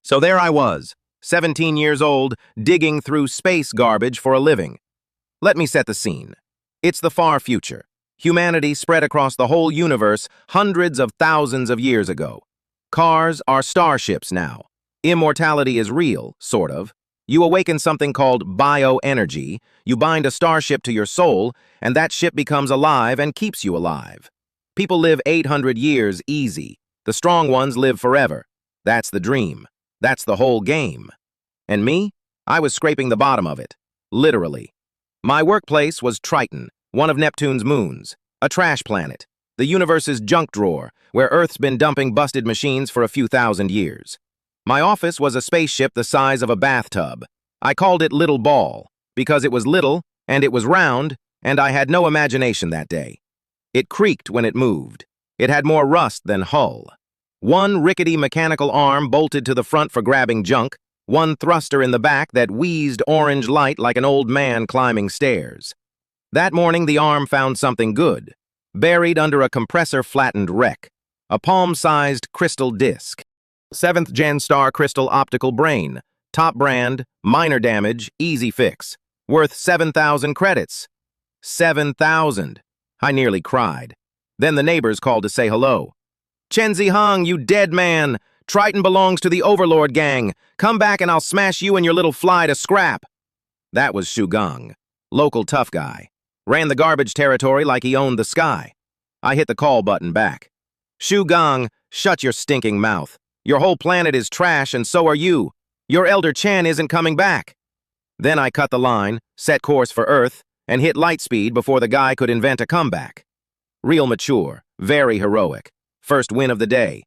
So there I was, 17 years old, digging through space garbage for a living. Let me set the scene. It's the far future. Humanity spread across the whole universe hundreds of thousands of years ago. Cars are starships now. Immortality is real, sort of. You awaken something called bioenergy, you bind a starship to your soul, and that ship becomes alive and keeps you alive. People live 800 years easy. The strong ones live forever. That's the dream. That's the whole game. And me? I was scraping the bottom of it. Literally. My workplace was Triton, one of Neptune's moons, a trash planet, the universe's junk drawer, where Earth's been dumping busted machines for a few thousand years. My office was a spaceship the size of a bathtub. I called it Little Ball, because it was little, and it was round, and I had no imagination that day. It creaked when it moved. It had more rust than hull. One rickety mechanical arm bolted to the front for grabbing junk, one thruster in the back that wheezed orange light like an old man climbing stairs. That morning the arm found something good, buried under a compressor-flattened wreck, a palm-sized crystal disc. 7th Gen Star Crystal Optical Brain, top brand, minor damage, easy fix, worth 7,000 credits. 7,000. I nearly cried. Then the neighbors called to say hello. "Chen Zihang, you dead man! Triton belongs to the Overlord gang. Come back and I'll smash you and your little fly to scrap." That was Xu Zian, local tough guy. Ran the garbage territory like he owned the sky. I hit the call button back. "Xu Zian, shut your stinking mouth. Your whole planet is trash and so are you. Your elder Chen isn't coming back." Then I cut the line, set course for Earth, and hit light speed before the guy could invent a comeback. Real mature, very heroic. First win of the day.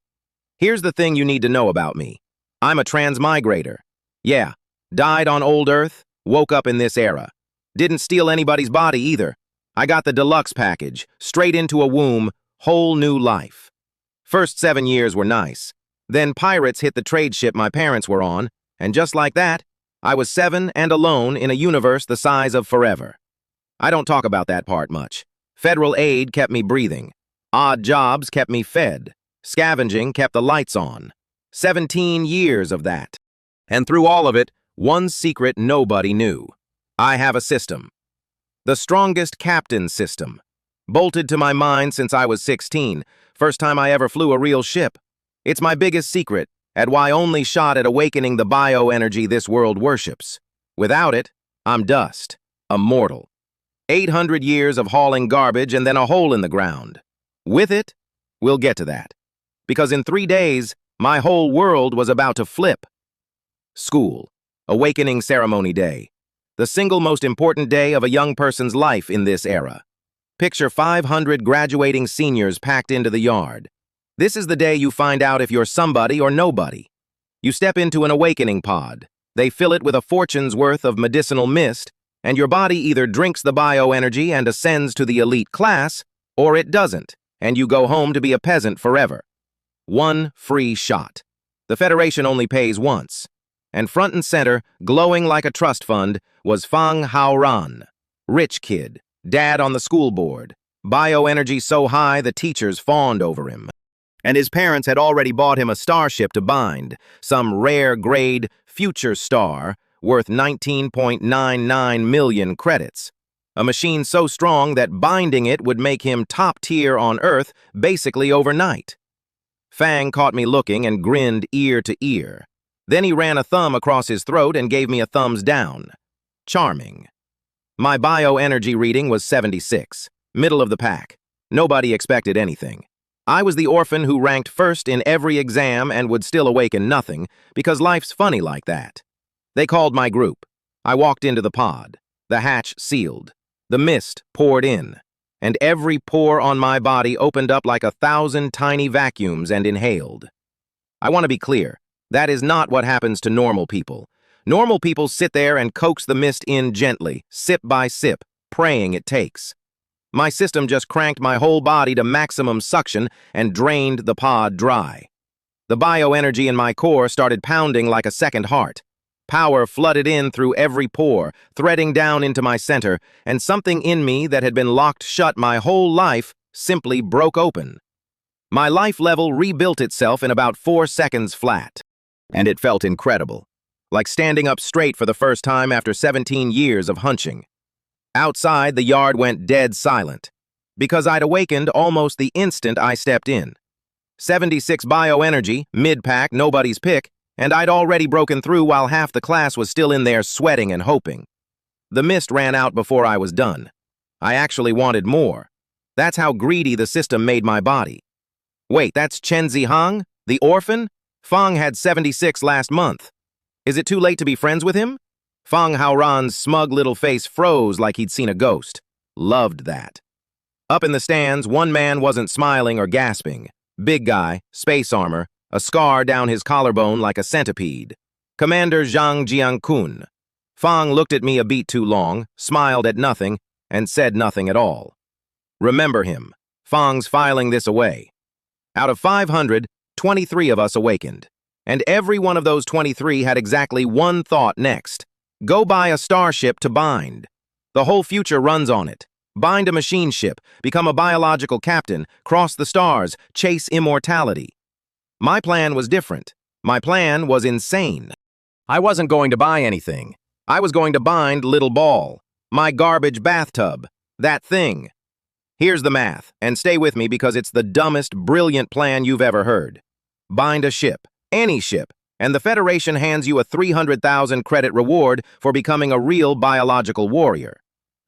Here's the thing you need to know about me. I'm a transmigrator. Yeah, died on old Earth, woke up in this era. Didn't steal anybody's body either. I got the deluxe package, straight into a womb, whole new life. First 7 years were nice. Then pirates hit the trade ship my parents were on, and just like that, I was 7 and alone in a universe the size of forever. I don't talk about that part much. Federal aid kept me breathing. Odd jobs kept me fed. Scavenging kept the lights on. 17 years of that. And through all of it, one secret nobody knew. I have a system. The strongest captain system. Bolted to my mind since I was 16, first time I ever flew a real ship. It's my biggest secret, at why only shot at awakening the bioenergy this world worships. Without it, I'm dust, a mortal. 800 years of hauling garbage and then a hole in the ground. With it, we'll get to that. Because in 3 days, my whole world was about to flip. School, awakening ceremony day. The single most important day of a young person's life in this era. Picture 500 graduating seniors packed into the yard. This is the day you find out if you're somebody or nobody. You step into an awakening pod. They fill it with a fortune's worth of medicinal mist, and your body either drinks the bioenergy and ascends to the elite class, or it doesn't, and you go home to be a peasant forever. One free shot. The Federation only pays once. And front and center, glowing like a trust fund, was Fang Haoran. Rich kid, dad on the school board. Bioenergy so high the teachers fawned over him. And his parents had already bought him a starship to bind, some rare grade future star worth 19.99 million credits. A machine so strong that binding it would make him top tier on Earth basically overnight. Fang caught me looking and grinned ear to ear. Then he ran a thumb across his throat and gave me a thumbs down. Charming. My bioenergy reading was 76, middle of the pack. Nobody expected anything. I was the orphan who ranked first in every exam and would still awaken nothing, because life's funny like that. They called my group. I walked into the pod. The hatch sealed. The mist poured in, and every pore on my body opened up like 1,000 tiny vacuums and inhaled. I want to be clear, that is not what happens to normal people. Normal people sit there and coax the mist in gently, sip by sip, praying it takes. My system just cranked my whole body to maximum suction and drained the pod dry. The bioenergy in my core started pounding like a second heart. Power flooded in through every pore, threading down into my center, and something in me that had been locked shut my whole life simply broke open. My life level rebuilt itself in about 4 seconds flat. And it felt incredible, like standing up straight for the first time after 17 years of hunching. Outside, the yard went dead silent, because I'd awakened almost the instant I stepped in. 76 Bioenergy, mid-pack, nobody's pick, and I'd already broken through while half the class was still in there sweating and hoping. The mist ran out before I was done. I actually wanted more. That's how greedy the system made my body. Wait, that's Chen Zihang, the orphan? Fang had 76 last month. Is it too late to be friends with him? Fang Haoran's smug little face froze like he'd seen a ghost. Loved that. Up in the stands, one man wasn't smiling or gasping. Big guy, space armor, a scar down his collarbone like a centipede. Commander Zhang Jiankun. Fang looked at me a beat too long, smiled at nothing, and said nothing at all. Remember him. Fang's filing this away. Out of 500, 23 of us awakened. And every one of those 23 had exactly one thought next. Go buy a starship to bind. The whole future runs on it. Bind a machine ship, become a biological captain, cross the stars, chase immortality. My plan was different. My plan was insane. I wasn't going to buy anything. I was going to bind Little Ball, my garbage bathtub, that thing. Here's the math, and stay with me because it's the dumbest, brilliant plan you've ever heard. Bind a ship, any ship, and the Federation hands you a 300,000 credit reward for becoming a real biological warrior.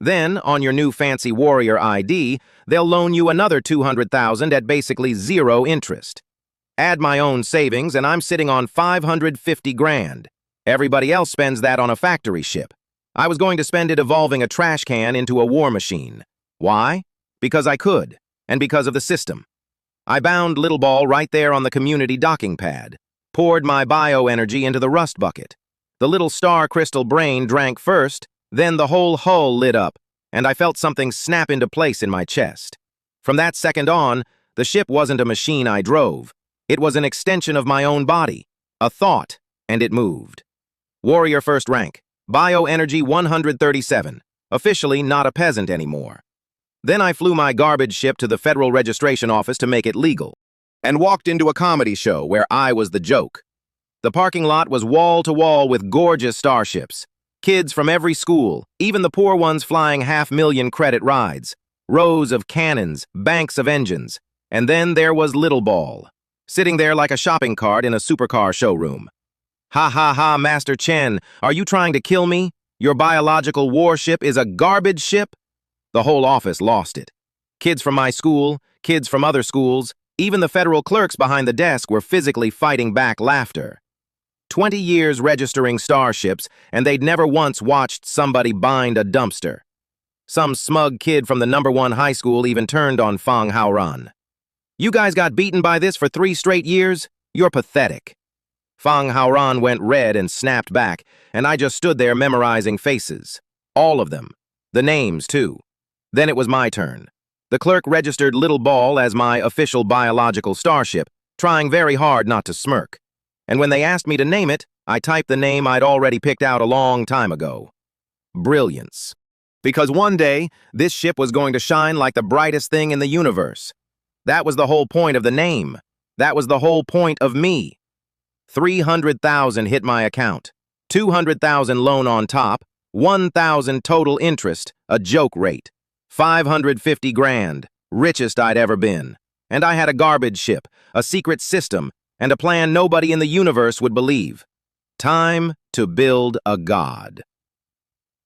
Then, on your new fancy warrior ID, they'll loan you another 200,000 at basically zero interest. Add my own savings, and I'm sitting on 550 grand. Everybody else spends that on a factory ship. I was going to spend it evolving a trash can into a war machine. Why? Because I could, and because of the system. I bound Little Ball right there on the community docking pad, poured my bioenergy into the rust bucket. The little star crystal brain drank first, then the whole hull lit up, and I felt something snap into place in my chest. From that second on, the ship wasn't a machine I drove. It was an extension of my own body, a thought, and it moved. Warrior first rank, Bioenergy 137, officially not a peasant anymore. Then I flew my garbage ship to the Federal Registration Office to make it legal, and walked into a comedy show where I was the joke. The parking lot was wall-to-wall with gorgeous starships. Kids from every school, even the poor ones flying 500,000 credit rides. Rows of cannons, banks of engines. And then there was Little Ball, sitting there like a shopping cart in a supercar showroom. Ha ha ha, Master Chen, are you trying to kill me? Your biological warship is a garbage ship? The whole office lost it. Kids from my school, kids from other schools, even the federal clerks behind the desk were physically fighting back laughter. 20 years registering starships, and they'd never once watched somebody bind a dumpster. Some smug kid from the #1 high school even turned on Fang Haoran. You guys got beaten by this for 3 straight years? You're pathetic. Fang Haoran went red and snapped back, and I just stood there memorizing faces. All of them. The names, too. Then it was my turn. The clerk registered Little Ball as my official biological starship, trying very hard not to smirk. And when they asked me to name it, I typed the name I'd already picked out a long time ago. Brilliance. Because one day, this ship was going to shine like the brightest thing in the universe. That was the whole point of the name. That was the whole point of me. 300,000 hit my account. 200,000 loan on top. 1,000 total interest, a joke rate. 550 grand, richest I'd ever been. And I had a garbage ship, a secret system, and a plan nobody in the universe would believe. Time to build a god.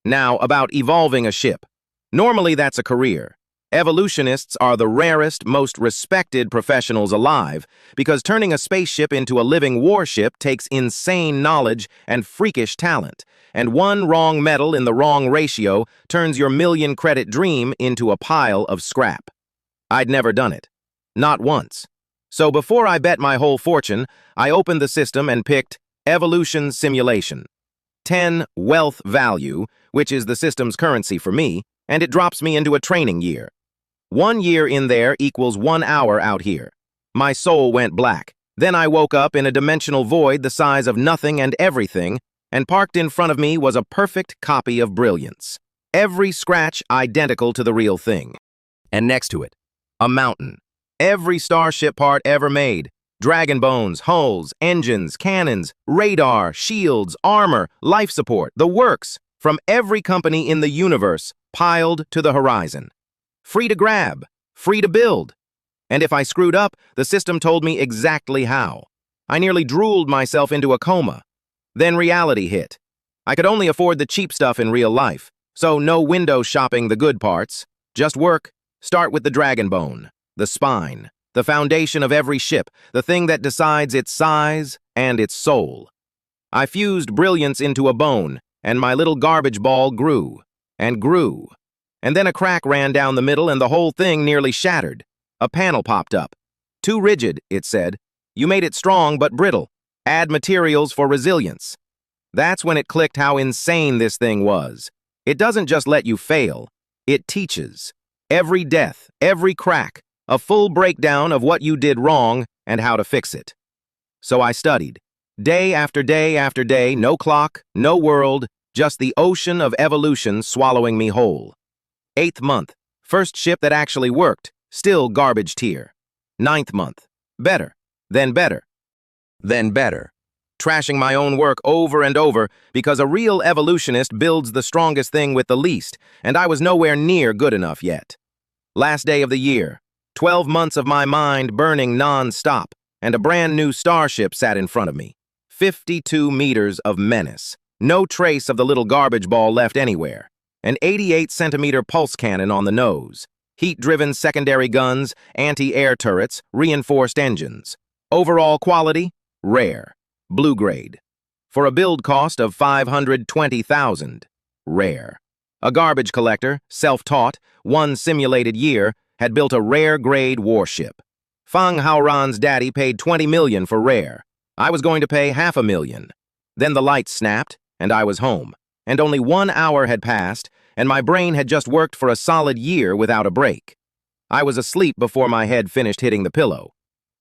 Now, about evolving a ship. Normally that's a career. Evolutionists are the rarest, most respected professionals alive because turning a spaceship into a living warship takes insane knowledge and freakish talent, and one wrong metal in the wrong ratio turns your million-credit dream into a pile of scrap. I'd never done it. Not once. So before I bet my whole fortune, I opened the system and picked Evolution Simulation. 10 wealth value, which is the system's currency for me, and it drops me into a training year. 1 year in there equals 1 hour out here. My soul went black. Then I woke up in a dimensional void the size of nothing and everything, and parked in front of me was a perfect copy of brilliance. Every scratch identical to the real thing. And next to it, a mountain. Every starship part ever made. Dragon bones, hulls, engines, cannons, radar, shields, armor, life support, the works, from every company in the universe, piled to the horizon. Free to grab, free to build. And if I screwed up, the system told me exactly how. I nearly drooled myself into a coma. Then reality hit. I could only afford the cheap stuff in real life, so no window shopping the good parts. Just work. Start with the dragon bone, the spine, the foundation of every ship, the thing that decides its size and its soul. I fused brilliance into a bone, and my little garbage ball grew, and grew. And then a crack ran down the middle and the whole thing nearly shattered. A panel popped up. Too rigid, it said. You made it strong but brittle. Add materials for resilience. That's when it clicked how insane this thing was. It doesn't just let you fail. It teaches. Every death, every crack, a full breakdown of what you did wrong and how to fix it. So I studied. Day after day after day, no clock, no world, just the ocean of evolution swallowing me whole. 8th month, first ship that actually worked, still garbage tier. 9th month, better, then better, then better. Trashing my own work over and over because a real evolutionist builds the strongest thing with the least, and I was nowhere near good enough yet. Last day of the year, 12 months of my mind burning non-stop, and a brand new starship sat in front of me. 52 meters of menace. No trace of the little garbage ball left anywhere. An 88-centimeter pulse cannon on the nose. Heat-driven secondary guns, anti-air turrets, reinforced engines. Overall quality? Rare. Blue grade. For a build cost of $520,000. Rare. A garbage collector, self-taught, 1 simulated year, had built a rare-grade warship. Fang Haoran's daddy paid $20 million for rare. I was going to pay $500,000. Then the lights snapped, and I was home. And only 1 hour had passed, and my brain had just worked for a solid year without a break. I was asleep before my head finished hitting the pillow.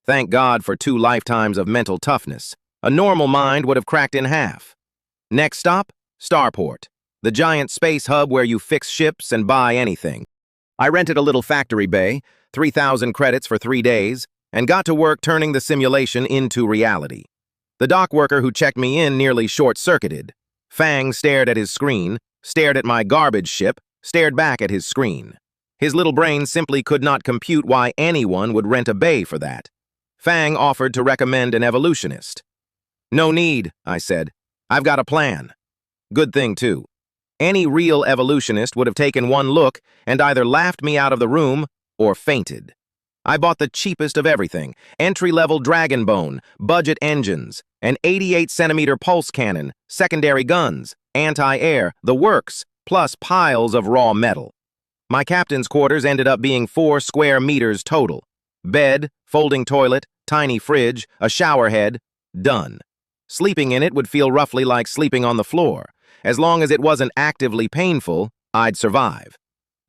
Thank God for 2 lifetimes of mental toughness. A normal mind would have cracked in half. Next stop, Starport, the giant space hub where you fix ships and buy anything. I rented a little factory bay, 3,000 credits for 3 days, and got to work turning the simulation into reality. The dock worker who checked me in nearly short-circuited. Fang stared at his screen, stared at my garbage ship, stared back at his screen. His little brain simply could not compute why anyone would rent a bay for that. Fang offered to recommend an evolutionist. No need, I said. I've got a plan. Good thing, too. Any real evolutionist would have taken one look and either laughed me out of the room or fainted. I bought the cheapest of everything, entry-level dragon bone, budget engines, an 88-centimeter pulse cannon, secondary guns, anti-air, the works, plus piles of raw metal. My captain's quarters ended up being 4 square meters total. Bed, folding toilet, tiny fridge, a shower head, done. Sleeping in it would feel roughly like sleeping on the floor. As long as it wasn't actively painful, I'd survive.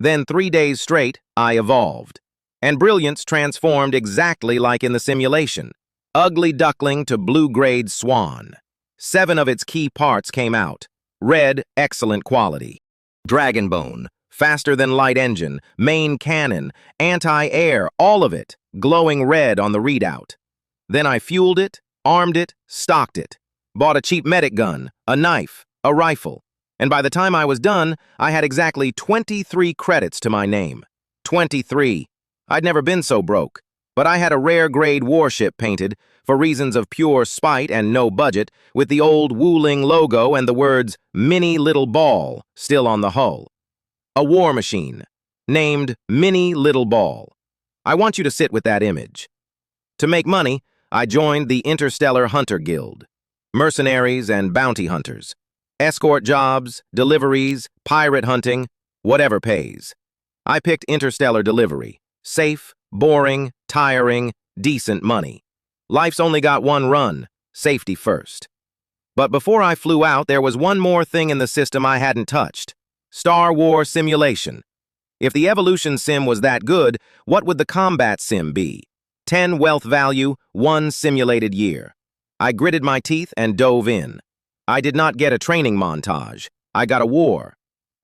Then 3 days straight, I evolved. And brilliance transformed exactly like in the simulation. Ugly duckling to blue-grade swan. 7 of its key parts came out. Red, excellent quality. Dragon bone, faster than light engine, main cannon, anti-air, all of it, glowing red on the readout. Then I fueled it, armed it, stocked it. Bought a cheap medic gun, a knife, a rifle. And by the time I was done, I had exactly 23 credits to my name. 23. I'd never been so broke. But I had a rare-grade warship painted, for reasons of pure spite and no budget, with the old Wuling logo and the words, Mini Little Ball, still on the hull. A war machine, named Mini Little Ball. I want you to sit with that image. To make money, I joined the Interstellar Hunter Guild. Mercenaries and bounty hunters. Escort jobs, deliveries, pirate hunting, whatever pays. I picked interstellar delivery. Safe, boring, tiring, decent money. Life's only got one run, safety first. But before I flew out, there was one more thing in the system I hadn't touched. Star Wars simulation. If the evolution sim was that good, what would the combat sim be? 10 wealth value, 1 simulated year. I gritted my teeth and dove in. I did not get a training montage. I got a war.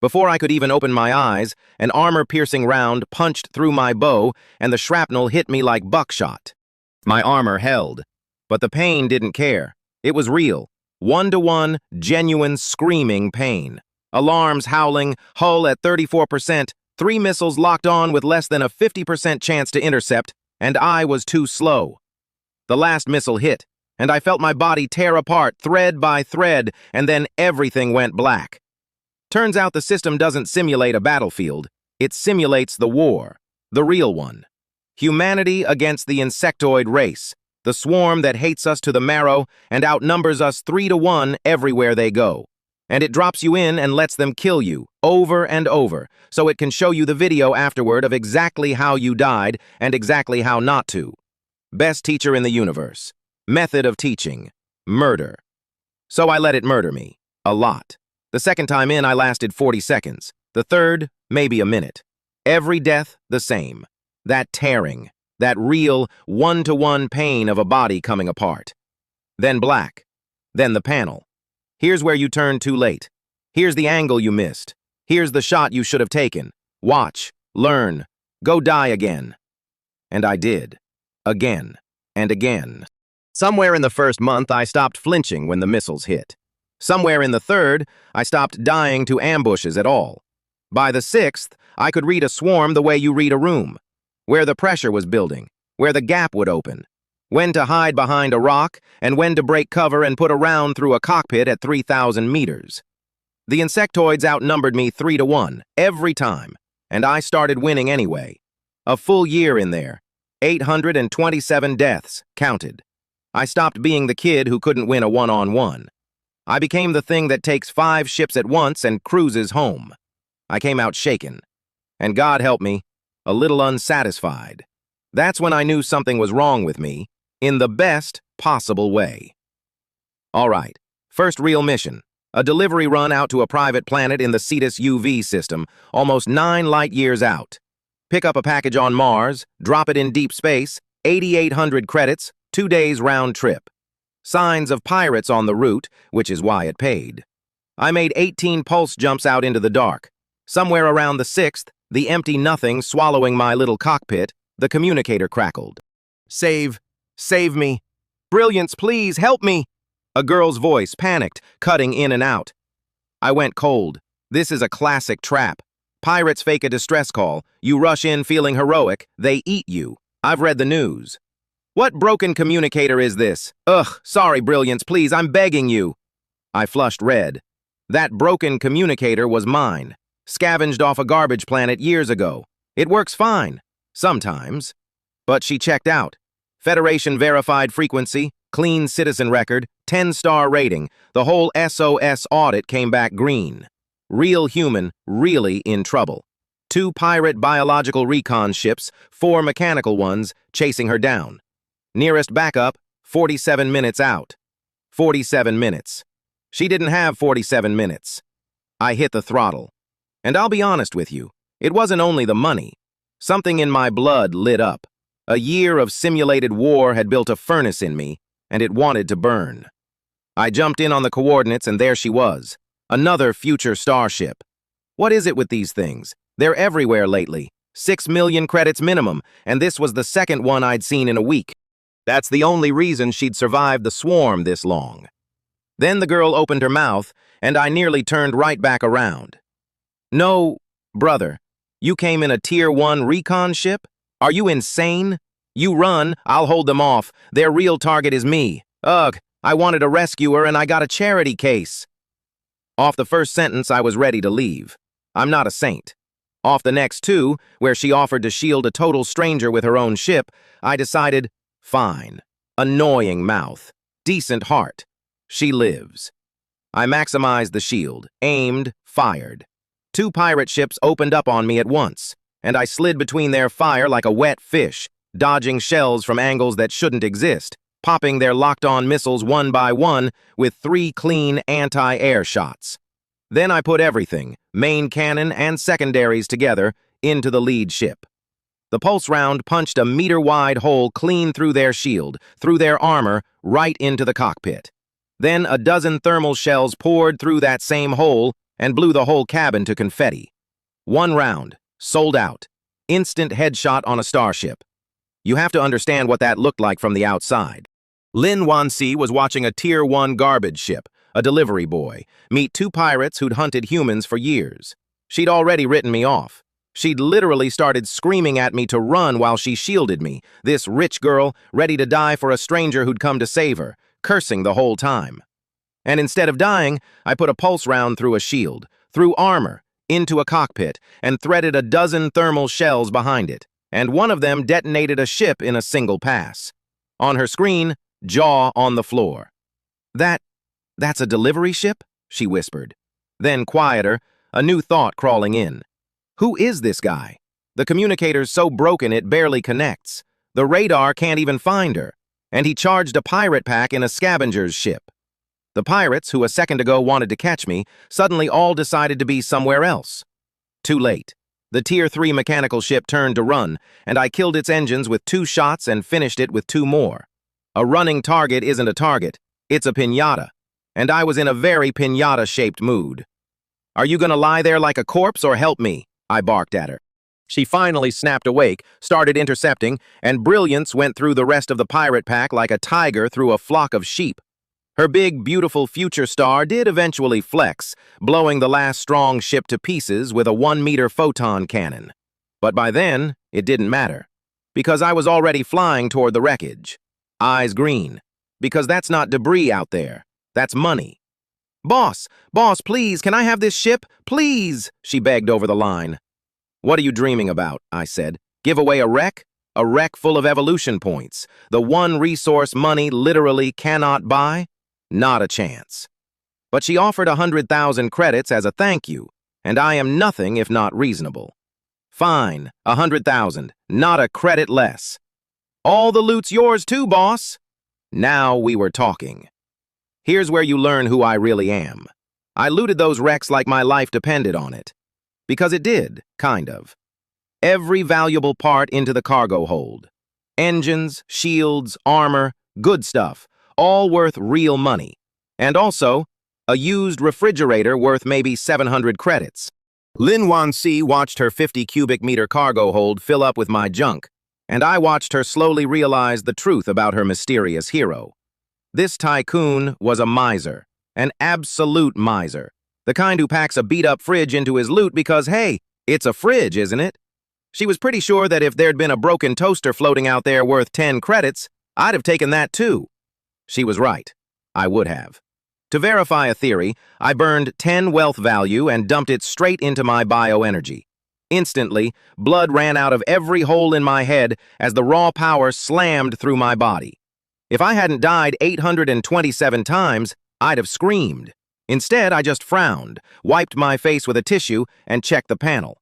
Before I could even open my eyes, an armor-piercing round punched through my bow and the shrapnel hit me like buckshot. My armor held, but the pain didn't care. It was real. One-to-one, genuine screaming pain. Alarms howling, hull at 34%, 3 missiles locked on with less than a 50% chance to intercept, and I was too slow. The last missile hit, and I felt my body tear apart thread by thread, and then everything went black. Turns out the system doesn't simulate a battlefield. It simulates the war, the real one. Humanity against the insectoid race, the swarm that hates us to the marrow and outnumbers us 3-to-1 everywhere they go. And it drops you in and lets them kill you, over and over, so it can show you the video afterward of exactly how you died and exactly how not to. Best teacher in the universe. Method of teaching. Murder. So I let it murder me. A lot. The second time in, I lasted 40 seconds. The third, maybe a minute. Every death, the same. That tearing. That real, one-to-one pain of a body coming apart. Then black. Then the panel. Here's where you turned too late. Here's the angle you missed. Here's the shot you should have taken. Watch. Learn. Go die again. And I did. Again. And again. Somewhere in the first month, I stopped flinching when the missiles hit. Somewhere in the third, I stopped dying to ambushes at all. By the sixth, I could read a swarm the way you read a room. Where the pressure was building. Where the gap would open. When to hide behind a rock, and when to break cover and put a round through a cockpit at 3,000 meters. The insectoids outnumbered me 3-to-1, every time, and I started winning anyway. A full year in there. 827 deaths, counted. I stopped being the kid who couldn't win a one-on-one. I became the thing that takes 5 ships at once and cruises home. I came out shaken. And God help me, a little unsatisfied. That's when I knew something was wrong with me, in the best possible way. All right, first real mission. A delivery run out to a private planet in the Cetus UV system, almost 9 light years out. Pick up a package on Mars, drop it in deep space, 8,800 credits, 2 days round trip. Signs of pirates on the route, which is why it paid. I made 18 pulse jumps out into the dark. Somewhere around the 6th, the empty nothing swallowing my little cockpit, the communicator crackled. Save me. Brilliance, please, help me. A girl's voice, panicked, cutting in and out. I went cold. This is a classic trap. Pirates fake a distress call. You rush in feeling heroic. They eat you. I've read the news. What broken communicator is this? Ugh, sorry, Brilliance, please, I'm begging you. I flushed red. That broken communicator was mine. Scavenged off a garbage planet years ago. It works fine. Sometimes. But she checked out. Federation verified frequency, clean citizen record, 10-star rating. The whole SOS audit came back green. Real human, really in trouble. 2 pirate biological recon ships, 4 mechanical ones, chasing her down. Nearest backup, 47 minutes out. 47 minutes. She didn't have 47 minutes. I hit the throttle. And I'll be honest with you, it wasn't only the money. Something in my blood lit up. A year of simulated war had built a furnace in me, and it wanted to burn. I jumped in on the coordinates, and there she was. Another future starship. What is it with these things? They're everywhere lately. 6 million credits minimum, and this was the second one I'd seen in a week. That's the only reason she'd survived the swarm this long. Then the girl opened her mouth, and I nearly turned right back around. No, brother, you came in a Tier 1 recon ship? Are you insane? You run, I'll hold them off. Their real target is me. Ugh, I wanted a rescuer and I got a charity case. Off the first sentence, I was ready to leave. I'm not a saint. Off the next 2, where she offered to shield a total stranger with her own ship, I decided, fine. Annoying mouth. Decent heart. She lives. I maximized the shield, aimed, fired. 2 pirate ships opened up on me at once, and I slid between their fire like a wet fish, dodging shells from angles that shouldn't exist, popping their locked-on missiles one by one with 3 clean anti-air shots. Then I put everything, main cannon and secondaries together, into the lead ship. The pulse round punched a meter-wide hole clean through their shield, through their armor, right into the cockpit. Then a dozen thermal shells poured through that same hole and blew the whole cabin to confetti. 1 round. Sold out. Instant headshot on a starship. You have to understand what that looked like from the outside. Lin Wanxi was watching a Tier 1 garbage ship, a delivery boy, meet two pirates who'd hunted humans for years. She'd already written me off. She'd literally started screaming at me to run while she shielded me, this rich girl ready to die for a stranger who'd come to save her, cursing the whole time. And instead of dying, I put a pulse round through a shield, through armor, into a cockpit, and threaded a dozen thermal shells behind it, and one of them detonated a ship in a single pass. On her screen, jaw on the floor. That's a delivery ship? She whispered. Then, quieter, a new thought crawling in. Who is this guy? The communicator's so broken it barely connects. The radar can't even find her. And he charged a pirate pack in a scavenger's ship. The pirates, who a second ago wanted to catch me, suddenly all decided to be somewhere else. Too late. The Tier 3 mechanical ship turned to run, and I killed its engines with 2 shots and finished it with 2 more. A running target isn't a target, it's a piñata. And I was in a very piñata-shaped mood. Are you gonna lie there like a corpse or help me? I barked at her. She finally snapped awake, started intercepting, and brilliance went through the rest of the pirate pack like a tiger through a flock of sheep. Her big, beautiful future star did eventually flex, blowing the last strong ship to pieces with a 1-meter photon cannon. But by then, it didn't matter, because I was already flying toward the wreckage. Eyes green, because that's not debris out there, that's money. Boss, please, can I have this ship? Please, she begged over the line. What are you dreaming about? I said. Give away a wreck? A wreck full of evolution points, the one resource money literally cannot buy? Not a chance. But she offered 100,000 credits as a thank you, and I am nothing if not reasonable. Fine, 100,000, not a credit less. All the loot's yours too, boss. Now we were talking. Here's where you learn who I really am. I looted those wrecks like my life depended on it. Because it did, kind of. Every valuable part into the cargo hold. Engines, shields, armor, good stuff, all worth real money. And also, a used refrigerator worth maybe 700 credits. Lin Wanxi watched her 50 cubic meter cargo hold fill up with my junk, and I watched her slowly realize the truth about her mysterious hero. This tycoon was a miser, an absolute miser, the kind who packs a beat-up fridge into his loot because, hey, it's a fridge, isn't it? She was pretty sure that if there'd been a broken toaster floating out there worth 10 credits, I'd have taken that too. She was right. I would have. To verify a theory, I burned 10 wealth value and dumped it straight into my bioenergy. Instantly, blood ran out of every hole in my head as the raw power slammed through my body. If I hadn't died 827 times, I'd have screamed. Instead, I just frowned, wiped my face with a tissue, and checked the panel.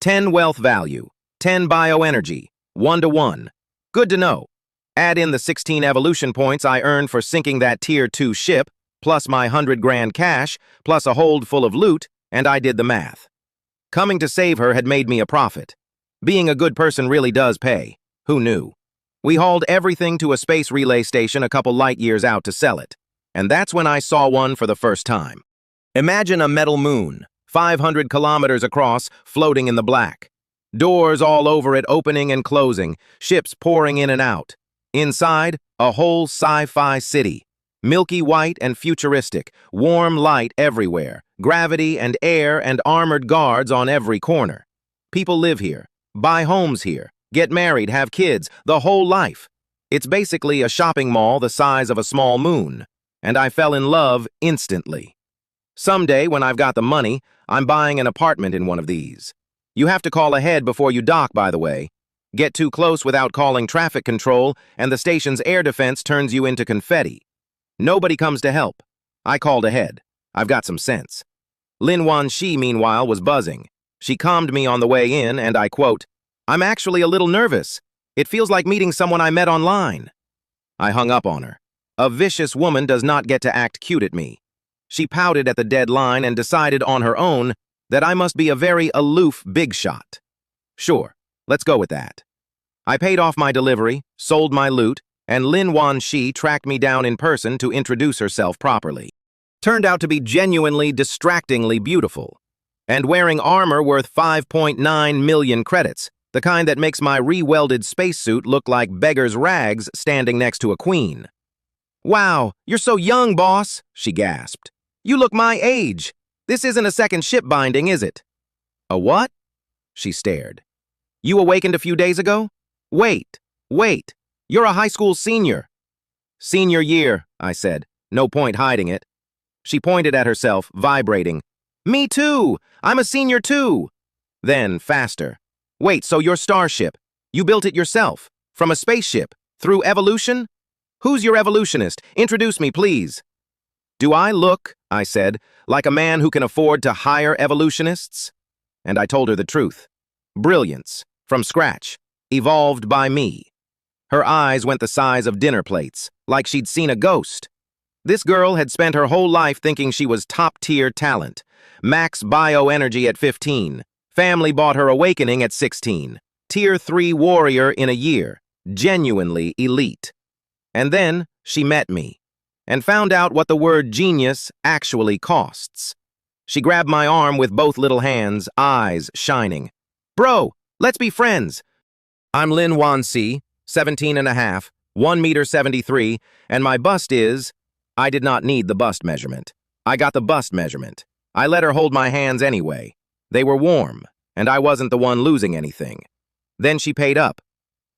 10 wealth value, 10 bioenergy, 1-to-1. Good to know. Add in the 16 evolution points I earned for sinking that Tier 2 ship, plus my 100 grand cash, plus a hold full of loot, and I did the math. Coming to save her had made me a profit. Being a good person really does pay. Who knew? We hauled everything to a space relay station a couple light years out to sell it. And that's when I saw one for the first time. Imagine a metal moon, 500 kilometers across, floating in the black. Doors all over it opening and closing, ships pouring in and out. Inside, a whole sci-fi city. Milky white and futuristic, warm light everywhere, gravity and air and armored guards on every corner. People live here, buy homes here, get married, have kids, the whole life. It's basically a shopping mall the size of a small moon. And I fell in love instantly. Someday, when I've got the money, I'm buying an apartment in one of these. You have to call ahead before you dock, by the way. Get too close without calling traffic control, and the station's air defense turns you into confetti. Nobody comes to help. I called ahead. I've got some sense. Lin Wanxi, meanwhile, was buzzing. She calmed me on the way in, and I quote, "I'm actually a little nervous. It feels like meeting someone I met online." I hung up on her. A vicious woman does not get to act cute at me. She pouted at the dead line and decided on her own that I must be a very aloof big shot. Sure, let's go with that. I paid off my delivery, sold my loot, and Lin Wanxi tracked me down in person to introduce herself properly. Turned out to be genuinely, distractingly beautiful. And wearing armor worth 5.9 million credits, The kind that makes my re-welded spacesuit look like beggar's rags standing next to a queen. "Wow, you're so young, boss," she gasped. "You look my age. This isn't a second ship binding, is it?" "A what?" She stared. "You awakened a few days ago? Wait. You're a high school senior." "Senior year," I said. No point hiding it. She pointed at herself, vibrating. "Me too! I'm a senior too!" Then, faster. "Wait, so your starship, you built it yourself? From a spaceship? Through evolution? Who's your evolutionist? Introduce me, please." "Do I look," I said, "like a man who can afford to hire evolutionists?" And I told her the truth. Brilliance, from scratch, evolved by me. Her eyes went the size of dinner plates, like she'd seen a ghost. This girl had spent her whole life thinking she was top-tier talent. Max bioenergy at 15. Family bought her awakening at 16. Tier 3 warrior in a year. Genuinely elite. And then she met me, and found out what the word genius actually costs. She grabbed my arm with both little hands, eyes shining. "Bro, let's be friends. I'm Lin Wanxi, 17 and a half, 1 meter 73, and my bust is..." I did not need the bust measurement. I got the bust measurement. I let her hold my hands anyway. They were warm, and I wasn't the one losing anything. Then she paid up.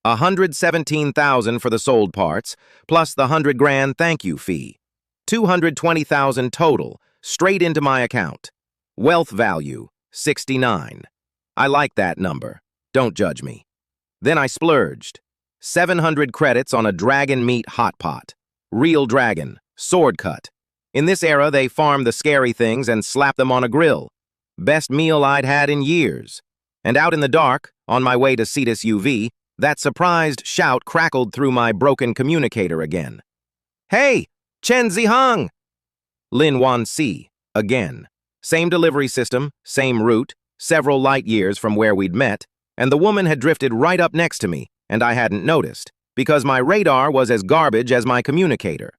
117,000 for the sold parts, plus the 100 grand thank you fee. 220,000 total, straight into my account. Wealth value, 69. I like that number. Don't judge me. Then I splurged. 700 credits on a dragon meat hot pot. Real dragon, sword cut. In this era, they farm the scary things and slap them on a grill. Best meal I'd had in years. And out in the dark, on my way to Cetus UV, that surprised shout crackled through my broken communicator again. "Hey, Chen Zihang!" Lin Wanxi, again. Same delivery system, same route, several light years from where we'd met, and the woman had drifted right up next to me, and I hadn't noticed, because my radar was as garbage as my communicator.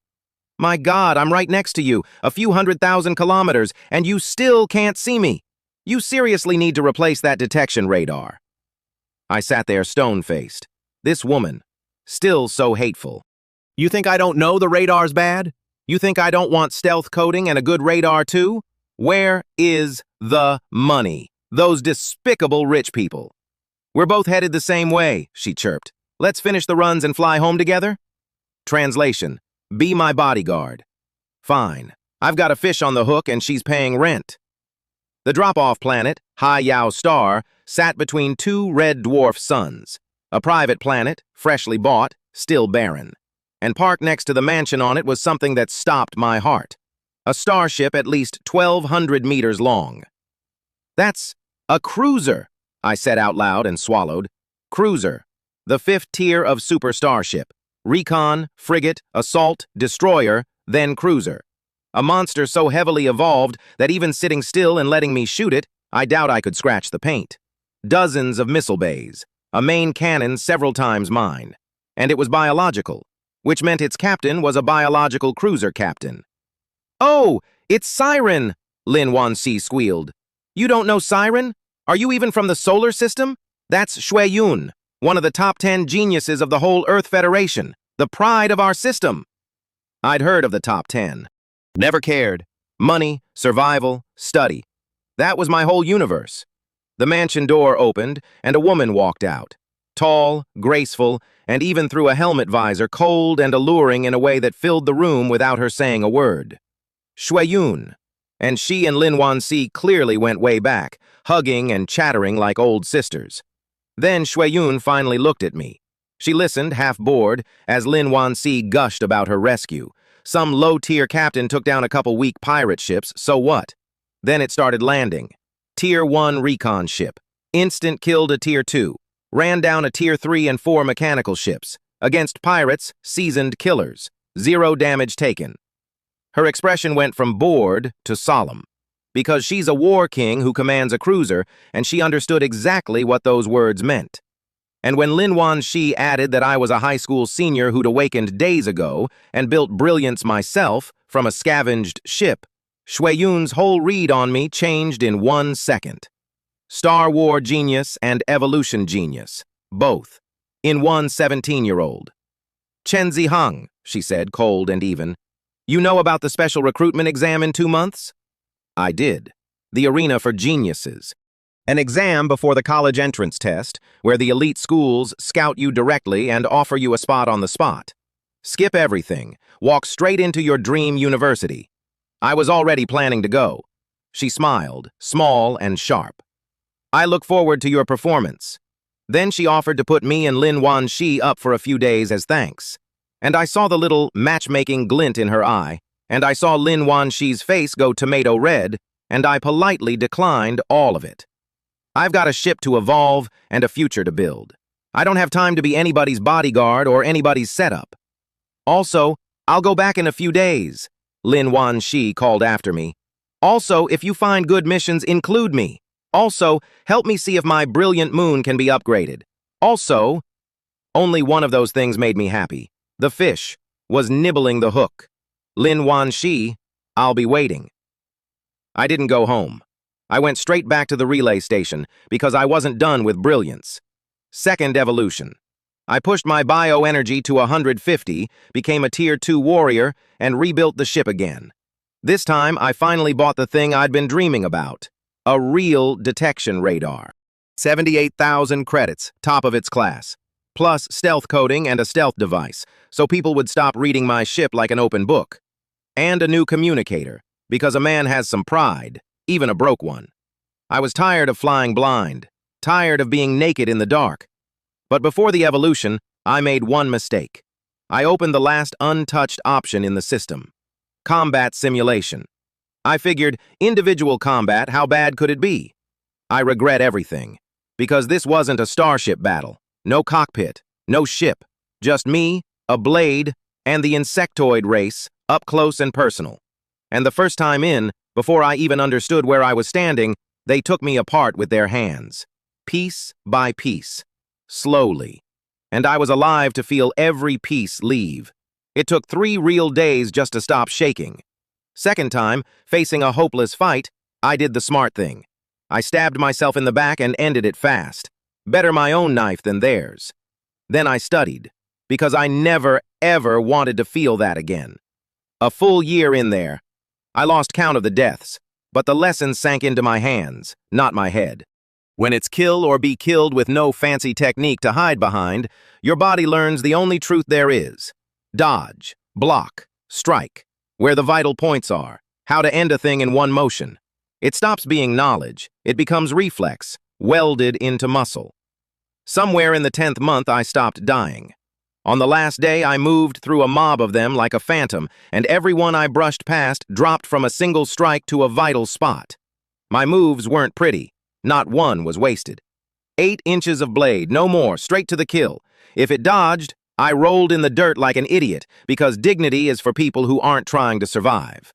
"My God, I'm right next to you, a few 100,000 kilometers, and you still can't see me. You seriously need to replace that detection radar." I sat there stone-faced. This woman, still so hateful. "You think I don't know the radar's bad? You think I don't want stealth coding and a good radar too? Where is the money? Those despicable rich people." "We're both headed the same way," she chirped. "Let's finish the runs and fly home together?" Translation: be my bodyguard. Fine. I've got a fish on the hook and she's paying rent. The drop-off planet, Hai Yao Star, sat between two red dwarf suns. A private planet, freshly bought, still barren. And parked next to the mansion on it was something that stopped my heart. A starship at least 1,200 meters long. "That's a cruiser," I said out loud and swallowed. Cruiser. The 5th tier of super starship. Recon, frigate, assault, destroyer, then cruiser. A monster so heavily evolved that even sitting still and letting me shoot it, I doubt I could scratch the paint. Dozens of missile bays. A main cannon several times mine. And it was biological, which meant its captain was a biological cruiser captain. "Oh, it's Siren!" Lin Wanxi squealed. "You don't know Siren? Are you even from the solar system? That's Xu Zian, one of the top 10 geniuses of the whole Earth Federation, the pride of our system." I'd heard of the top 10. Never cared. Money, survival, study. That was my whole universe. The mansion door opened, and a woman walked out. Tall, graceful, and even through a helmet visor, cold and alluring in a way that filled the room without her saying a word. Xu Zian. And she and Lin Wanxi clearly went way back, hugging and chattering like old sisters. Then Xu Zian finally looked at me. She listened, half bored, as Lin Wanxi gushed about her rescue. Some low-tier captain took down a couple weak pirate ships, so what? Then it started landing. Tier 1 recon ship. Instant killed a Tier 2. Ran down a Tier 3 and 4 mechanical ships. Against pirates, seasoned killers. 0 damage taken. Her expression went from bored to solemn. Because she's a war king who commands a cruiser, and she understood exactly what those words meant. And when Lin Wanxi added that I was a high school senior who'd awakened days ago and built brilliance myself from a scavenged ship, Xu Zian's whole read on me changed in 1 second. Star War genius and evolution genius, both, in one 17-year-old. Chen Zihang, she said, cold and even. You know about the special recruitment exam in 2 months? I did. The arena for geniuses. An exam before the college entrance test, where the elite schools scout you directly and offer you a spot on the spot. Skip everything. Walk straight into your dream university. I was already planning to go. She smiled, small and sharp. I look forward to your performance. Then she offered to put me and Lin Wanxi up for a few days as thanks. And I saw the little matchmaking glint in her eye, and I saw Lin Wanxi's face go tomato red, and I politely declined all of it. I've got a ship to evolve and a future to build. I don't have time to be anybody's bodyguard or anybody's setup. Also, I'll go back in a few days, Lin Wanxi called after me. Also, if you find good missions, include me. Also, help me see if my brilliant moon can be upgraded. Also, only one of those things made me happy. The fish was nibbling the hook. Lin Wanxi, I'll be waiting. I didn't go home. I went straight back to the relay station because I wasn't done with brilliance. Second evolution. I pushed my bioenergy to 150, became a Tier 2 warrior, and rebuilt the ship again. This time, I finally bought the thing I'd been dreaming about. A real detection radar. 78,000 credits, top of its class. Plus stealth coding and a stealth device, so people would stop reading my ship like an open book. And a new communicator, because a man has some pride, even a broke one. I was tired of flying blind, tired of being naked in the dark. But before the evolution, I made one mistake. I opened the last untouched option in the system. Combat simulation. I figured, individual combat, how bad could it be? I regret everything, because this wasn't a starship battle. No cockpit, no ship, just me, a blade, and the insectoid race, up close and personal. And the first time in, before I even understood where I was standing, they took me apart with their hands. Piece by piece. Slowly. And I was alive to feel every piece leave. It took 3 real days just to stop shaking. Second time, facing a hopeless fight, I did the smart thing. I stabbed myself in the back and ended it fast. Better my own knife than theirs. Then I studied, because I never, ever wanted to feel that again. A full year in there. I lost count of the deaths, but the lessons sank into my hands, not my head. When it's kill or be killed with no fancy technique to hide behind, your body learns the only truth there is. Dodge, block, strike, where the vital points are, how to end a thing in one motion. It stops being knowledge, it becomes reflex, welded into muscle. Somewhere in the 10th month, I stopped dying. On the last day, I moved through a mob of them like a phantom, and everyone I brushed past dropped from a single strike to a vital spot. My moves weren't pretty. Not one was wasted. 8 inches of blade, no more, straight to the kill. If it dodged, I rolled in the dirt like an idiot, because dignity is for people who aren't trying to survive.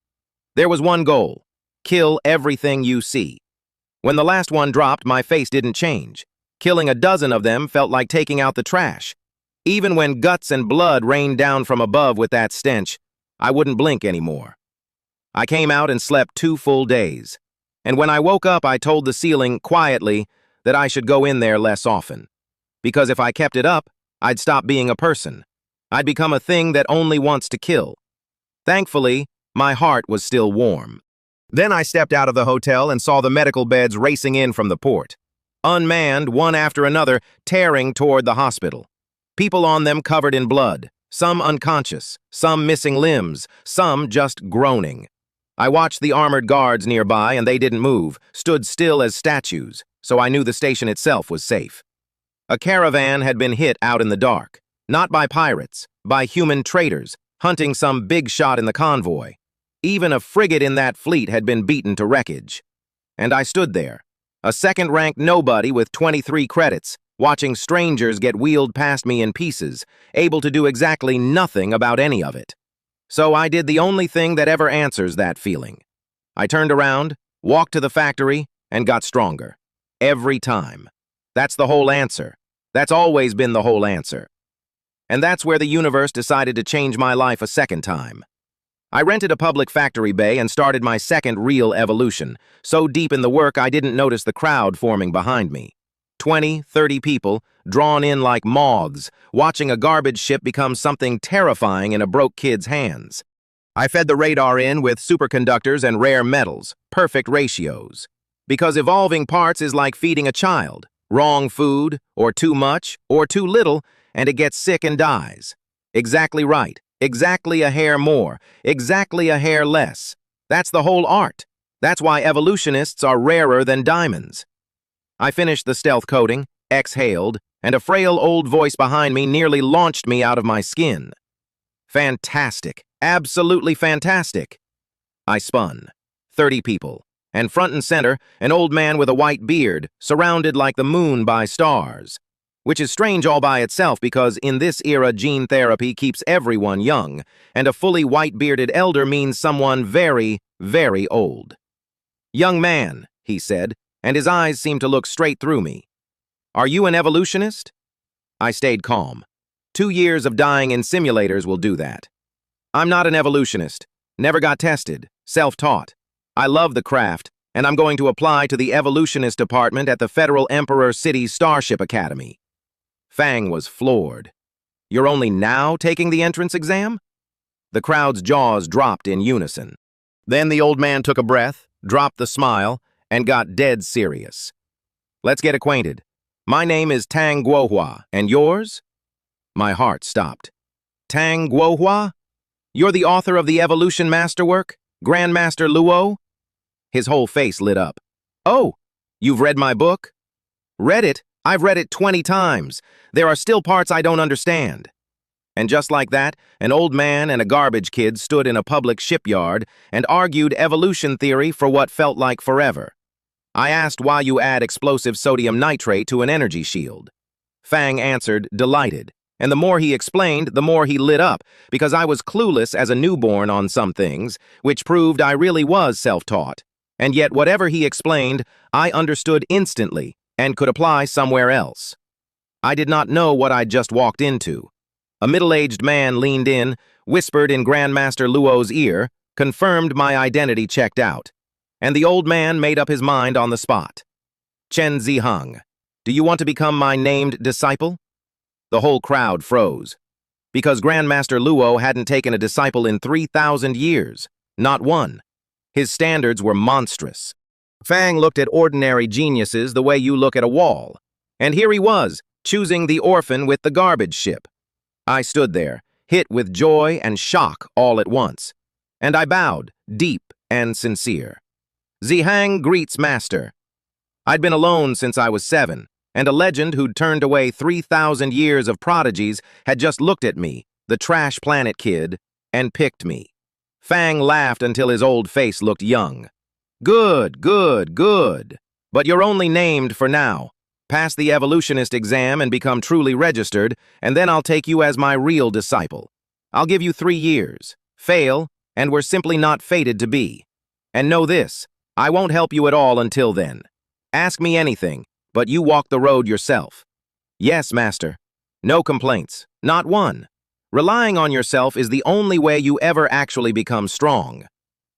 There was one goal: kill everything you see. When the last one dropped, my face didn't change. Killing a dozen of them felt like taking out the trash. Even when guts and blood rained down from above with that stench, I wouldn't blink anymore. I came out and slept 2 full days. And when I woke up, I told the ceiling, quietly, that I should go in there less often. Because if I kept it up, I'd stop being a person. I'd become a thing that only wants to kill. Thankfully, my heart was still warm. Then I stepped out of the hotel and saw the medical beds racing in from the port. Unmanned, one after another, tearing toward the hospital. People on them covered in blood, some unconscious, some missing limbs, some just groaning. I watched the armored guards nearby, and they didn't move, stood still as statues, so I knew the station itself was safe. A caravan had been hit out in the dark, not by pirates, by human traitors, hunting some big shot in the convoy. Even a frigate in that fleet had been beaten to wreckage. And I stood there, a second-ranked nobody with 23 credits, watching strangers get wheeled past me in pieces, able to do exactly nothing about any of it. So I did the only thing that ever answers that feeling. I turned around, walked to the factory, and got stronger. Every time. That's the whole answer. That's always been the whole answer. And that's where the universe decided to change my life a second time. I rented a public factory bay and started my second real evolution, so deep in the work I didn't notice the crowd forming behind me. 20, 30 people, drawn in like moths, watching a garbage ship become something terrifying in a broke kid's hands. I fed the radar in with superconductors and rare metals, perfect ratios. Because evolving parts is like feeding a child. Wrong food, or too much, or too little, and it gets sick and dies. Exactly right. Exactly a hair more. Exactly a hair less. That's the whole art. That's why evolutionists are rarer than diamonds. I finished the stealth coating, exhaled, and a frail old voice behind me nearly launched me out of my skin. Fantastic. Absolutely fantastic. I spun. 30 people. And front and center, an old man with a white beard, surrounded like the moon by stars. Which is strange all by itself because in this era gene therapy keeps everyone young, and a fully white-bearded elder means someone very, very old. "Young man," he said, and his eyes seemed to look straight through me. "Are you an evolutionist?" I stayed calm. 2 years of dying in simulators will do that. "I'm not an evolutionist. Never got tested. Self-taught. I love the craft, and I'm going to apply to the evolutionist department at the Federal Emperor City Starship Academy." Fang was floored. "You're only now taking the entrance exam?" The crowd's jaws dropped in unison. Then the old man took a breath, dropped the smile, and got dead serious. "Let's get acquainted. My name is Tang Guohua, and yours?" My heart stopped. "Tang Guohua? You're the author of the evolution masterwork, Grandmaster Luo?" His whole face lit up. "Oh, you've read my book?" "Read it? I've read it 20 times. There are still parts I don't understand." And just like that, an old man and a garbage kid stood in a public shipyard and argued evolution theory for what felt like forever. I asked why you add explosive sodium nitrate to an energy shield. Fang answered, delighted. And the more he explained, the more he lit up, because I was clueless as a newborn on some things, which proved I really was self-taught. And yet whatever he explained, I understood instantly and could apply somewhere else. I did not know what I'd just walked into. A middle-aged man leaned in, whispered in Grandmaster Luo's ear, confirmed my identity checked out. And the old man made up his mind on the spot. "Chen Zihang, do you want to become my named disciple?" The whole crowd froze. Because Grandmaster Luo hadn't taken a disciple in 3,000 years. Not one. His standards were monstrous. Fang looked at ordinary geniuses the way you look at a wall. And here he was, choosing the orphan with the garbage ship. I stood there, hit with joy and shock all at once. And I bowed, deep and sincere. "Zihang greets master." I'd been alone since I was 7, and a legend who'd turned away 3,000 years of prodigies had just looked at me, the trash planet kid, and picked me. Fang laughed until his old face looked young. "Good, good, good. But you're only named for now. Pass the evolutionist exam and become truly registered, and then I'll take you as my real disciple. I'll give you 3 years. Fail, and we're simply not fated to be. And know this, I won't help you at all until then. Ask me anything, but you walk the road yourself." "Yes, master. No complaints. Not one. Relying on yourself is the only way you ever actually become strong."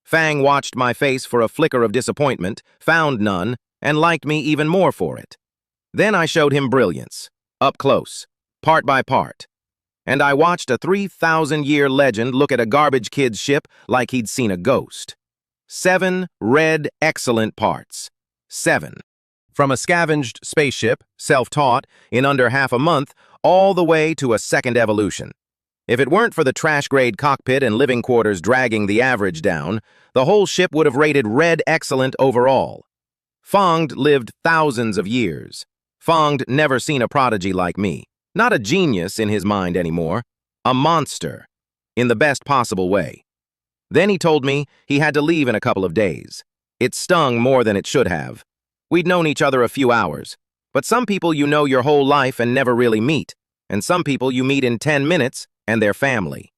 Fang watched my face for a flicker of disappointment, found none, and liked me even more for it. Then I showed him brilliance, up close, part by part. And I watched a 3,000-year legend look at a garbage kid's ship like he'd seen a ghost. 7 red, excellent parts. 7. From a scavenged spaceship, self-taught, in under half a month, all the way to a second evolution. If it weren't for the trash-grade cockpit and living quarters dragging the average down, the whole ship would have rated red excellent overall. Fang'd lived thousands of years. Fang'd never seen a prodigy like me. Not a genius in his mind anymore. A monster. In the best possible way. Then he told me he had to leave in a couple of days. It stung more than it should have. We'd known each other a few hours. But some people you know your whole life and never really meet. And some people you meet in 10 minutes and their family.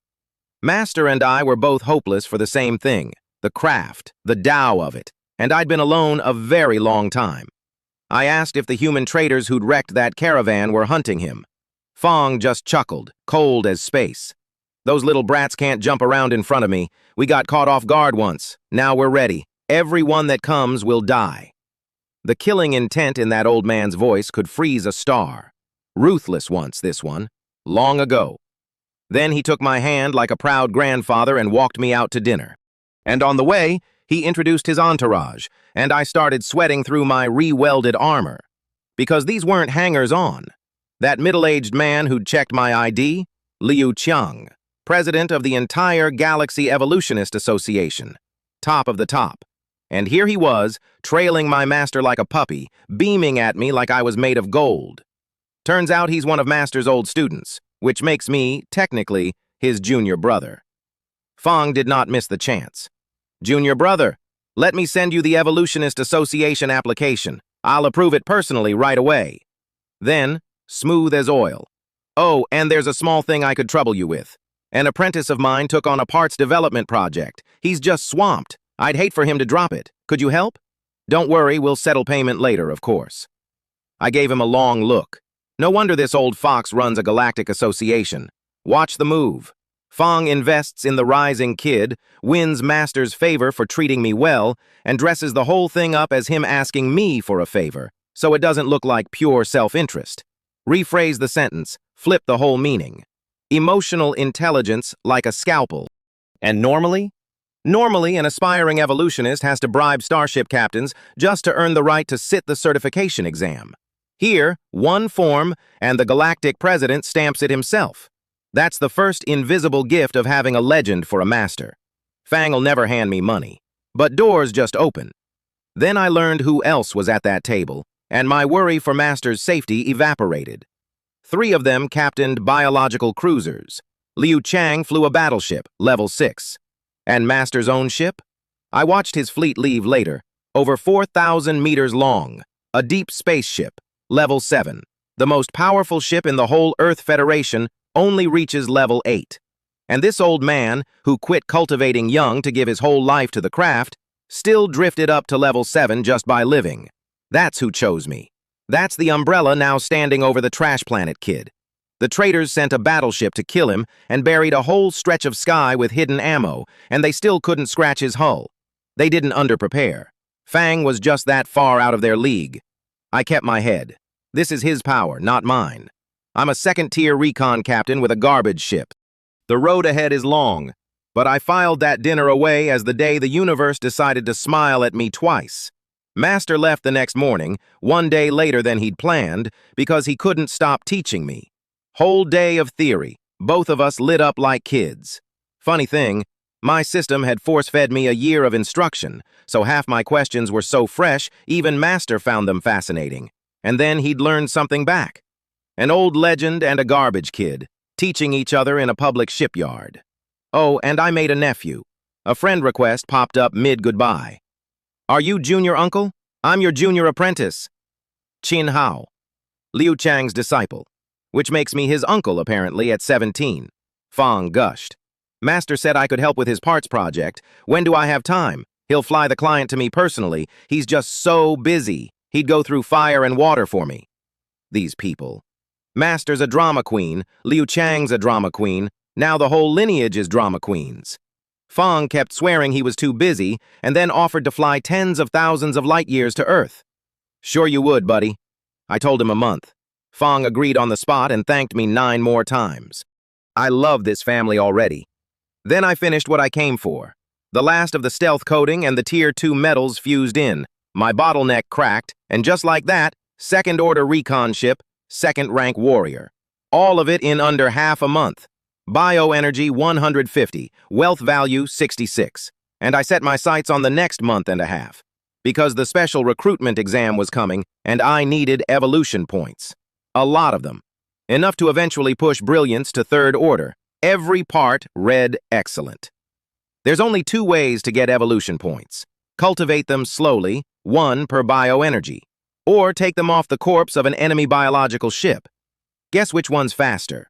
Master and I were both hopeless for the same thing, the craft, the Tao of it, and I'd been alone a very long time. I asked if the human traders who'd wrecked that caravan were hunting him. Fang just chuckled, cold as space. Those little brats can't jump around in front of me. We got caught off guard once. Now we're ready. Everyone that comes will die. The killing intent in that old man's voice could freeze a star. Ruthless once, this one. Long ago. Then he took my hand like a proud grandfather and walked me out to dinner. And on the way, he introduced his entourage, and I started sweating through my re-welded armor. Because these weren't hangers-on. That middle-aged man who'd checked my ID, Liu Qiang, president of the entire Galaxy Evolutionist Association. Top of the top. And here he was, trailing my master like a puppy, beaming at me like I was made of gold. Turns out he's one of Master's old students, which makes me, technically, his junior brother. Fang did not miss the chance. Junior brother, let me send you the Evolutionist Association application. I'll approve it personally right away. Then, smooth as oil. Oh, and there's a small thing I could trouble you with. An apprentice of mine took on a parts development project. He's just swamped. I'd hate for him to drop it. Could you help? Don't worry, we'll settle payment later, of course. I gave him a long look. No wonder this old fox runs a galactic association. Watch the move. Fang invests in the rising kid, wins Master's favor for treating me well, and dresses the whole thing up as him asking me for a favor, so it doesn't look like pure self-interest. Rephrase the sentence, flip the whole meaning. Emotional intelligence like a scalpel. And normally? Normally, an aspiring evolutionist has to bribe starship captains just to earn the right to sit the certification exam. Here, one form, and the galactic president stamps it himself. That's the first invisible gift of having a legend for a master. Fang'll never hand me money, but doors just open. Then I learned who else was at that table, and my worry for Master's safety evaporated. 3 of them captained biological cruisers. Liu Chang flew a battleship, level 6. And Master's own ship? I watched his fleet leave later, over 4,000 meters long, a deep spaceship, level 7. The most powerful ship in the whole Earth Federation only reaches level 8. And this old man, who quit cultivating young to give his whole life to the craft, still drifted up to level 7 just by living. That's who chose me. That's the umbrella now standing over the trash planet kid. The traitors sent a battleship to kill him and buried a whole stretch of sky with hidden ammo, and they still couldn't scratch his hull. They didn't underprepare. Fang was just that far out of their league. I kept my head. This is his power, not mine. I'm a second-tier recon captain with a garbage ship. The road ahead is long, but I filed that dinner away as the day the universe decided to smile at me twice. Master left the next morning, one day later than he'd planned, because he couldn't stop teaching me. Whole day of theory, both of us lit up like kids. Funny thing, my system had force-fed me a year of instruction, so half my questions were so fresh, even Master found them fascinating. And then he'd learned something back. An old legend and a garbage kid, teaching each other in a public shipyard. Oh, and I made a nephew. A friend request popped up mid-goodbye. Are you junior uncle? I'm your junior apprentice. Qin Hao, Liu Chang's disciple. Which makes me his uncle, apparently, at 17. Fang gushed. Master said I could help with his parts project. When do I have time? He'll fly the client to me personally. He's just so busy. He'd go through fire and water for me. These people. Master's a drama queen. Liu Chang's a drama queen. Now the whole lineage is drama queens. Fang kept swearing he was too busy and then offered to fly tens of thousands of light years to Earth. Sure you would, buddy. I told him a month. Fang agreed on the spot and thanked me 9 more times. I love this family already. Then I finished what I came for. The last of the stealth coating and the Tier 2 metals fused in. My bottleneck cracked, and just like that, second-order recon ship, second-rank warrior. All of it in under half a month. Bioenergy 150, wealth value 66. And I set my sights on the next month and a half. Because the special recruitment exam was coming, and I needed evolution points. A lot of them. Enough to eventually push brilliance to 3rd order. Every part read excellent. There's only 2 ways to get evolution points. Cultivate them slowly, 1 per bioenergy. Or take them off the corpse of an enemy biological ship. Guess which one's faster?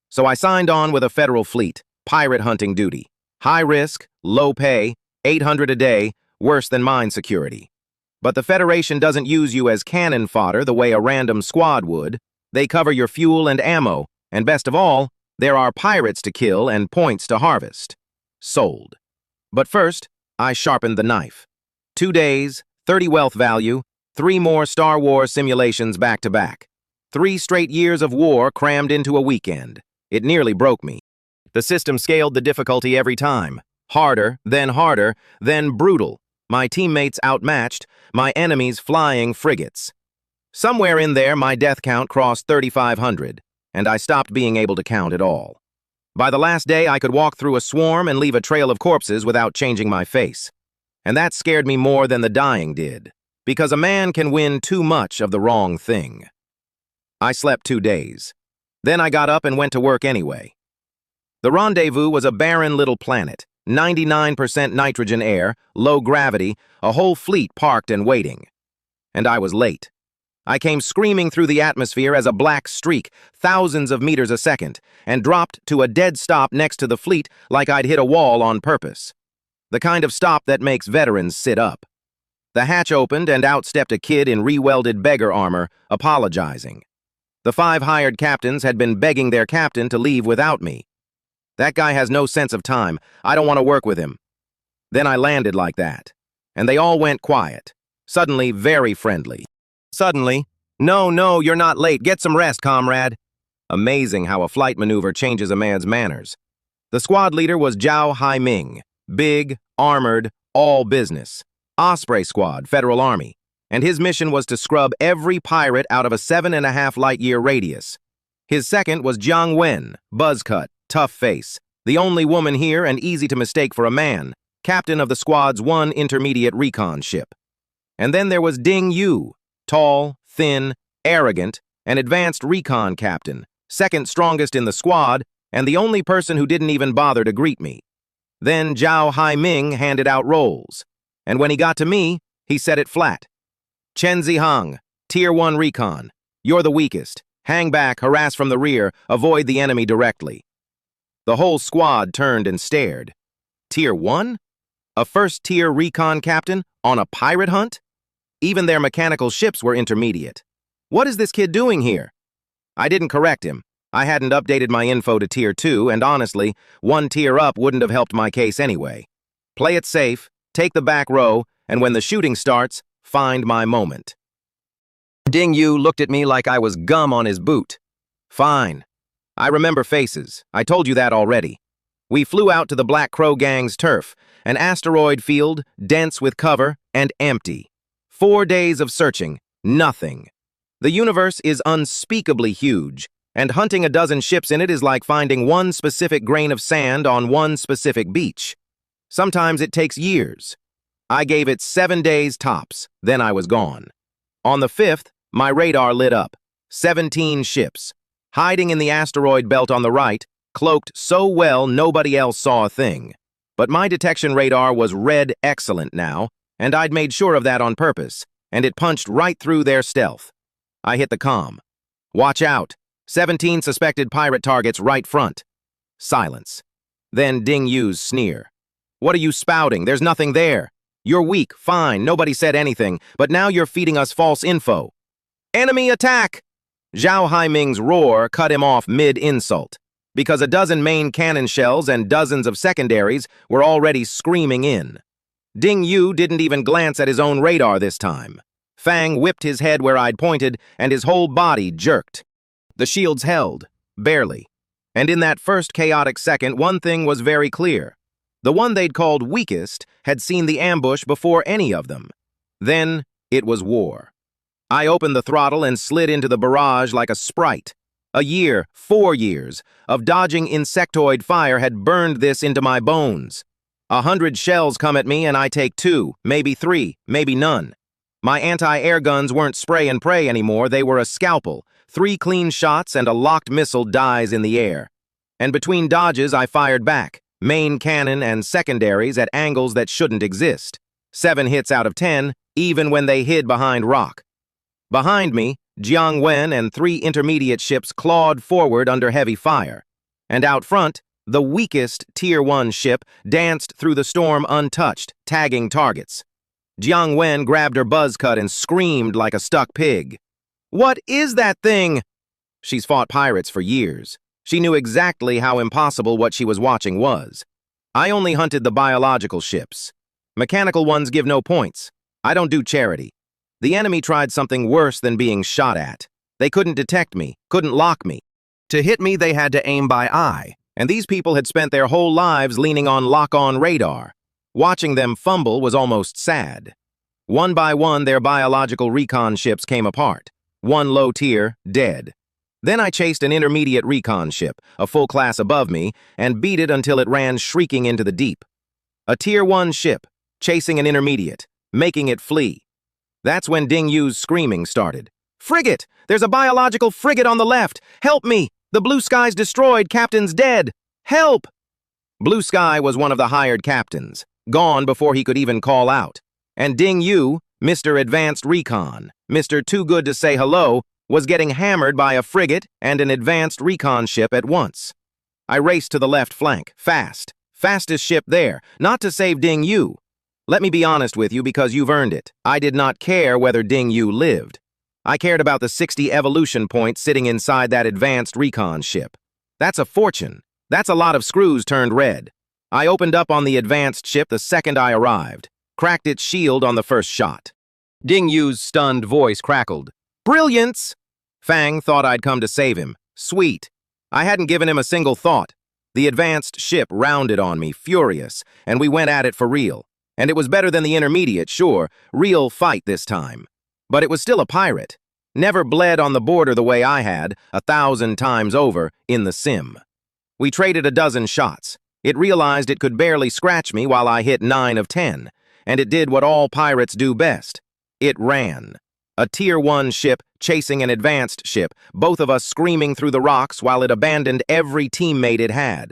So I signed on with a federal fleet, pirate hunting duty. High risk, low pay, 800 a day, worse than mine security. But the Federation doesn't use you as cannon fodder the way a random squad would. They cover your fuel and ammo, and best of all, There are pirates to kill and points to harvest. Sold. But first, I sharpened the knife. 2 days, 30 wealth value, 3 more Star Wars simulations back to back. 3 straight years of war crammed into a weekend. It nearly broke me. The system scaled the difficulty every time. Harder, then brutal. My teammates outmatched, my enemies flying frigates. Somewhere in there, my death count crossed 3,500, and I stopped being able to count at all. By the last day, I could walk through a swarm and leave a trail of corpses without changing my face. And that scared me more than the dying did, because a man can win too much of the wrong thing. I slept 2 days. Then I got up and went to work anyway. The rendezvous was a barren little planet, 99% nitrogen air, low gravity, a whole fleet parked and waiting. And I was late. I came screaming through the atmosphere as a black streak, thousands of meters a second, and dropped to a dead stop next to the fleet like I'd hit a wall on purpose. The kind of stop that makes veterans sit up. The hatch opened and out stepped a kid in re-welded beggar armor, apologizing. The 5 hired captains had been begging their captain to leave without me. That guy has no sense of time. I don't want to work with him. Then I landed like that. And they all went quiet. Suddenly very friendly. Suddenly, no, you're not late. Get some rest, comrade. Amazing how a flight maneuver changes a man's manners. The squad leader was Zhao Haiming. Big, armored, all business. Osprey Squad, Federal Army. And his mission was to scrub every pirate out of a 7.5 light-year radius. His second was Jiang Wen, buzzcut, tough face. The only woman here and easy to mistake for a man. Captain of the squad's 1 intermediate recon ship. And then there was Ding Yu. Tall, thin, arrogant, an advanced recon captain, second strongest in the squad, and the only person who didn't even bother to greet me. Then Zhao Haiming handed out roles, and when he got to me, he said it flat. Chen Zihang, Tier 1 recon. You're the weakest. Hang back, harass from the rear, avoid the enemy directly. The whole squad turned and stared. Tier 1? A first-tier recon captain on a pirate hunt? Even their mechanical ships were intermediate. What is this kid doing here? I didn't correct him. I hadn't updated my info to Tier 2, and honestly, 1 tier up wouldn't have helped my case anyway. Play it safe, take the back row, and when the shooting starts, find my moment. Ding Yu looked at me like I was gum on his boot. Fine. I remember faces. I told you that already. We flew out to the Black Crow Gang's turf, an asteroid field, dense with cover, and empty. 4 days of searching, nothing. The universe is unspeakably huge, and hunting a dozen ships in it is like finding 1 specific grain of sand on 1 specific beach. Sometimes it takes years. I gave it 7 days tops, then I was gone. On the 5th, my radar lit up. 17 ships. Hiding in the asteroid belt on the right, cloaked so well nobody else saw a thing. But my detection radar was red excellent now, and I'd made sure of that on purpose, and it punched right through their stealth. I hit the comm. Watch out. 17 suspected pirate targets right front. Silence. Then Ding Yu's sneer. What are you spouting? There's nothing there. You're weak, fine, nobody said anything, but now you're feeding us false info. Enemy attack! Zhao Haiming's roar cut him off mid-insult, because a dozen main cannon shells and dozens of secondaries were already screaming in. Ding Yu didn't even glance at his own radar this time. Fang whipped his head where I'd pointed, and his whole body jerked. The shields held, barely. And in that first chaotic second, one thing was very clear. The one they'd called weakest had seen the ambush before any of them. Then it was war. I opened the throttle and slid into the barrage like a sprite. A year, 4 years, of dodging insectoid fire had burned this into my bones. 100 shells come at me and I take 2, maybe 3, maybe none. My anti-air guns weren't spray and pray anymore, they were a scalpel. 3 clean shots and a locked missile dies in the air. And between dodges I fired back, main cannon and secondaries at angles that shouldn't exist. 7 hits out of 10, even when they hid behind rock. Behind me, Jiang Wen and 3 intermediate ships clawed forward under heavy fire. And out front, the weakest Tier 1 ship danced through the storm untouched, tagging targets. Jiang Wen grabbed her buzz cut and screamed like a stuck pig. What is that thing? She's fought pirates for years. She knew exactly how impossible what she was watching was. I only hunted the biological ships. Mechanical ones give no points. I don't do charity. The enemy tried something worse than being shot at. They couldn't detect me, couldn't lock me. To hit me, they had to aim by eye, and these people had spent their whole lives leaning on lock-on radar. Watching them fumble was almost sad. One by one, their biological recon ships came apart. One low tier, dead. Then I chased an intermediate recon ship, a full class above me, and beat it until it ran shrieking into the deep. A tier 1 ship, chasing an intermediate, making it flee. That's when Ding Yu's screaming started. "Frigate! There's a biological frigate on the left! Help me! The Blue Sky's destroyed, Captain's dead! Help!" Blue Sky was one of the hired captains, gone before he could even call out. And Ding Yu, Mr. Advanced Recon, Mr. Too Good to Say Hello, was getting hammered by a frigate and an advanced recon ship at once. I raced to the left flank, fastest ship there, not to save Ding Yu. Let me be honest with you because you've earned it. I did not care whether Ding Yu lived. I cared about the 60 evolution points sitting inside that advanced recon ship. That's a fortune. That's a lot of screws turned red. I opened up on the advanced ship the second I arrived, cracked its shield on the first shot. Ding Yu's stunned voice crackled. "Brilliance!" Fang thought I'd come to save him. Sweet. I hadn't given him a single thought. The advanced ship rounded on me, furious, and we went at it for real. And it was better than the intermediate, sure, real fight this time. But it was still a pirate. Never bled on the border the way I had, 1,000 times over, in the sim. We traded a dozen shots. It realized it could barely scratch me while I hit 9 of 10, and it did what all pirates do best. It ran. A tier 1 ship chasing an advanced ship, both of us screaming through the rocks while it abandoned every teammate it had.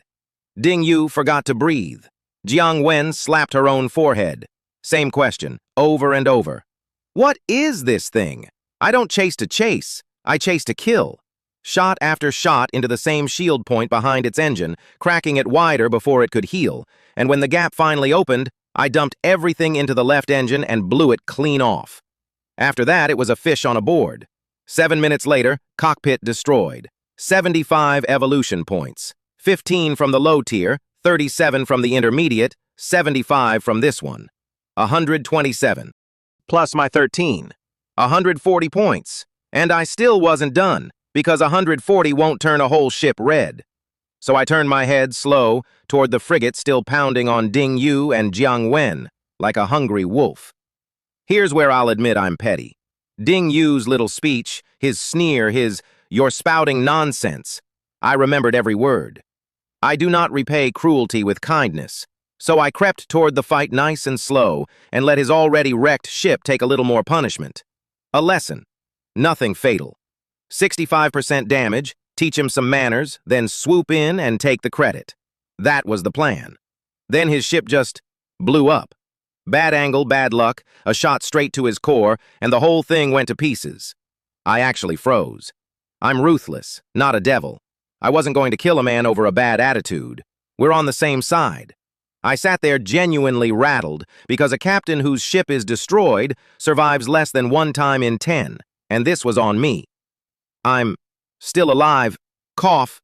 Ding Yu forgot to breathe. Jiang Wen slapped her own forehead. Same question, over and over. What is this thing? I don't chase to chase, I chase to kill. Shot after shot into the same shield point behind its engine, cracking it wider before it could heal, and when the gap finally opened, I dumped everything into the left engine and blew it clean off. After that, it was a fish on a board. 7 minutes later, cockpit destroyed. 75 evolution points. 15 from the low tier, 37 from the intermediate, 75 from this one. 127. Plus my 13. 140 points. And I still wasn't done, because 140 won't turn a whole ship red. So I turned my head slow toward the frigate still pounding on Ding Yu and Jiang Wen, like a hungry wolf. Here's where I'll admit I'm petty. Ding Yu's little speech, his sneer, his "you're spouting nonsense." I remembered every word. I do not repay cruelty with kindness, so I crept toward the fight nice and slow and let his already wrecked ship take a little more punishment. A lesson. Nothing fatal. 65% damage, teach him some manners, then swoop in and take the credit. That was the plan. Then his ship just blew up. Bad angle, bad luck, a shot straight to his core, and the whole thing went to pieces. I actually froze. I'm ruthless, not a devil. I wasn't going to kill a man over a bad attitude. We're on the same side. I sat there genuinely rattled because a captain whose ship is destroyed survives less than 1 time in 10, and this was on me. I'm still alive. Cough.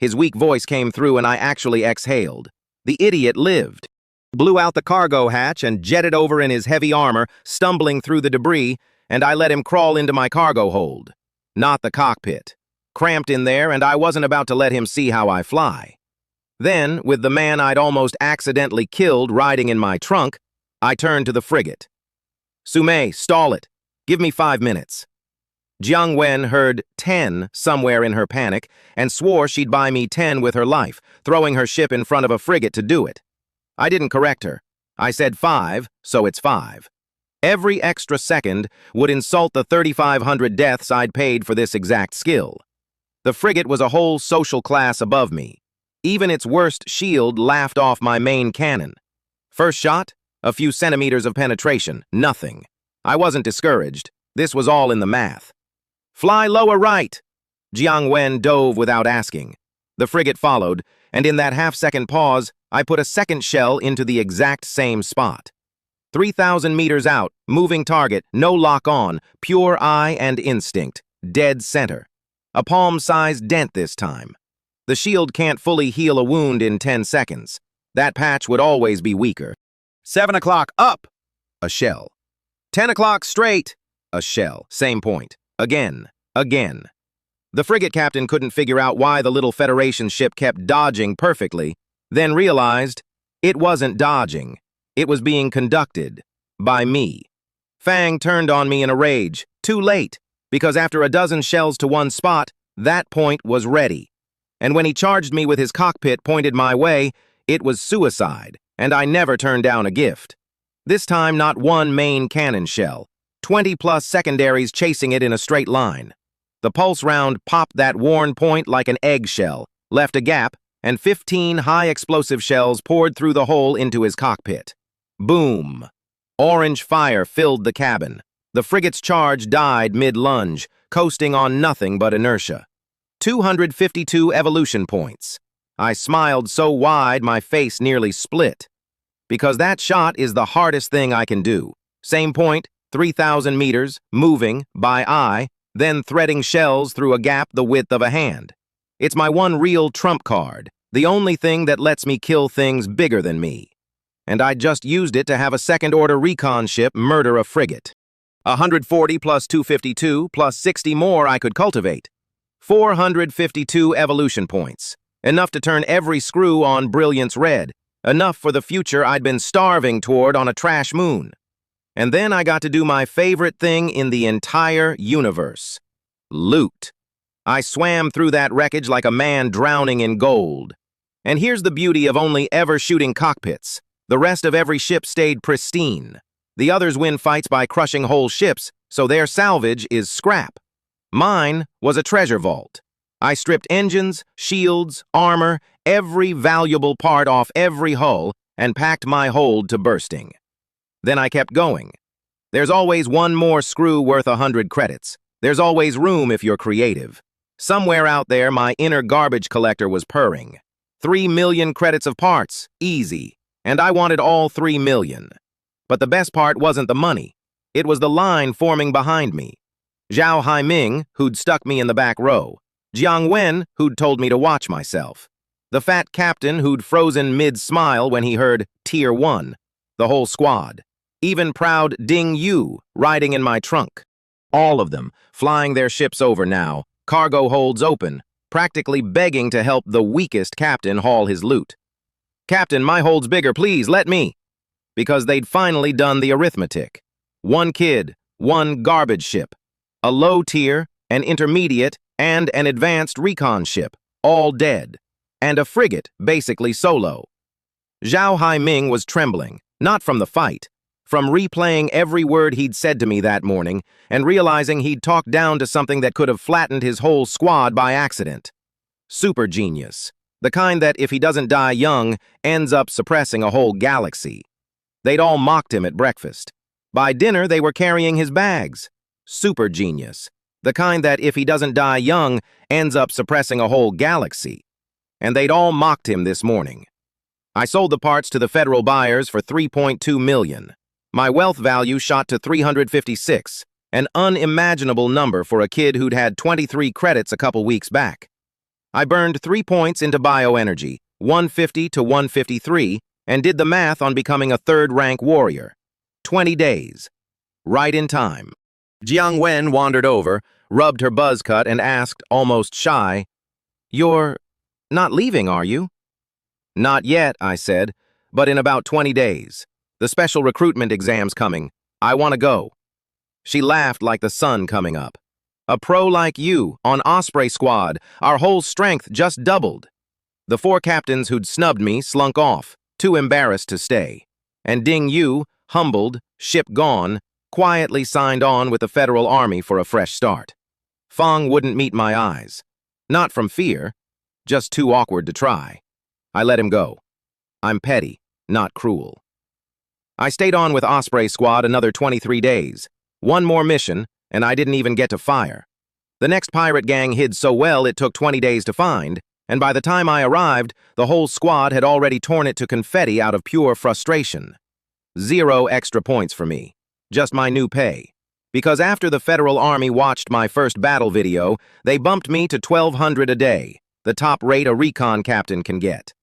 His weak voice came through and I actually exhaled. The idiot lived. Blew out the cargo hatch and jetted over in his heavy armor, stumbling through the debris, and I let him crawl into my cargo hold. Not the cockpit. Cramped in there, and I wasn't about to let him see how I fly. Then, with the man I'd almost accidentally killed riding in my trunk, I turned to the frigate. "Sumei, stall it. Give me 5 minutes." Jiang Wen heard 10 somewhere in her panic and swore she'd buy me 10 with her life, throwing her ship in front of a frigate to do it. I didn't correct her. I said 5, so it's 5. Every extra second would insult the 3,500 deaths I'd paid for this exact skill. The frigate was a whole social class above me. Even its worst shield laughed off my main cannon. First shot, a few centimeters of penetration, nothing. I wasn't discouraged. This was all in the math. "Fly lower right!" Jiang Wen dove without asking. The frigate followed, and in that half-second pause, I put a second shell into the exact same spot. 3,000 meters out, moving target, no lock-on, pure eye and instinct, dead center. A palm-sized dent this time. The shield can't fully heal a wound in 10 seconds. That patch would always be weaker. 7 o'clock up! A shell. 10 o'clock straight! A shell. Same point. Again. Again. The frigate captain couldn't figure out why the little Federation ship kept dodging perfectly, then realized it wasn't dodging. It was being conducted by me. Fang turned on me in a rage. Too late, because after a dozen shells to one spot, that point was ready. And when he charged me with his cockpit pointed my way, it was suicide, and I never turned down a gift. This time, not one main cannon shell, 20+ secondaries chasing it in a straight line. The pulse round popped that worn point like an eggshell, left a gap, and 15 high-explosive shells poured through the hole into his cockpit. Boom! Orange fire filled the cabin. The frigate's charge died mid-lunge, coasting on nothing but inertia. 252 evolution points. I smiled so wide my face nearly split. Because that shot is the hardest thing I can do. Same point, 3,000 meters, moving, by eye, then threading shells through a gap the width of a hand. It's my one real trump card, the only thing that lets me kill things bigger than me. And I just used it to have a second-order recon ship murder a frigate. 140 plus 252 plus 60 more I could cultivate. 452 evolution points. Enough to turn every screw on Brilliance red. Enough for the future I'd been starving toward on a trash moon. And then I got to do my favorite thing in the entire universe. Loot. I swam through that wreckage like a man drowning in gold. And here's the beauty of only ever shooting cockpits. The rest of every ship stayed pristine. The others win fights by crushing whole ships, so their salvage is scrap. Mine was a treasure vault. I stripped engines, shields, armor, every valuable part off every hull, and packed my hold to bursting. Then I kept going. There's always one more screw worth 100 credits. There's always room if you're creative. Somewhere out there, my inner garbage collector was purring. 3 million credits of parts, easy. And I wanted all 3 million. But the best part wasn't the money. It was the line forming behind me. Zhao Haiming, who'd stuck me in the back row. Jiang Wen, who'd told me to watch myself. The fat captain who'd frozen mid-smile when he heard Tier 1. The whole squad. Even proud Ding Yu riding in my trunk. All of them, flying their ships over now, cargo holds open, practically begging to help the weakest captain haul his loot. Captain, my hold's bigger, please, let me. Because they'd finally done the arithmetic. 1 kid, 1 garbage ship. A low tier, an intermediate, and an advanced recon ship, all dead. And a frigate, basically solo. Zhao Haiming was trembling, not from the fight, from replaying every word he'd said to me that morning and realizing he'd talked down to something that could have flattened his whole squad by accident. Super genius. The kind that, if he doesn't die young, ends up suppressing a whole galaxy. They'd all mocked him at breakfast. By dinner, they were carrying his bags. Super genius. The kind that, if he doesn't die young, ends up suppressing a whole galaxy. And they'd all mocked him this morning. I sold the parts to the federal buyers for 3.2 million. My wealth value shot to 356, an unimaginable number for a kid who'd had 23 credits a couple weeks back. I burned 3 points into Bioenergy, 150 to 153, and did the math on becoming a third-rank warrior. 20 days. Right in time. Jiang Wen wandered over, rubbed her buzz cut, and asked, almost shy, "You're not leaving, are you?" "Not yet," I said, "but in about 20 days. The special recruitment exam's coming. I want to go." She laughed like the sun coming up. "A pro like you, on Osprey Squad, our whole strength just doubled." The 4 captains who'd snubbed me slunk off, too embarrassed to stay. And Ding Yu, humbled, ship gone, quietly signed on with the Federal Army for a fresh start. Fang wouldn't meet my eyes. Not from fear, just too awkward to try. I let him go. I'm petty, not cruel. I stayed on with Osprey Squad another 23 days. One more mission, and I didn't even get to fire. The next pirate gang hid so well it took 20 days to find, and by the time I arrived, the whole squad had already torn it to confetti out of pure frustration. 0 extra points for me. Just my new pay. Because after the Federal Army watched my first battle video, they bumped me to 1,200 a day. the top rate a recon captain can get.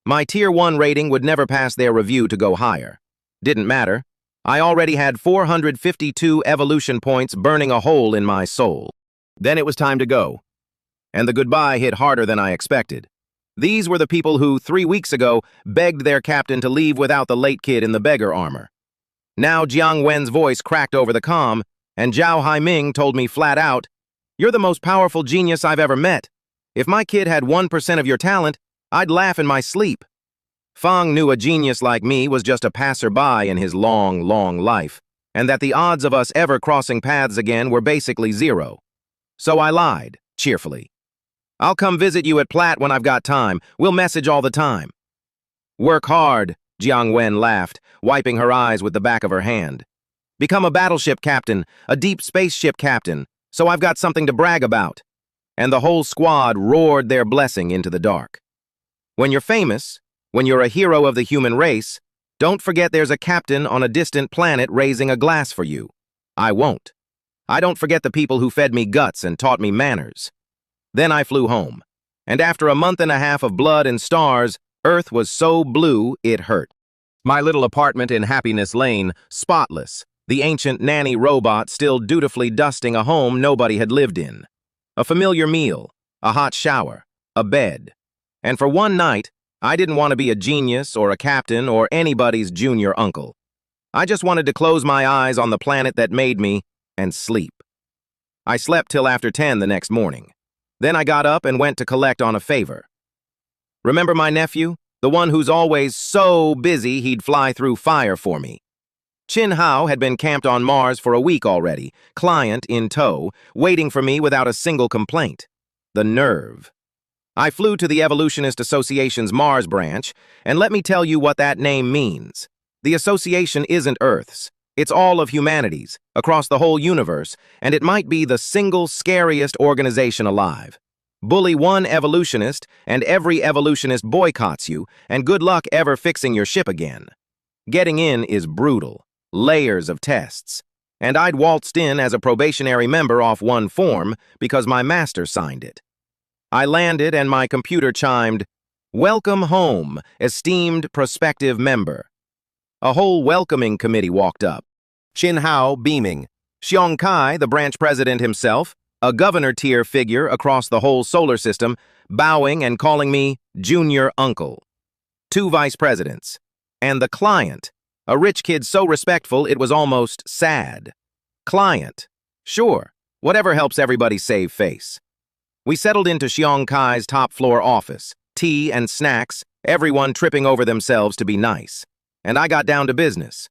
My Tier 1 rating would never pass their review to go higher. Didn't matter. I already had 452 evolution points burning a hole in my soul. Then it was time to go. And the goodbye hit harder than I expected. These were the people who, 3 weeks ago, begged their captain to leave without the late kid in the beggar armor. Now Jiang Wen's voice cracked over the comm, and Zhao Haiming told me flat out, "You're the most powerful genius I've ever met. If my kid had 1% of your talent, I'd laugh in my sleep." Fang knew a genius like me was just a passerby in his long, long life, and that the odds of us ever crossing paths again were basically zero. So I lied, cheerfully. "I'll come visit you at Platt when I've got time. We'll message all the time." "Work hard," Jiang Wen laughed, wiping her eyes with the back of her hand. "Become a battleship captain, a deep spaceship captain, so I've got something to brag about." And the whole squad roared their blessing into the dark. When you're famous, when you're a hero of the human race, don't forget there's a captain on a distant planet raising a glass for you. I won't. I don't forget the people who fed me guts and taught me manners. Then I flew home, and after a month and a half of blood and stars, Earth was so blue it hurt. My little apartment in Happiness Lane, spotless, the ancient nanny robot still dutifully dusting a home nobody had lived in. A familiar meal, a hot shower, a bed. And for one night, I didn't want to be a genius or a captain or anybody's junior uncle. I just wanted to close my eyes on the planet that made me and sleep. I slept till after 10 the next morning. Then I got up and went to collect on a favor. Remember my nephew? The one who's always so busy he'd fly through fire for me. Qin Hao had been camped on Mars for a week already, client in tow, waiting for me without a single complaint. The nerve. I flew to the Evolutionist Association's Mars branch, and let me tell you what that name means. The association isn't Earth's. It's all of humanity's, across the whole universe, and it might be the single scariest organization alive. Bully one evolutionist, and every evolutionist boycotts you, and good luck ever fixing your ship again. Getting in is brutal, layers of tests. And I'd waltzed in as a probationary member off one form because my master signed it. I landed and my computer chimed, "Welcome home, esteemed prospective member." A whole welcoming committee walked up. Qin Hao beaming, Xiong Kai, the branch president himself, a governor-tier figure across the whole solar system, bowing and calling me junior uncle. 2 vice presidents. And the client, a rich kid so respectful it was almost sad. Client. Sure, whatever helps everybody save face. We settled into Xiong Kai's top-floor office, tea and snacks, everyone tripping over themselves to be nice. And I got down to business.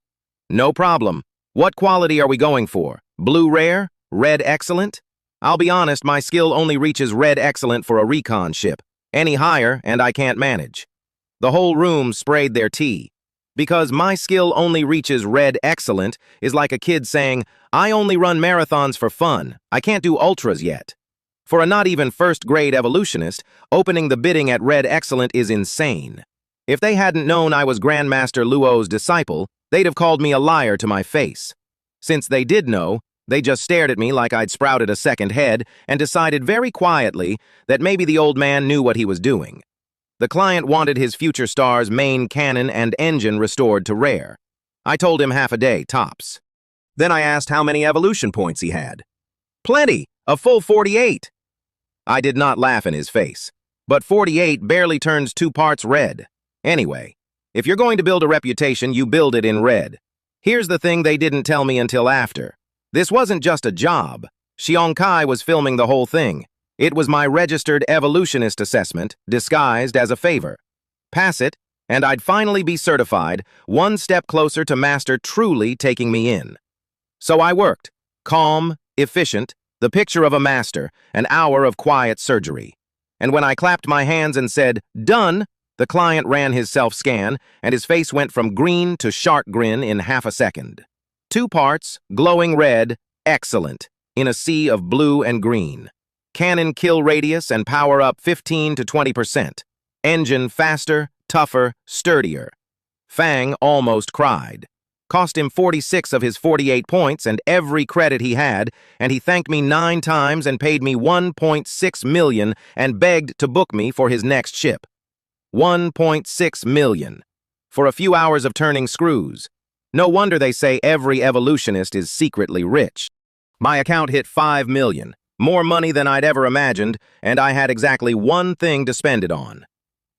"No problem. What quality are we going for? Blue rare? Red excellent?" I'll be honest, my skill only reaches red excellent for a recon ship. Any higher, and I can't manage. The whole room sprayed their tea. Because my skill only reaches red excellent is like a kid saying, "I only run marathons for fun. I can't do ultras yet." For a not even first-grade evolutionist, opening the bidding at red excellent is insane. If they hadn't known I was Grandmaster Luo's disciple, they'd have called me a liar to my face. Since they did know, they just stared at me like I'd sprouted a second head and decided very quietly that maybe the old man knew what he was doing. The client wanted his future star's main cannon and engine restored to rare. I told him half a day, tops. Then I asked how many evolution points he had. "Plenty, a full 48. I did not laugh in his face, but 48 barely turns 2 parts red. Anyway, if you're going to build a reputation, you build it in red. Here's the thing they didn't tell me until after. This wasn't just a job. Xiong Kai was filming the whole thing. It was my registered evolutionist assessment, disguised as a favor. Pass it, and I'd finally be certified, one step closer to Master truly taking me in. So I worked, calm, efficient, the picture of a master, an hour of quiet surgery. And when I clapped my hands and said, "Done," the client ran his self-scan, and his face went from green to shark grin in half a second. 2 parts, glowing red, excellent, in a sea of blue and green. Cannon kill radius and power up 15 to 20%. Engine faster, tougher, sturdier. Fang almost cried. Cost him 46 of his 48 points and every credit he had, and he thanked me 9 times and paid me 1.6 million and begged to book me for his next ship. 1.6 million. For a few hours of turning screws. No wonder they say every evolutionist is secretly rich. My account hit 5 million. More money than I'd ever imagined, and I had exactly one thing to spend it on.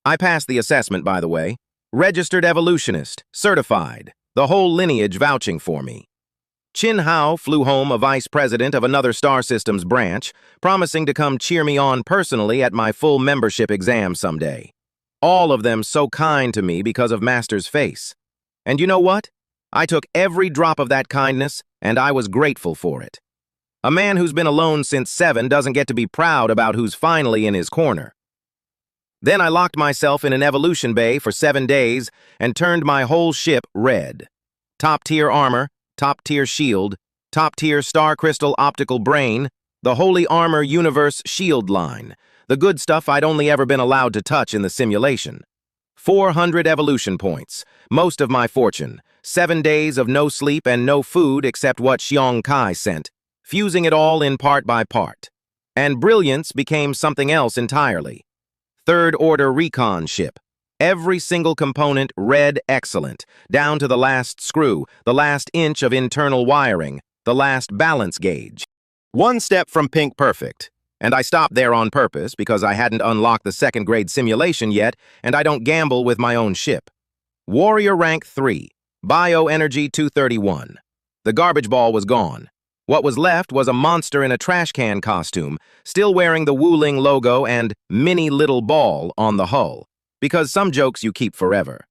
I passed the assessment, by the way. Registered evolutionist, certified, the whole lineage vouching for me. Qin Hao flew home a vice president of another star systems branch, promising to come cheer me on personally at my full membership exam someday. All of them so kind to me because of Master's face. And you know what? I took every drop of that kindness, and I was grateful for it. A man who's been alone since 7 doesn't get to be proud about who's finally in his corner. Then I locked myself in an evolution bay for 7 days and turned my whole ship red. Top-tier armor, top-tier shield, top-tier star crystal optical brain, the Holy Armor Universe shield line, the good stuff I'd only ever been allowed to touch in the simulation. 400 evolution points, most of my fortune, 7 days of no sleep and no food except what Xiong Kai sent, fusing it all in part by part. And brilliance became something else entirely. Third-order recon ship. Every single component red excellent, down to the last screw, the last inch of internal wiring, the last balance gauge. One step from pink perfect. And I stopped there on purpose because I hadn't unlocked the second-grade simulation yet, and I don't gamble with my own ship. Warrior rank 3, Bioenergy 231. The garbage ball was gone. What was left was a monster in a trash can costume, still wearing the Wuling logo and mini little ball on the hull, because some jokes you keep forever.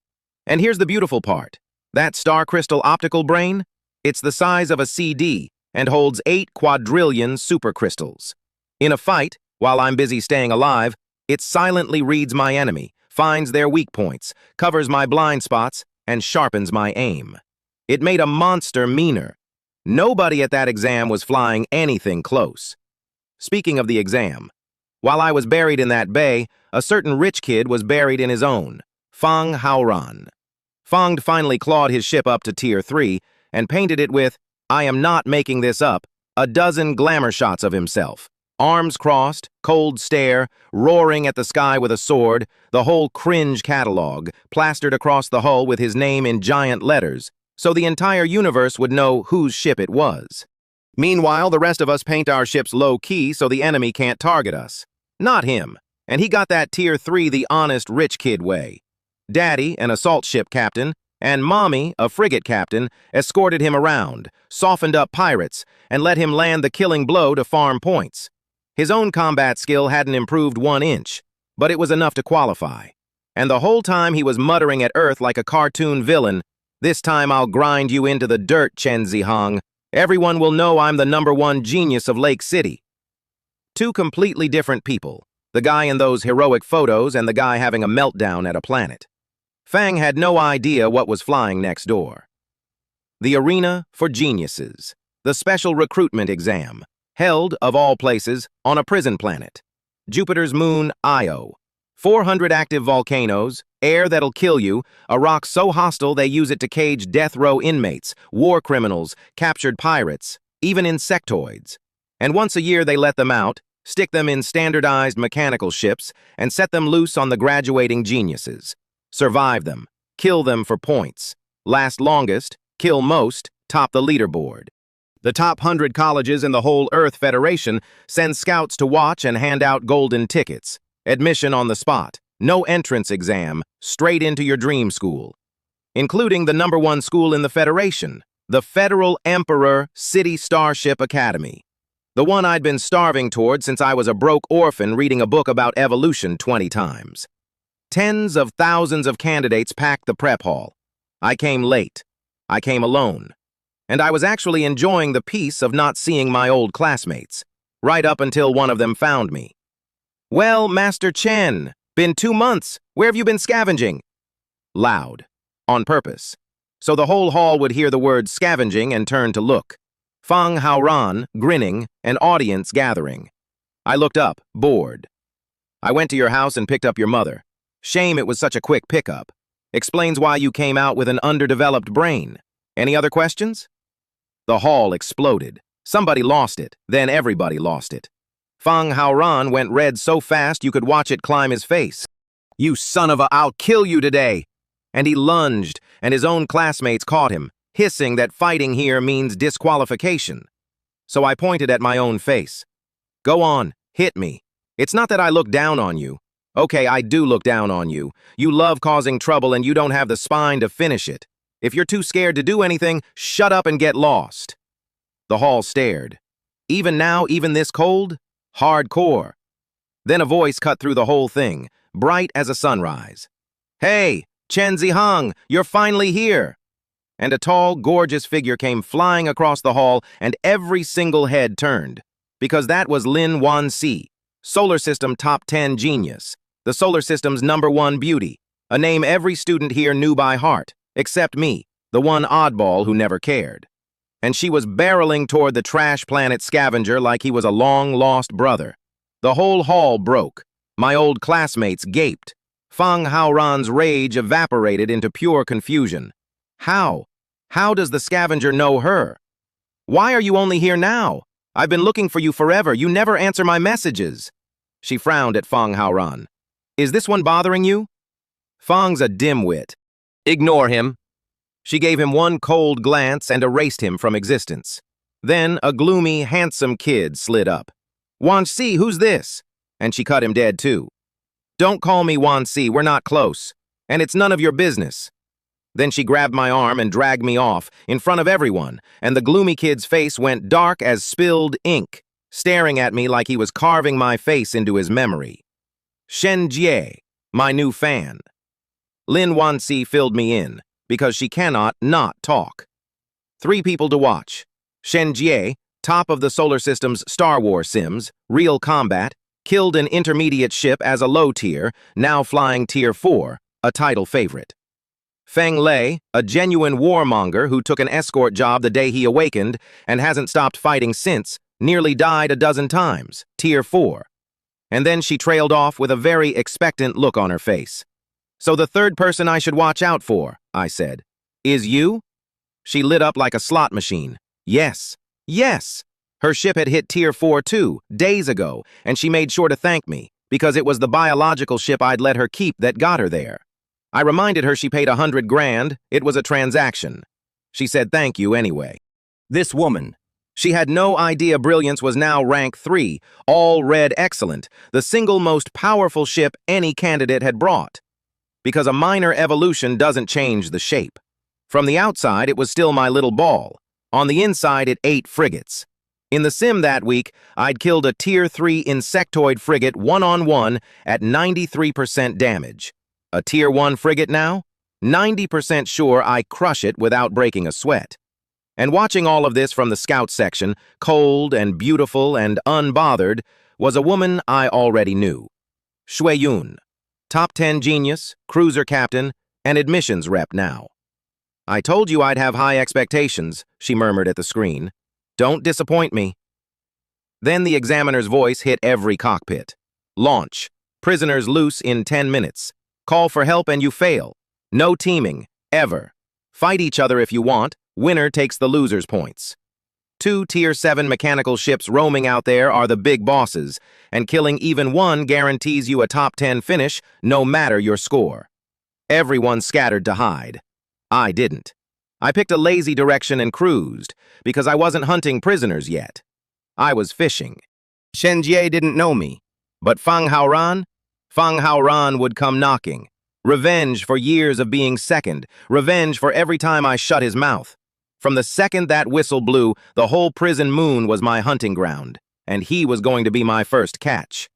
And here's the beautiful part. That star crystal optical brain? It's the size of a CD and holds 8 quadrillion supercrystals. In a fight, while I'm busy staying alive, it silently reads my enemy, finds their weak points, covers my blind spots, and sharpens my aim. It made a monster meaner. Nobody at that exam was flying anything close. Speaking of the exam, while I was buried in that bay, a certain rich kid was buried in his own, Fang Haoran. Fang finally clawed his ship up to Tier 3 and painted it with, I am not making this up, a dozen glamour shots of himself. Arms crossed, cold stare, roaring at the sky with a sword, the whole cringe catalog, plastered across the hull with his name in giant letters, so the entire universe would know whose ship it was. Meanwhile, the rest of us paint our ships low-key so the enemy can't target us. Not him, and he got that Tier 3 the honest rich kid way. Daddy, an assault ship captain, and Mommy, a frigate captain, escorted him around, softened up pirates, and let him land the killing blow to farm points. His own combat skill hadn't improved 1 inch, but it was enough to qualify. And the whole time he was muttering at Earth like a cartoon villain, this time I'll grind you into the dirt, Chen Zihong. Everyone will know I'm the #1 genius of Lake City. 2 completely different people, the guy in those heroic photos and the guy having a meltdown at a planet. Fang had no idea what was flying next door. The Arena for Geniuses, the special recruitment exam, held, of all places, on a prison planet. Jupiter's moon, Io. 400 active volcanoes, air that'll kill you, a rock so hostile they use it to cage death row inmates, war criminals, captured pirates, even insectoids. And once a year they let them out, stick them in standardized mechanical ships, and set them loose on the graduating geniuses. Survive them, kill them for points. Last longest, kill most, top the leaderboard. The top 100 colleges in the whole Earth Federation send scouts to watch and hand out golden tickets. Admission on the spot, no entrance exam, straight into your dream school. Including the #1 school in the Federation, the Federal Emperor City Starship Academy. The one I'd been starving toward since I was a broke orphan reading a book about evolution 20 times. Tens of thousands of candidates packed the prep hall. I came late. I came alone. And I was actually enjoying the peace of not seeing my old classmates, right up until one of them found me. Well, Master Chen, been 2 months. Where have you been scavenging? Loud. On purpose. So the whole hall would hear the word scavenging and turn to look. Fang Haoran, grinning, an audience gathering. I looked up, bored. I went to your house and picked up your mother. Shame it was such a quick pickup. Explains why you came out with an underdeveloped brain. Any other questions? The hall exploded. Somebody lost it, then everybody lost it. Fang Haoran went red so fast you could watch it climb his face. "You son of a, I'll kill you today!" And he lunged, and his own classmates caught him, hissing that fighting here means disqualification. So I pointed at my own face. "Go on, hit me. It's not that I look down on you. Okay, I do look down on you. You love causing trouble and you don't have the spine to finish it. If you're too scared to do anything, shut up and get lost." The hall stared. Even now, even this cold? Hardcore. Then a voice cut through the whole thing, bright as a sunrise. "Hey, Chen Zihang, you're finally here!" And a tall, gorgeous figure came flying across the hall, and every single head turned. Because that was Lin Wanxi, Solar System Top 10 genius, the Solar System's #1 beauty, a name every student here knew by heart, except me, the one oddball who never cared. And she was barreling toward the trash planet scavenger like he was a long-lost brother. The whole hall broke. My old classmates gaped. Fang Haoran's rage evaporated into pure confusion. How? How does the scavenger know her? "Why are you only here now? I've been looking for you forever. You never answer my messages." She frowned at Fang Haoran. "Is this one bothering you?" "Fang's a dimwit. Ignore him." She gave him one cold glance and erased him from existence. Then a gloomy, handsome kid slid up. "Wanxi, who's this?" And she cut him dead too. "Don't call me Wanxi, we're not close. And it's none of your business." Then she grabbed my arm and dragged me off, in front of everyone, and the gloomy kid's face went dark as spilled ink, staring at me like he was carving my face into his memory. Shen Jie, my new fan. Lin Wanxi filled me in, because she cannot not talk. 3 people to watch. Shen Jie, top of the solar system's Star Wars sims, real combat, killed an intermediate ship as a low tier, now flying tier 4, a title favorite. Feng Lei, a genuine warmonger who took an escort job the day he awakened and hasn't stopped fighting since, nearly died a dozen times, tier 4. And then she trailed off with a very expectant look on her face. "So the third person I should watch out for," I said, "is you?" She lit up like a slot machine. Yes, yes. Her ship had hit tier 4 too, days ago, and she made sure to thank me, because it was the biological ship I'd let her keep that got her there. I reminded her she paid 100 grand, it was a transaction. She said thank you anyway. This woman. She had no idea Brilliance was now rank 3, all red excellent, the single most powerful ship any candidate had brought. Because a minor evolution doesn't change the shape. From the outside, it was still my little ball. On the inside, it 8 frigates. In the sim that week, I'd killed a tier 3 insectoid frigate one-on-one at 93% damage. A tier 1 frigate now? 90% sure I crush it without breaking a sweat. And watching all of this from the scout section, cold and beautiful and unbothered, was a woman I already knew. Xu Zian, top 10 genius, cruiser captain, and admissions rep now. "I told you I'd have high expectations," she murmured at the screen. "Don't disappoint me." Then the examiner's voice hit every cockpit. "Launch. Prisoners loose in 10 minutes. Call for help and you fail. No teaming, ever. Fight each other if you want. Winner takes the loser's points." 2 tier 7 mechanical ships roaming out there are the big bosses, and killing even one guarantees you a top 10 finish, no matter your score. Everyone scattered to hide. I didn't. I picked a lazy direction and cruised, because I wasn't hunting prisoners yet. I was fishing. Shen Jie didn't know me, but Fang Haoran would come knocking. Revenge for years of being second. Revenge for every time I shut his mouth. From the second that whistle blew, the whole prison moon was my hunting ground, and he was going to be my first catch.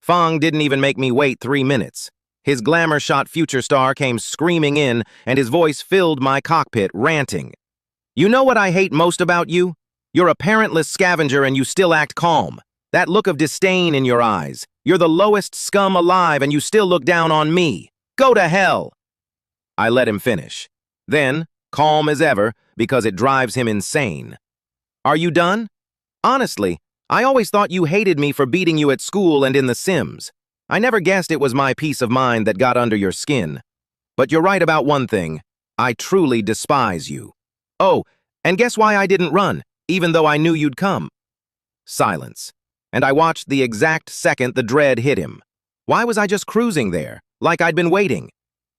Fang didn't even make me wait 3 minutes. His glamour-shot future star came screaming in, and his voice filled my cockpit, ranting. "You know what I hate most about you? You're a parentless scavenger and you still act calm. That look of disdain in your eyes. You're the lowest scum alive and you still look down on me. Go to hell!" I let him finish. Then, calm as ever, because it drives him insane. "Are you done? Honestly, I always thought you hated me for beating you at school and in the Sims. I never guessed it was my peace of mind that got under your skin. But you're right about one thing. I truly despise you." Oh, and guess why I didn't run, even though I knew you'd come? Silence. And I watched the exact second the dread hit him. Why was I just cruising there, like I'd been waiting?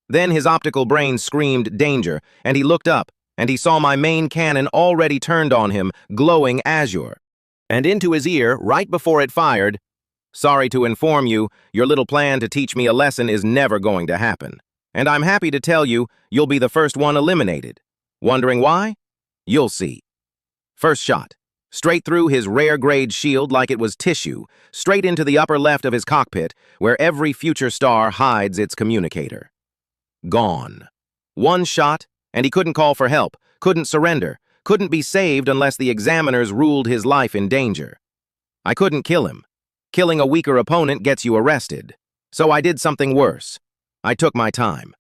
Then his optical brain screamed danger, and he looked up, and he saw my main cannon already turned on him, glowing azure. And into his ear, right before it fired, "Sorry to inform you, your little plan to teach me a lesson is never going to happen. And I'm happy to tell you, you'll be the first one eliminated. Wondering why? You'll see." First shot. Straight through his rare-grade shield like it was tissue, straight into the upper left of his cockpit, where every future star hides its communicator. Gone. One shot, and he couldn't call for help, couldn't surrender, couldn't be saved unless the examiners ruled his life in danger. I couldn't kill him. Killing a weaker opponent gets you arrested. So I did something worse. I took my time.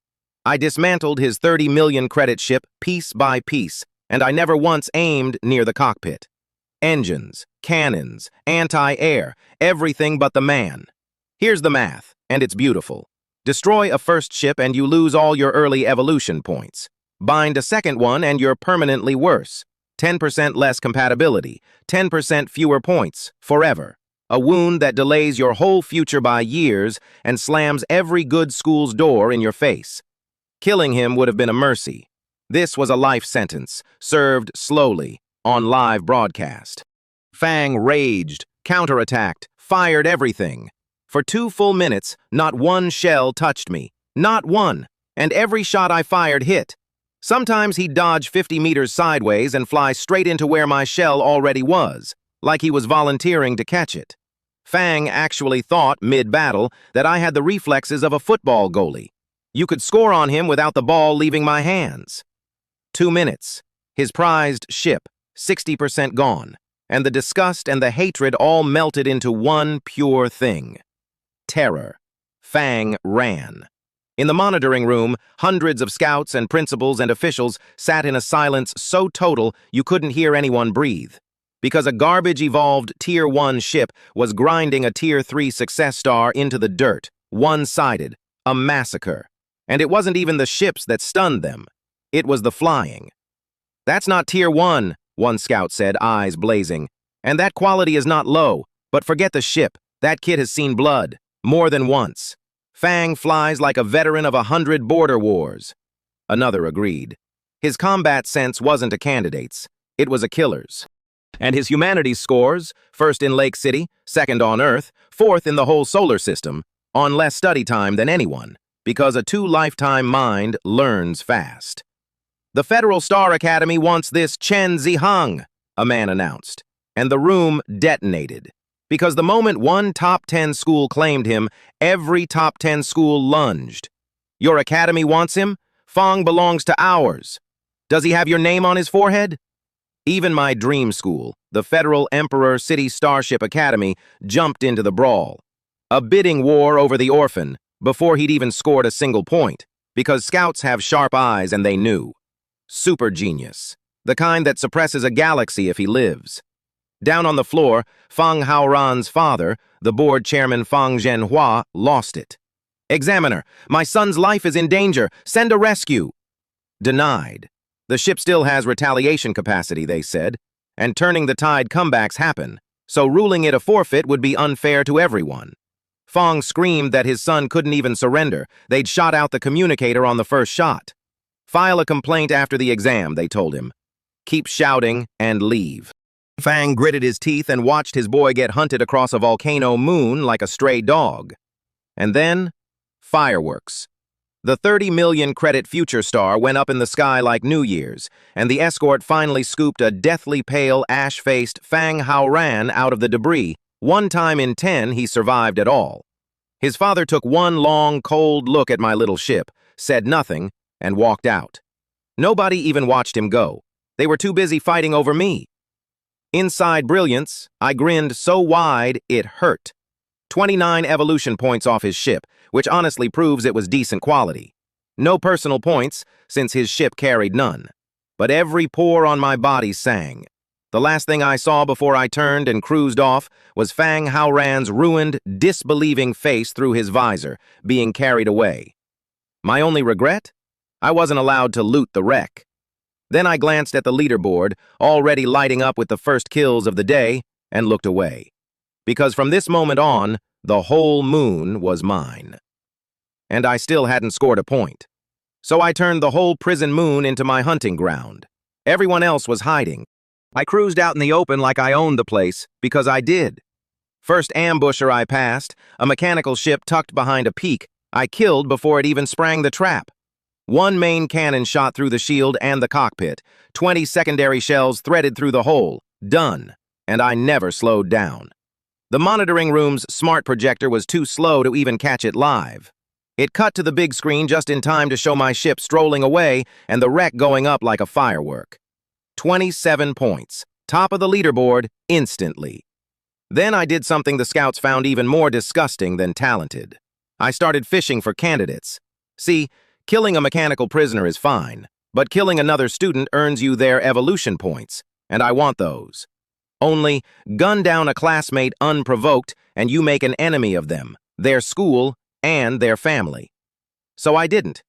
I dismantled his 30 million credit ship piece by piece, and I never once aimed near the cockpit. Engines, cannons, anti-air, everything but the man. Here's the math, and it's beautiful. Destroy a first ship and you lose all your early evolution points. Bind a second one and you're permanently worse. 10% less compatibility, 10% fewer points, forever. A wound that delays your whole future by years and slams every good school's door in your face. Killing him would have been a mercy. This was a life sentence, served slowly, on live broadcast. Fang raged, counterattacked, fired everything. For 2 full minutes, not one shell touched me. Not one. And every shot I fired hit. Sometimes he'd dodge 50 meters sideways and fly straight into where my shell already was, like he was volunteering to catch it. Fang actually thought, mid-battle, that I had the reflexes of a football goalie. You could score on him without the ball leaving my hands. 2 minutes. His prized ship, 60% gone, and the disgust and the hatred all melted into one pure thing. Terror. Fang ran. In the monitoring room, hundreds of scouts and principals and officials sat in a silence so total you couldn't hear anyone breathe. Because a garbage-evolved Tier 1 ship was grinding a Tier 3 success star into the dirt, one-sided, a massacre. And it wasn't even the ships that stunned them. It was the flying. "That's not Tier 1, one scout said, eyes blazing. "And that quality is not low, but forget the ship. That kid has seen blood, more than once. Fang flies like a veteran of 100 border wars." Another agreed. His combat sense wasn't a candidate's. It was a killer's. And his humanities scores, first in Lake City, second on Earth, fourth in the whole solar system, on less study time than anyone, because a 2-lifetime mind learns fast. "The Federal Star Academy wants this Chen Zihang," a man announced, and the room detonated. Because the moment one top 10 school claimed him, every top 10 school lunged. "Your academy wants him? Fang belongs to ours. Does he have your name on his forehead?" Even my dream school, the Federal Emperor City Starship Academy, jumped into the brawl. A bidding war over the orphan, before he'd even scored a single point, because scouts have sharp eyes and they knew. Super genius. The kind that suppresses a galaxy if he lives. Down on the floor, Fang Haoran's father, the board chairman Fang Zhenhua, lost it. "Examiner, my son's life is in danger. Send a rescue." Denied. The ship still has retaliation capacity, they said, and turning the tide comebacks happen, so ruling it a forfeit would be unfair to everyone. Fang screamed that his son couldn't even surrender. They'd shot out the communicator on the first shot. "File a complaint after the exam," they told him. "Keep shouting and leave." Fang gritted his teeth and watched his boy get hunted across a volcano moon like a stray dog. And then, fireworks. The 30 million credit future star went up in the sky like New Year's, and the escort finally scooped a deathly pale, ash-faced Fang Haoran out of the debris. One time in 10 he survived at all. His father took one long, cold look at my little ship, said nothing, and walked out. Nobody even watched him go. They were too busy fighting over me. Inside brilliance, I grinned so wide it hurt. 29 evolution points off his ship, which honestly proves it was decent quality. No personal points, since his ship carried none. But every pore on my body sang. The last thing I saw before I turned and cruised off was Fang Haoran's ruined, disbelieving face through his visor, being carried away. My only regret? I wasn't allowed to loot the wreck. Then I glanced at the leaderboard, already lighting up with the first kills of the day, and looked away. Because from this moment on, the whole moon was mine. And I still hadn't scored a point. So I turned the whole prison moon into my hunting ground. Everyone else was hiding. I cruised out in the open like I owned the place, because I did. First ambusher I passed, a mechanical ship tucked behind a peak, I killed before it even sprang the trap. One main cannon shot through the shield and the cockpit. 20 secondary shells threaded through the hole. Done. And I never slowed down. The monitoring room's smart projector was too slow to even catch it live. It cut to the big screen just in time to show my ship strolling away and the wreck going up like a firework. 27 points. Top of the leaderboard, instantly. Then I did something the scouts found even more disgusting than talented. I started fishing for candidates. See, killing a mechanical prisoner is fine, but killing another student earns you their evolution points, and I want those. Only, gun down a classmate unprovoked, and you make an enemy of them, their school, and their family. So I didn't.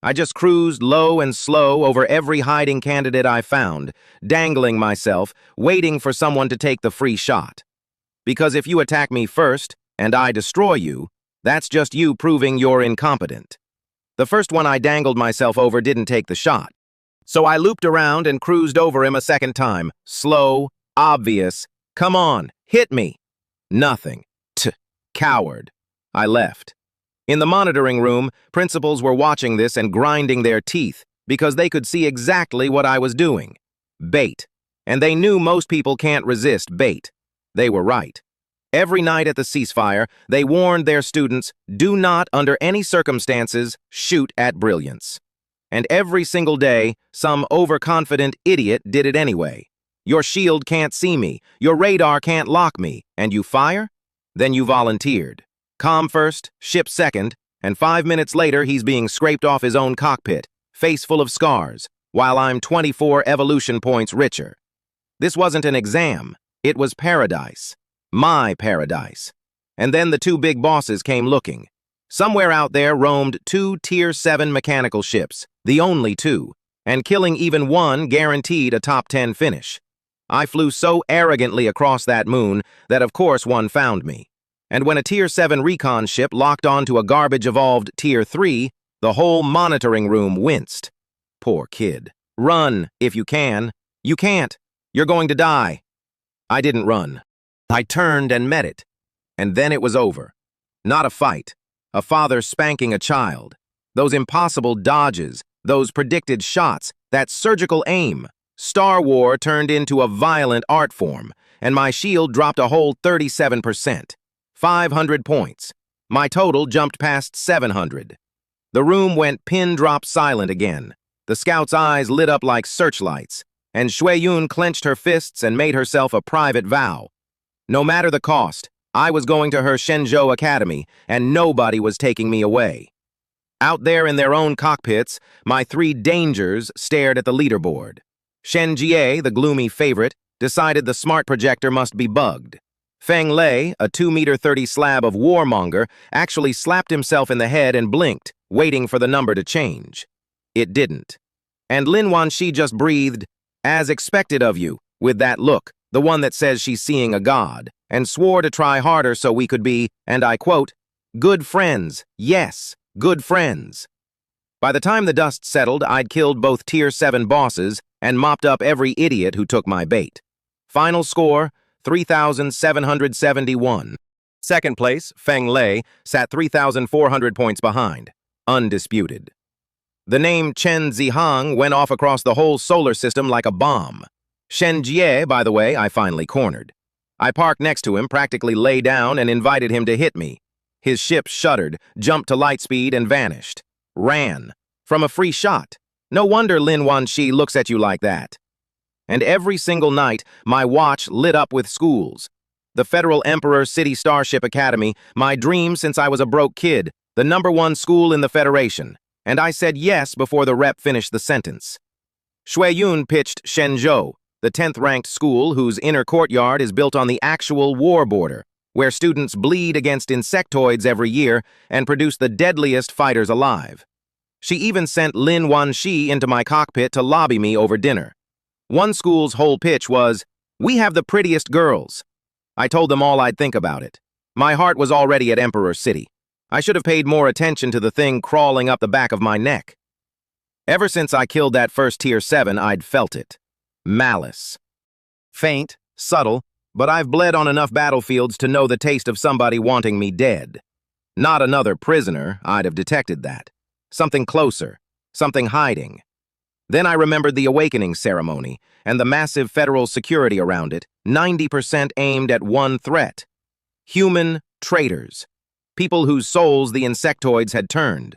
I just cruised low and slow over every hiding candidate I found, dangling myself, waiting for someone to take the free shot. Because if you attack me first, and I destroy you, that's just you proving you're incompetent. The first one I dangled myself over didn't take the shot. So I looped around and cruised over him a second time. Slow, obvious. Come on, hit me. Nothing. Coward. I left. In the monitoring room, principals were watching this and grinding their teeth because they could see exactly what I was doing. Bait. And they knew most people can't resist bait. They were right. Every night at the ceasefire, they warned their students, do not, under any circumstances, shoot at brilliance. And every single day, some overconfident idiot did it anyway. Your shield can't see me, your radar can't lock me, and you fire? Then you volunteered. Comm first, ship second, and 5 minutes later he's being scraped off his own cockpit, face full of scars, while I'm 24 evolution points richer. This wasn't an exam, it was paradise. My paradise. And then the two big bosses came looking. Somewhere out there roamed 2 Tier 7 mechanical ships, the only 2, and killing even one guaranteed a top 10 finish. I flew so arrogantly across that moon that of course one found me. And when a Tier 7 recon ship locked onto a garbage-evolved Tier 3, the whole monitoring room winced. Poor kid. Run, if you can. You can't. You're going to die. I didn't run. I turned and met it. And then it was over. Not a fight. A father spanking a child. Those impossible dodges, those predicted shots, that surgical aim. Star War turned into a violent art form, and my shield dropped a whole 37%. 500 points. My total jumped past 700. The room went pin-drop silent again. The scout's eyes lit up like searchlights, and Xu Zian clenched her fists and made herself a private vow. No matter the cost, I was going to her Shenzhou Academy, and nobody was taking me away. Out there in their own cockpits, my 3 dangers stared at the leaderboard. Shen Jie, the gloomy favorite, decided the smart projector must be bugged. Feng Lei, a 2-meter-30 slab of warmonger, actually slapped himself in the head and blinked, waiting for the number to change. It didn't. And Lin Wanxi just breathed, as expected of you, with that look, the one that says she's seeing a god, and swore to try harder so we could be, and I quote, good friends, yes, good friends. By the time the dust settled, I'd killed both Tier 7 bosses and mopped up every idiot who took my bait. Final score, 3,771. Second place, Feng Lei, sat 3,400 points behind. Undisputed. The name Chen Zihang went off across the whole solar system like a bomb. Shen Jie, by the way, I finally cornered. I parked next to him, practically lay down, and invited him to hit me. His ship shuddered, jumped to light speed, and vanished. Ran. From a free shot. No wonder Lin Wanxi looks at you like that. And every single night, my watch lit up with schools. The Federal Emperor City Starship Academy, my dream since I was a broke kid, the #1 school in the Federation. And I said yes before the rep finished the sentence. Xu Zian pitched Shenzhou, the 10th-ranked school whose inner courtyard is built on the actual war border, where students bleed against insectoids every year and produce the deadliest fighters alive. She even sent Lin Wanxi into my cockpit to lobby me over dinner. One school's whole pitch was, "We have the prettiest girls." I told them all I'd think about it. My heart was already at Emperor City. I should have paid more attention to the thing crawling up the back of my neck. Ever since I killed that first Tier 7, I'd felt it. Malice. Faint, subtle, but I've bled on enough battlefields to know the taste of somebody wanting me dead. Not another prisoner, I'd have detected that. Something closer, something hiding. Then I remembered the awakening ceremony and the massive federal security around it, 90% aimed at one threat. Human traitors. People whose souls the insectoids had turned.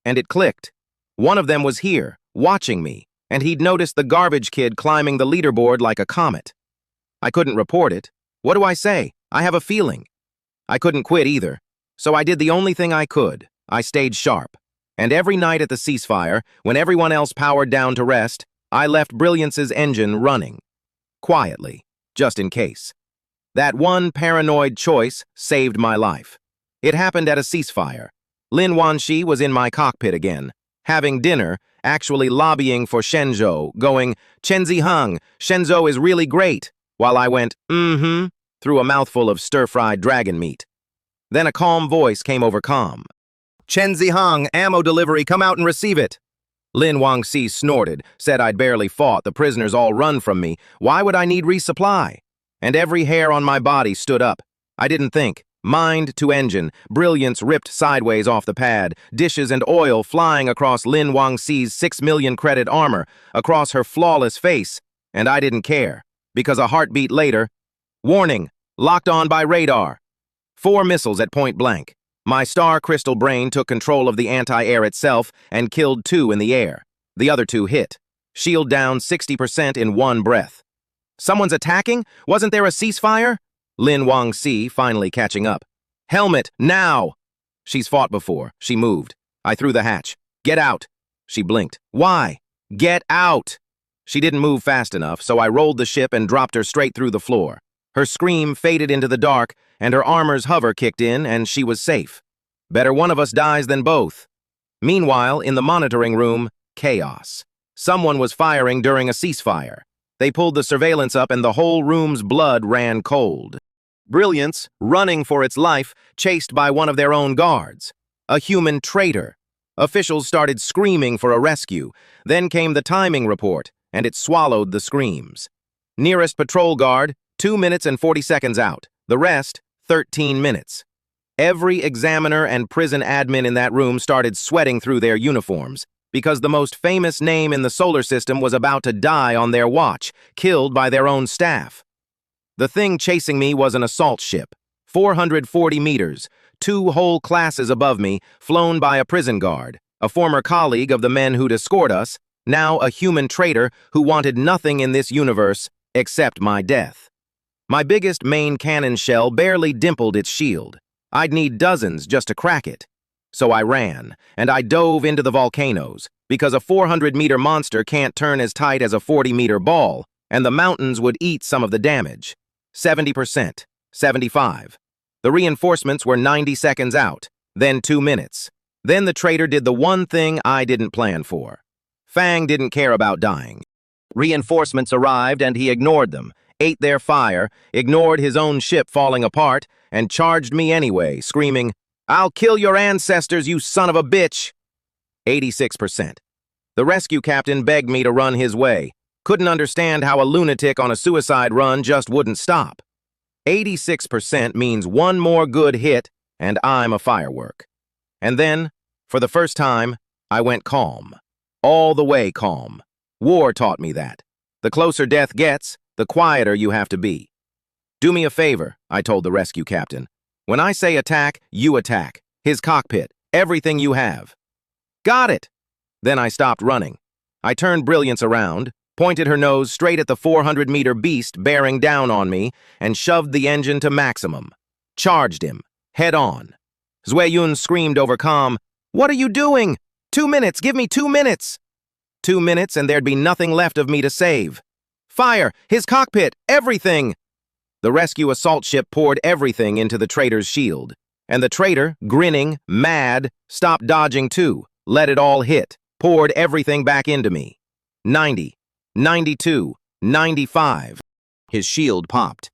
And it clicked. One of them was here, watching me, and he'd noticed the garbage kid climbing the leaderboard like a comet. I couldn't report it. What do I say? I have a feeling. I couldn't quit either, so I did the only thing I could. I stayed sharp. And every night at the ceasefire, when everyone else powered down to rest, I left Brilliance's engine running. Quietly, just in case. That one paranoid choice saved my life. It happened at a ceasefire. Lin Wanxi was in my cockpit again, having dinner, actually lobbying for Shenzhou, going, "Chenzihang, Shenzhou is really great," while I went, through a mouthful of stir-fried dragon meat. Then a calm voice came over comm. "Chenzihang, ammo delivery, come out and receive it." Lin Wanxi snorted, said I'd barely fought, the prisoners all run from me, why would I need resupply? And every hair on my body stood up. I didn't think. Mind to engine, Brilliance ripped sideways off the pad, dishes and oil flying across Lin Wanxi's 6 million credit armor, across her flawless face, and I didn't care, because a heartbeat later, warning, locked on by radar. 4 missiles at point blank. My star crystal brain took control of the anti-air itself and killed 2 in the air. The other 2 hit. Shield down 60% in one breath. Someone's attacking? Wasn't there a ceasefire? Lin Wanxi finally catching up. "Helmet, now!" She's fought before. She moved. I threw the hatch. "Get out!" She blinked. "Why?" "Get out!" She didn't move fast enough, so I rolled the ship and dropped her straight through the floor. Her scream faded into the dark, and her armor's hover kicked in, and she was safe. Better one of us dies than both. Meanwhile, in the monitoring room, chaos. Someone was firing during a ceasefire. They pulled the surveillance up and the whole room's blood ran cold. Brilliance, running for its life, chased by one of their own guards. A human traitor. Officials started screaming for a rescue. Then came the timing report, and it swallowed the screams. Nearest patrol guard, 2 minutes and 40 seconds out. The rest, 13 minutes. Every examiner and prison admin in that room started sweating through their uniforms, because the most famous name in the solar system was about to die on their watch, killed by their own staff. The thing chasing me was an assault ship, 440 meters, 2 whole classes above me, flown by a prison guard, a former colleague of the men who'd escort us, now a human traitor who wanted nothing in this universe except my death. My biggest main cannon shell barely dimpled its shield. I'd need dozens just to crack it. So I ran, and I dove into the volcanoes, because a 400-meter monster can't turn as tight as a 40-meter ball, and the mountains would eat some of the damage. 70%, 75. The reinforcements were 90 seconds out, then 2 minutes. Then the traitor did the one thing I didn't plan for. Fang didn't care about dying. Reinforcements arrived and he ignored them, ate their fire, ignored his own ship falling apart, and charged me anyway, screaming, "I'll kill your ancestors, you son of a bitch!" 86%. The rescue captain begged me to run his way. Couldn't understand how a lunatic on a suicide run just wouldn't stop. 86% means one more good hit, and I'm a firework. And then, for the first time, I went calm. All the way calm. War taught me that. The closer death gets, the quieter you have to be. "Do me a favor," I told the rescue captain. "When I say attack, you attack. His cockpit, everything you have." "Got it!" Then I stopped running. I turned Brilliance around, pointed her nose straight at the 400-meter beast bearing down on me, and shoved the engine to maximum. Charged him, head on. Zhueyun screamed over comm, "What are you doing? 2 minutes, give me 2 minutes!" 2 minutes and there'd be nothing left of me to save. "Fire! His cockpit! Everything!" The rescue assault ship poured everything into the traitor's shield. And the traitor, grinning, mad, stopped dodging too, let it all hit, poured everything back into me. 90, 92, 95. His shield popped.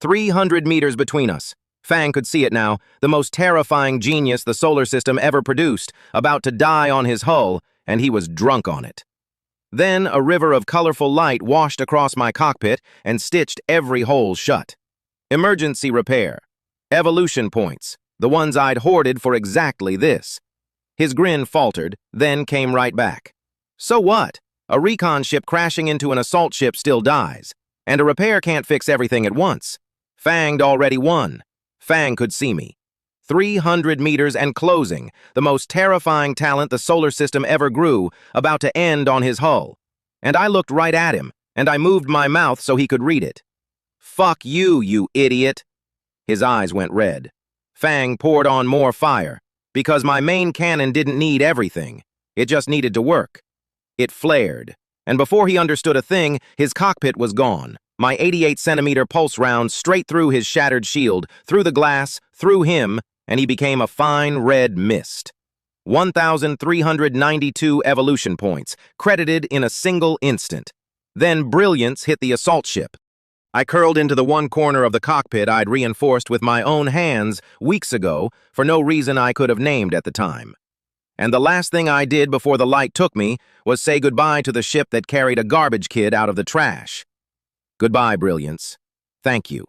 300 meters between us. Fang could see it now, the most terrifying genius the solar system ever produced, about to die on his hull, and he was drunk on it. Then a river of colorful light washed across my cockpit and stitched every hole shut. Emergency repair. Evolution points, the ones I'd hoarded for exactly this. His grin faltered, then came right back. So what? A recon ship crashing into an assault ship still dies, and a repair can't fix everything at once. Fang'd already won. Fang could see me. 300 meters and closing, the most terrifying talent the solar system ever grew, about to end on his hull. And I looked right at him, and I moved my mouth so he could read it. "Fuck you, you idiot." His eyes went red. Fang poured on more fire, because my main cannon didn't need everything. It just needed to work. It flared, and before he understood a thing, his cockpit was gone. My 88-centimeter pulse round straight through his shattered shield, through the glass, through him, and he became a fine red mist. 1,392 evolution points, credited in a single instant. Then brilliance hit the assault ship. I curled into the one corner of the cockpit I'd reinforced with my own hands weeks ago for no reason I could have named at the time. And the last thing I did before the light took me was say goodbye to the ship that carried a garbage kid out of the trash. Goodbye, Brilliance. Thank you.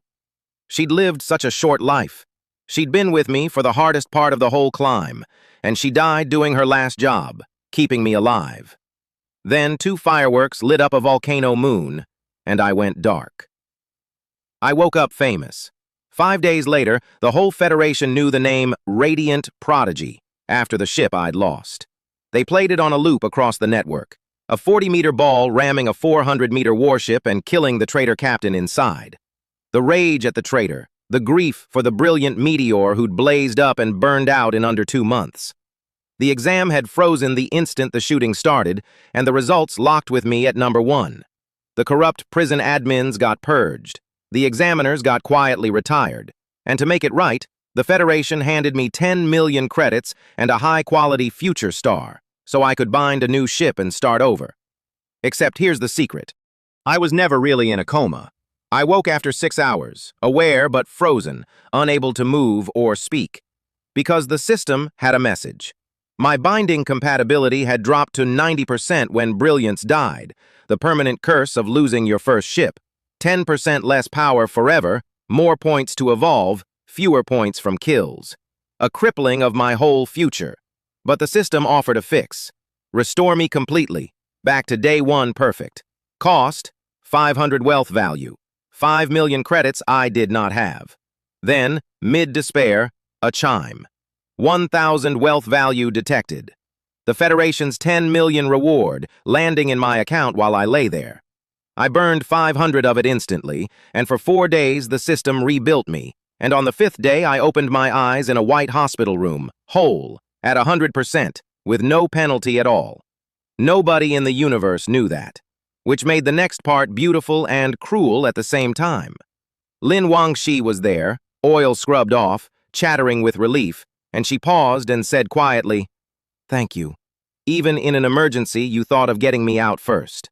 She'd lived such a short life. She'd been with me for the hardest part of the whole climb, and she died doing her last job, keeping me alive. Then 2 fireworks lit up a volcano moon, and I went dark. I woke up famous. 5 days later, the whole Federation knew the name Radiant Prodigy, after the ship I'd lost. They played it on a loop across the network. A 40-meter ball ramming a 400-meter warship and killing the traitor captain inside. The rage at the traitor, the grief for the brilliant meteor who'd blazed up and burned out in under 2 months. The exam had frozen the instant the shooting started, and the results locked with me at number 1. The corrupt prison admins got purged. The examiners got quietly retired. And to make it right, the Federation handed me 10 million credits and a high-quality future star, so I could bind a new ship and start over. Except here's the secret. I was never really in a coma. I woke after 6 hours, aware but frozen, unable to move or speak. Because the system had a message. My binding compatibility had dropped to 90% when Brilliance died, the permanent curse of losing your first ship. 10% less power forever, more points to evolve, fewer points from kills. A crippling of my whole future. But the system offered a fix. Restore me completely, back to day 1 perfect. Cost, 500 wealth value. 5 million credits I did not have. Then, mid-despair, a chime. 1,000 wealth value detected. The Federation's 10 million reward, landing in my account while I lay there. I burned 500 of it instantly, and for 4 days the system rebuilt me, and on the 5th day I opened my eyes in a white hospital room, whole, at 100%, with no penalty at all. Nobody in the universe knew that, which made the next part beautiful and cruel at the same time. Lin Wangxi was there, oil scrubbed off, chattering with relief, and she paused and said quietly, "Thank you. Even in an emergency, you thought of getting me out first."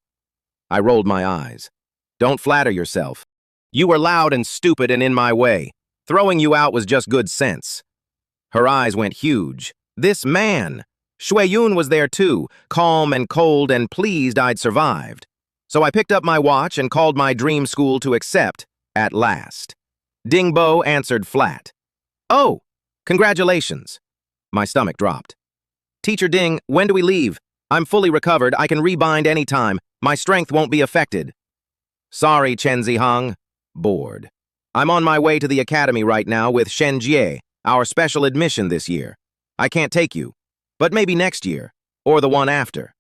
I rolled my eyes. "Don't flatter yourself. You were loud and stupid and in my way. Throwing you out was just good sense." Her eyes went huge. This man! Shuiyun was there too, calm and cold and pleased I'd survived. So I picked up my watch and called my dream school to accept, at last. Ding Bo answered flat. "Oh, congratulations." My stomach dropped. "Teacher Ding, when do we leave? I'm fully recovered, I can rebind anytime. My strength won't be affected." "Sorry, Chen Zihang." Bored. "I'm on my way to the academy right now with Shen Jie, our special admission this year. I can't take you, but maybe next year, or the one after."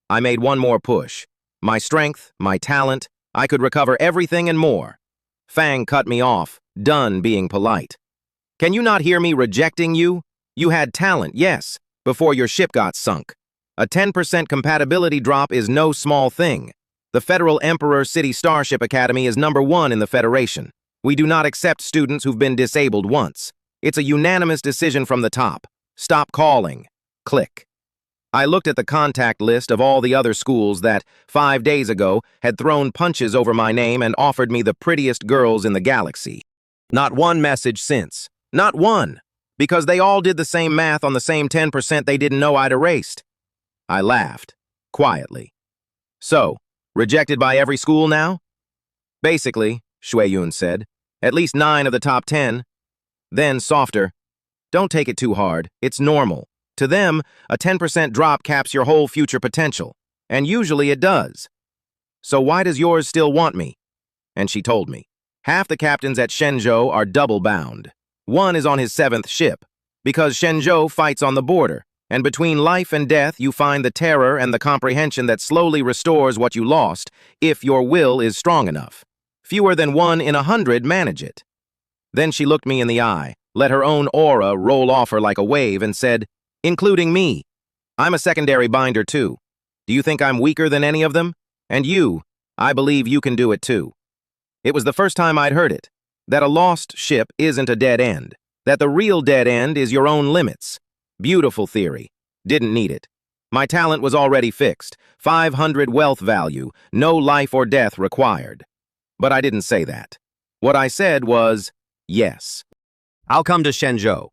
I made one more push. My strength, my talent, I could recover everything and more. Fang cut me off, done being polite. "Can you not hear me rejecting you? You had talent, yes, before your ship got sunk. A 10% compatibility drop is no small thing. The Federal Emperor City Starship Academy is number 1 in the Federation. We do not accept students who've been disabled once. It's a unanimous decision from the top. Stop calling." Click. I looked at the contact list of all the other schools that, 5 days ago, had thrown punches over my name and offered me the prettiest girls in the galaxy. Not one message since. Not one. Because they all did the same math on the same 10% they didn't know I'd erased. I laughed, quietly. So, rejected by every school now? Basically, Xu Zian said. At least 9 of the top 10. Then, softer. Don't take it too hard. It's normal. To them, a 10% drop caps your whole future potential. And usually it does. So why does yours still want me? And she told me. Half the captains at Shenzhou are double-bound. One is on his 7th ship. Because Shenzhou fights on the border. And between life and death, you find the terror and the comprehension that slowly restores what you lost, if your will is strong enough. Fewer than 1 in 100 manage it. Then she looked me in the eye, let her own aura roll off her like a wave, and said, including me. I'm a secondary binder too. Do you think I'm weaker than any of them? And you, I believe you can do it too. It was the first time I'd heard it, that a lost ship isn't a dead end, that the real dead end is your own limits. Beautiful theory. Didn't need it. My talent was already fixed, 500 wealth value, no life or death required. But I didn't say that. What I said was, yes. I'll come to Shenzhou.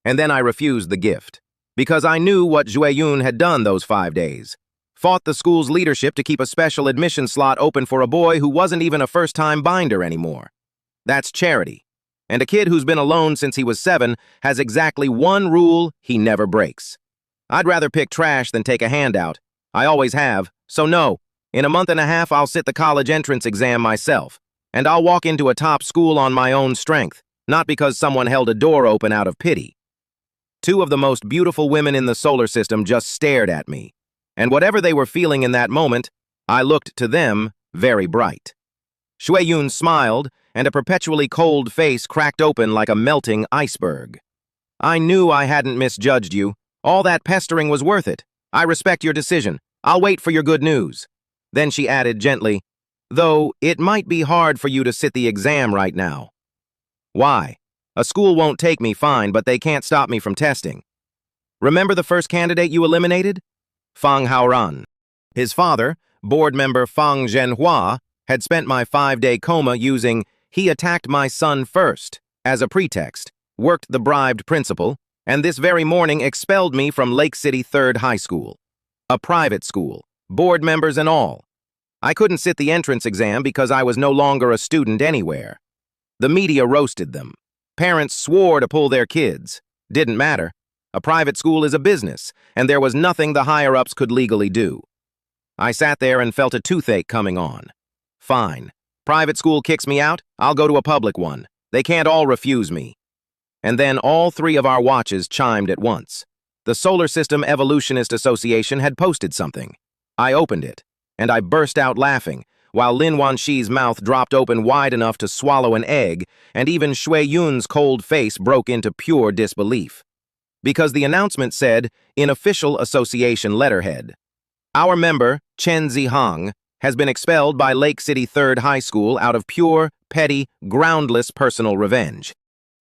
And then I refused the gift. Because I knew what Xu Zian had done those 5 days. Fought the school's leadership to keep a special admission slot open for a boy who wasn't even a first-time binder anymore. That's charity. And a kid who's been alone since he was 7 has exactly one rule he never breaks. I'd rather pick trash than take a handout. I always have, so no. In a month and a half, I'll sit the college entrance exam myself. And I'll walk into a top school on my own strength, not because someone held a door open out of pity. 2 of the most beautiful women in the solar system just stared at me. And whatever they were feeling in that moment, I looked to them very bright. Xu Zian smiled, and a perpetually cold face cracked open like a melting iceberg. I knew I hadn't misjudged you. All that pestering was worth it. I respect your decision. I'll wait for your good news. Then she added gently, though it might be hard for you to sit the exam right now. Why? A school won't take me fine, but they can't stop me from testing. Remember the first candidate you eliminated? Fang Haoran. His father, board member Fang Zhenhua, had spent my 5-day coma using "he attacked my son first" as a pretext, worked the bribed principal, and this very morning expelled me from Lake City 3rd High School. A private school, board members and all. I couldn't sit the entrance exam because I was no longer a student anywhere. The media roasted them. Parents swore to pull their kids. Didn't matter. A private school is a business, and there was nothing the higher-ups could legally do. I sat there and felt a toothache coming on. Fine. Private school kicks me out, I'll go to a public one. They can't all refuse me. And then all 3 of our watches chimed at once. The Solar System Evolutionist Association had posted something. I opened it, and I burst out laughing, while Lin Wanxi's mouth dropped open wide enough to swallow an egg, and even Xu Zian's cold face broke into pure disbelief. Because the announcement said, in official association letterhead, our member, Chen Zihang, has been expelled by Lake City 3rd High School out of pure, petty, groundless personal revenge.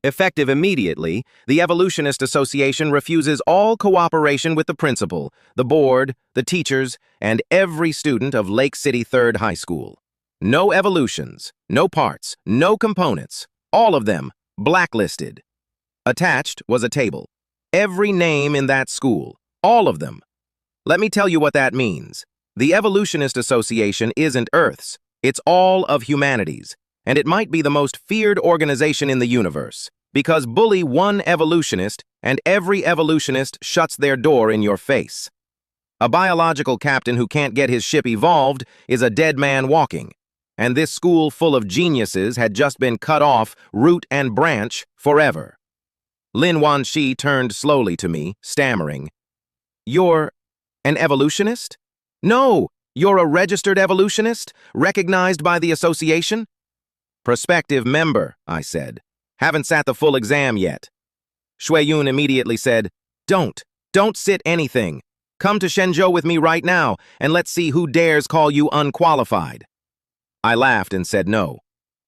Effective immediately, the Evolutionist Association refuses all cooperation with the principal, the board, the teachers, and every student of Lake City 3rd High School. No evolutions, no parts, no components, all of them blacklisted. Attached was a table. Every name in that school, all of them. Let me tell you what that means. The Evolutionist Association isn't Earth's, it's all of humanity's. And it might be the most feared organization in the universe, because bully one evolutionist and every evolutionist shuts their door in your face. A biological captain who can't get his ship evolved is a dead man walking, and this school full of geniuses had just been cut off, root and branch, forever. Lin Wanxi turned slowly to me, stammering, "You're an evolutionist?" "No, you're a registered evolutionist, recognized by the association?" "Prospective member," I said. "Haven't sat the full exam yet." Xu Zian immediately said, Don't sit anything. Come to Shenzhou with me right now, and let's see who dares call you unqualified." I laughed and said no.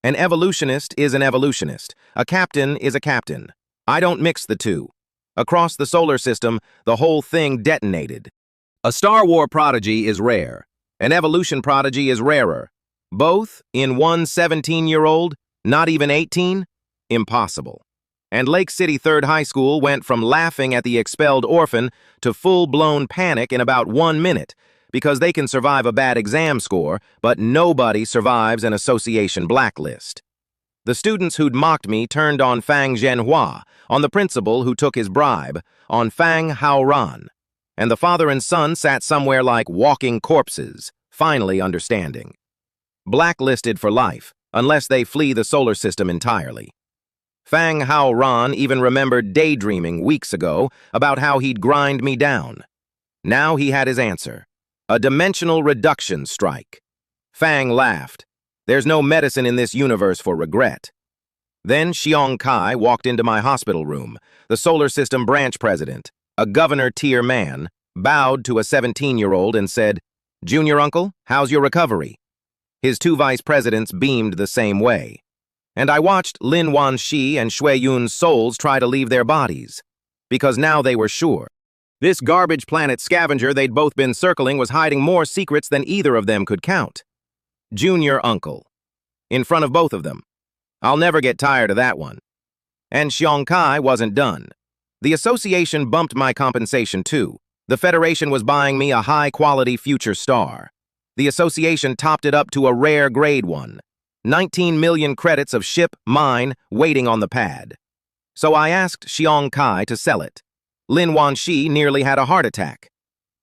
An evolutionist is an evolutionist. A captain is a captain. I don't mix the two. Across the solar system, the whole thing detonated. A Star War prodigy is rare. An evolution prodigy is rarer. Both in one 17-year-old, not even 18? Impossible. And Lake City Third High School went from laughing at the expelled orphan to full-blown panic in about 1 minute, because they can survive a bad exam score, but nobody survives an association blacklist. The students who'd mocked me turned on Fang Zhenhua, on the principal who took his bribe, on Fang Haoran. And the father and son sat somewhere like walking corpses, finally understanding. Blacklisted for life, unless they flee the solar system entirely. Fang Haoran even remembered daydreaming weeks ago about how he'd grind me down. Now he had his answer. A dimensional reduction strike. Fang laughed. There's no medicine in this universe for regret. Then Xiong Kai walked into my hospital room, the solar system branch president, a governor-tier man, bowed to a 17-year-old and said, "Junior uncle, how's your recovery?" His 2 vice presidents beamed the same way. And I watched Lin Wanxi and Shui Yun's souls try to leave their bodies, because now they were sure. This garbage planet scavenger they'd both been circling was hiding more secrets than either of them could count. Junior uncle. In front of both of them. I'll never get tired of that one. And Xiong Kai wasn't done. The association bumped my compensation too. The Federation was buying me a high-quality future star. The association topped it up to a rare grade one. 19 million credits of ship, mine, waiting on the pad. So I asked Xiong Kai to sell it. Lin Wanxi nearly had a heart attack.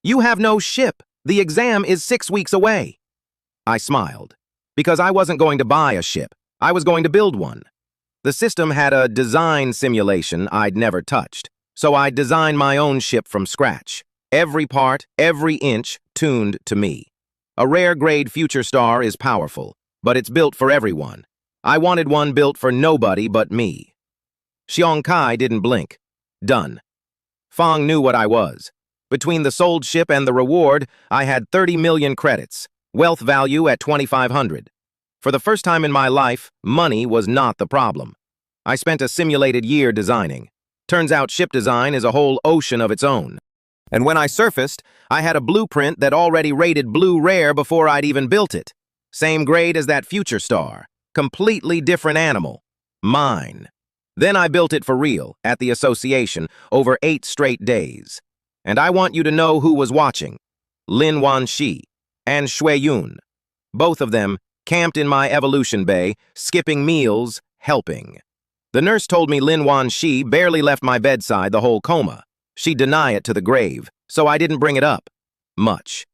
"You have no ship. The exam is 6 weeks away." I smiled, because I wasn't going to buy a ship. I was going to build one. The system had a design simulation I'd never touched, so I designed my own ship from scratch. Every part, every inch, tuned to me. A rare-grade future star is powerful, but it's built for everyone. I wanted one built for nobody but me. Xiong Kai didn't blink. Done. Fang knew what I was. Between the sold ship and the reward, I had 30 million credits, wealth value at 2,500. For the first time in my life, money was not the problem. I spent a simulated year designing. Turns out ship design is a whole ocean of its own. And when I surfaced, I had a blueprint that already rated blue rare before I'd even built it. Same grade as that future star. Completely different animal. Mine. Then I built it for real, at the association, over 8 straight days. And I want you to know who was watching. Lin Wanxi and Shui Yun. Both of them camped in my evolution bay, skipping meals, helping. The nurse told me Lin Wanxi barely left my bedside the whole coma. She'd deny it to the grave, so I didn't bring it up. Much.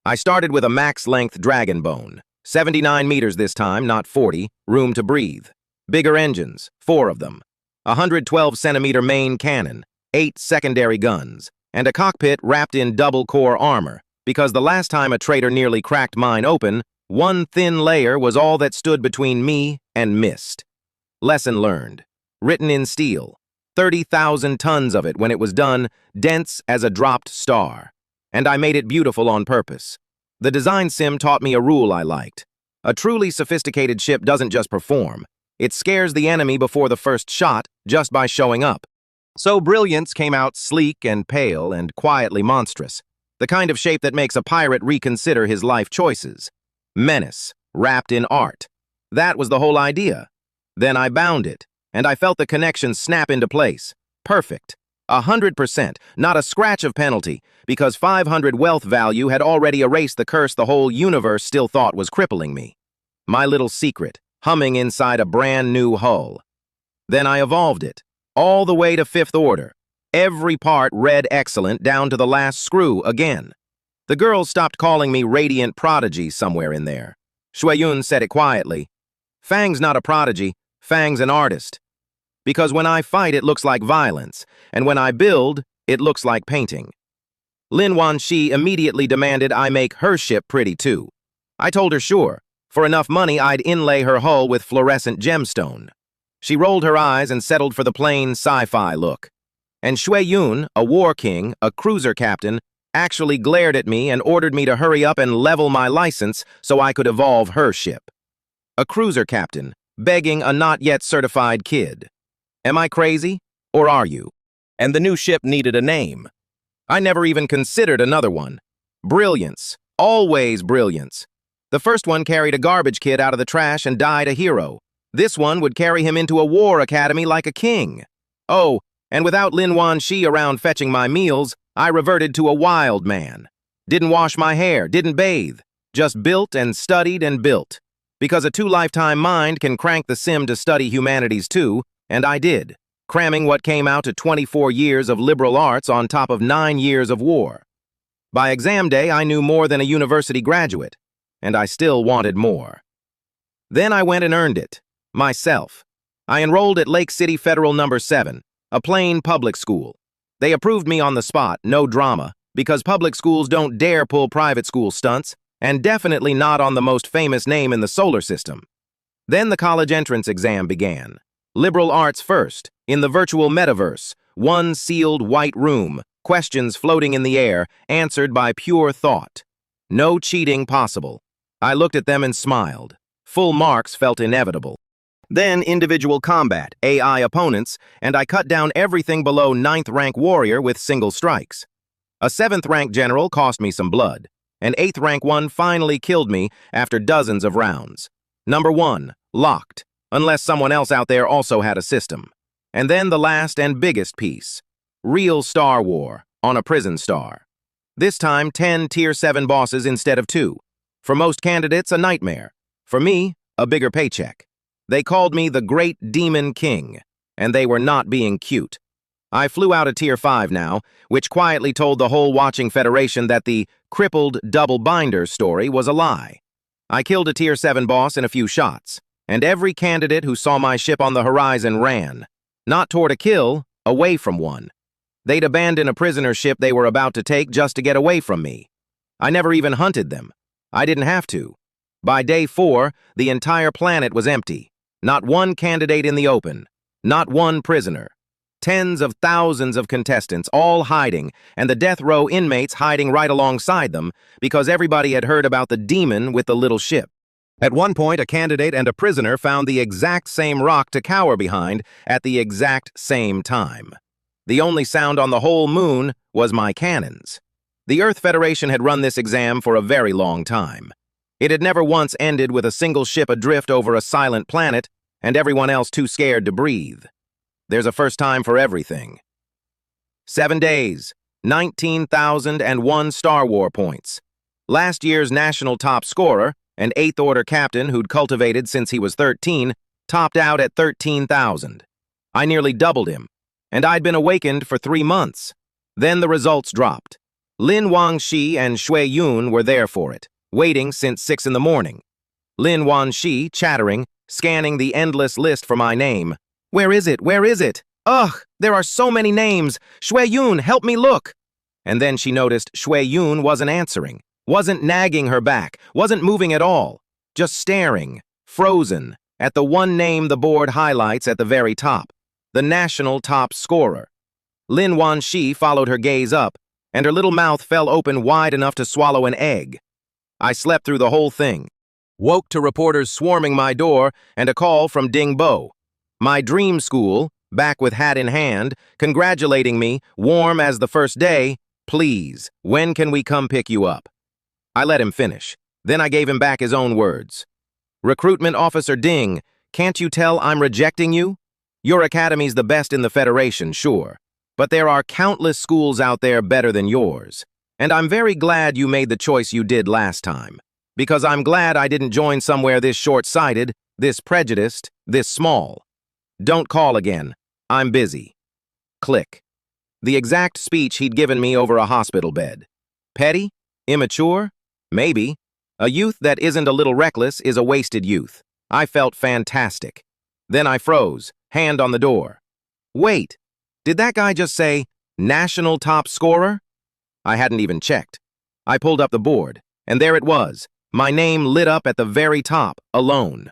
I started with a max-length dragon bone. 79 meters this time, not 40, room to breathe. Bigger engines, 4 of them. 112-centimeter main cannon, 8 secondary guns, and a cockpit wrapped in double-core armor, because the last time a traitor nearly cracked mine open, one thin layer was all that stood between me and mist. Lesson learned. Written in steel. 30,000 tons of it when it was done, dense as a dropped star. And I made it beautiful on purpose. The design sim taught me a rule I liked. A truly sophisticated ship doesn't just perform. It scares the enemy before the first shot just by showing up. So Brilliance came out sleek and pale and quietly monstrous. The kind of shape that makes a pirate reconsider his life choices. Menace, wrapped in art. That was the whole idea. Then I bound it, and I felt the connection snap into place. Perfect. 100%, not a scratch of penalty, because 500 wealth value had already erased the curse the whole universe still thought was crippling me. My little secret, humming inside a brand new hull. Then I evolved it, all the way to 5th order. Every part read excellent down to the last screw again. The girls stopped calling me Radiant Prodigy somewhere in there. Shui Yun said it quietly. Fang's not a prodigy, Fang's an artist. Because when I fight, it looks like violence, and when I build, it looks like painting. Lin Wanxi immediately demanded I make her ship pretty too. I told her sure. For enough money, I'd inlay her hull with fluorescent gemstone. She rolled her eyes and settled for the plain sci-fi look. And Shui Yun, a war king, a cruiser captain, actually glared at me and ordered me to hurry up and level my license so I could evolve her ship. A cruiser captain, begging a not-yet-certified kid. Am I crazy? Or are you? And the new ship needed a name. I never even considered another one. Brilliance. Always brilliance. The first one carried a garbage kid out of the trash and died a hero. This one would carry him into a war academy like a king. Oh, and without Lin Wanxi around fetching my meals, I reverted to a wild man. Didn't wash my hair, didn't bathe. Just built and studied and built. Because a two-lifetime mind can crank the sim to study humanities too, and I did, cramming what came out to 24 years of liberal arts on top of 9 years of war. By exam day, I knew more than a university graduate, and I still wanted more. Then I went and earned it, myself. I enrolled at Lake City Federal No. 7, a plain public school. They approved me on the spot, no drama, because public schools don't dare pull private school stunts, and definitely not on the most famous name in the solar system. Then the college entrance exam began. Liberal arts first, in the virtual metaverse, one sealed white room, questions floating in the air, answered by pure thought. No cheating possible. I looked at them and smiled. Full marks felt inevitable. Then individual combat, AI opponents, and I cut down everything below 9th rank warrior with single strikes. A 7th rank general cost me some blood. An 8th rank one finally killed me after dozens of rounds. Number 1, locked, unless someone else out there also had a system. And then the last and biggest piece. Real Star War, on a prison star. This time 10 Tier 7 bosses instead of 2. For most candidates, a nightmare. For me, a bigger paycheck. They called me the Great Demon King, and they were not being cute. I flew out a Tier 5 now, which quietly told the whole watching Federation that the crippled double binder story was a lie. I killed a Tier 7 boss in a few shots, and every candidate who saw my ship on the horizon ran. Not toward a kill, away from one. They'd abandon a prisoner ship they were about to take just to get away from me. I never even hunted them. I didn't have to. By day 4, the entire planet was empty. Not one candidate in the open. Not one prisoner. Tens of thousands of contestants, all hiding, and the death row inmates hiding right alongside them because everybody had heard about the demon with the little ship. At one point, a candidate and a prisoner found the exact same rock to cower behind at the exact same time. The only sound on the whole moon was my cannons. The Earth Federation had run this exam for a very long time. It had never once ended with a single ship adrift over a silent planet and everyone else too scared to breathe. There's a first time for everything. 7 days, 19,001 Star War points. Last year's national top scorer, an 8th Order captain who'd cultivated since he was 13, topped out at 13,000. I nearly doubled him, and I'd been awakened for 3 months. Then the results dropped. Lin Wanxi and Xu Zian were there for it, waiting since 6 in the morning. Lin Wanxi, chattering, scanning the endless list for my name. Where is it? Where is it? Ugh, there are so many names. Xu Zian, help me look. And then she noticed Xu Zian wasn't answering, wasn't nagging her back, wasn't moving at all, just staring, frozen, at the one name the board highlights at the very top, the national top scorer. Lin Wanxi followed her gaze up, and her little mouth fell open wide enough to swallow an egg. I slept through the whole thing. Woke to reporters swarming my door and a call from Ding Bo. My dream school, back with hat in hand, congratulating me, warm as the first day, please, when can we come pick you up? I let him finish. Then I gave him back his own words. Recruitment Officer Ding, can't you tell I'm rejecting you? Your academy's the best in the Federation, sure, but there are countless schools out there better than yours. And I'm very glad you made the choice you did last time, because I'm glad I didn't join somewhere this short-sighted, this prejudiced, this small. Don't call again. I'm busy. Click. The exact speech he'd given me over a hospital bed. Petty? Immature? Maybe. A youth that isn't a little reckless is a wasted youth. I felt fantastic. Then I froze, hand on the door. Wait, did that guy just say, national top scorer? I hadn't even checked. I pulled up the board, and there it was, my name lit up at the very top, alone.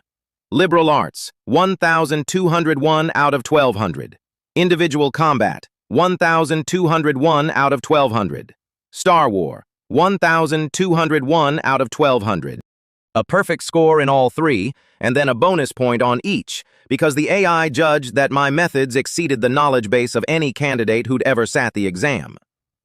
Liberal arts, 1,201 out of 1,200. Individual combat, 1,201 out of 1,200. Star War, 1,201 out of 1,200. A perfect score in all 3, and then a bonus point on each, because the AI judged that my methods exceeded the knowledge base of any candidate who'd ever sat the exam.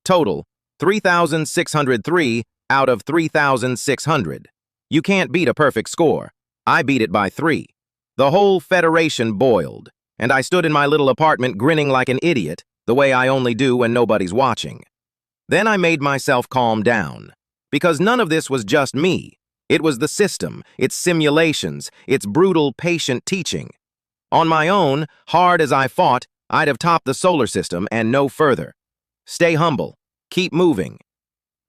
Total, 3,603 out of 3,600. You can't beat a perfect score. I beat it by 3. The whole Federation boiled, and I stood in my little apartment grinning like an idiot, the way I only do when nobody's watching. Then I made myself calm down, because none of this was just me. It was the system, its simulations, its brutal, patient teaching. On my own, hard as I fought, I'd have topped the solar system and no further. Stay humble. Keep moving.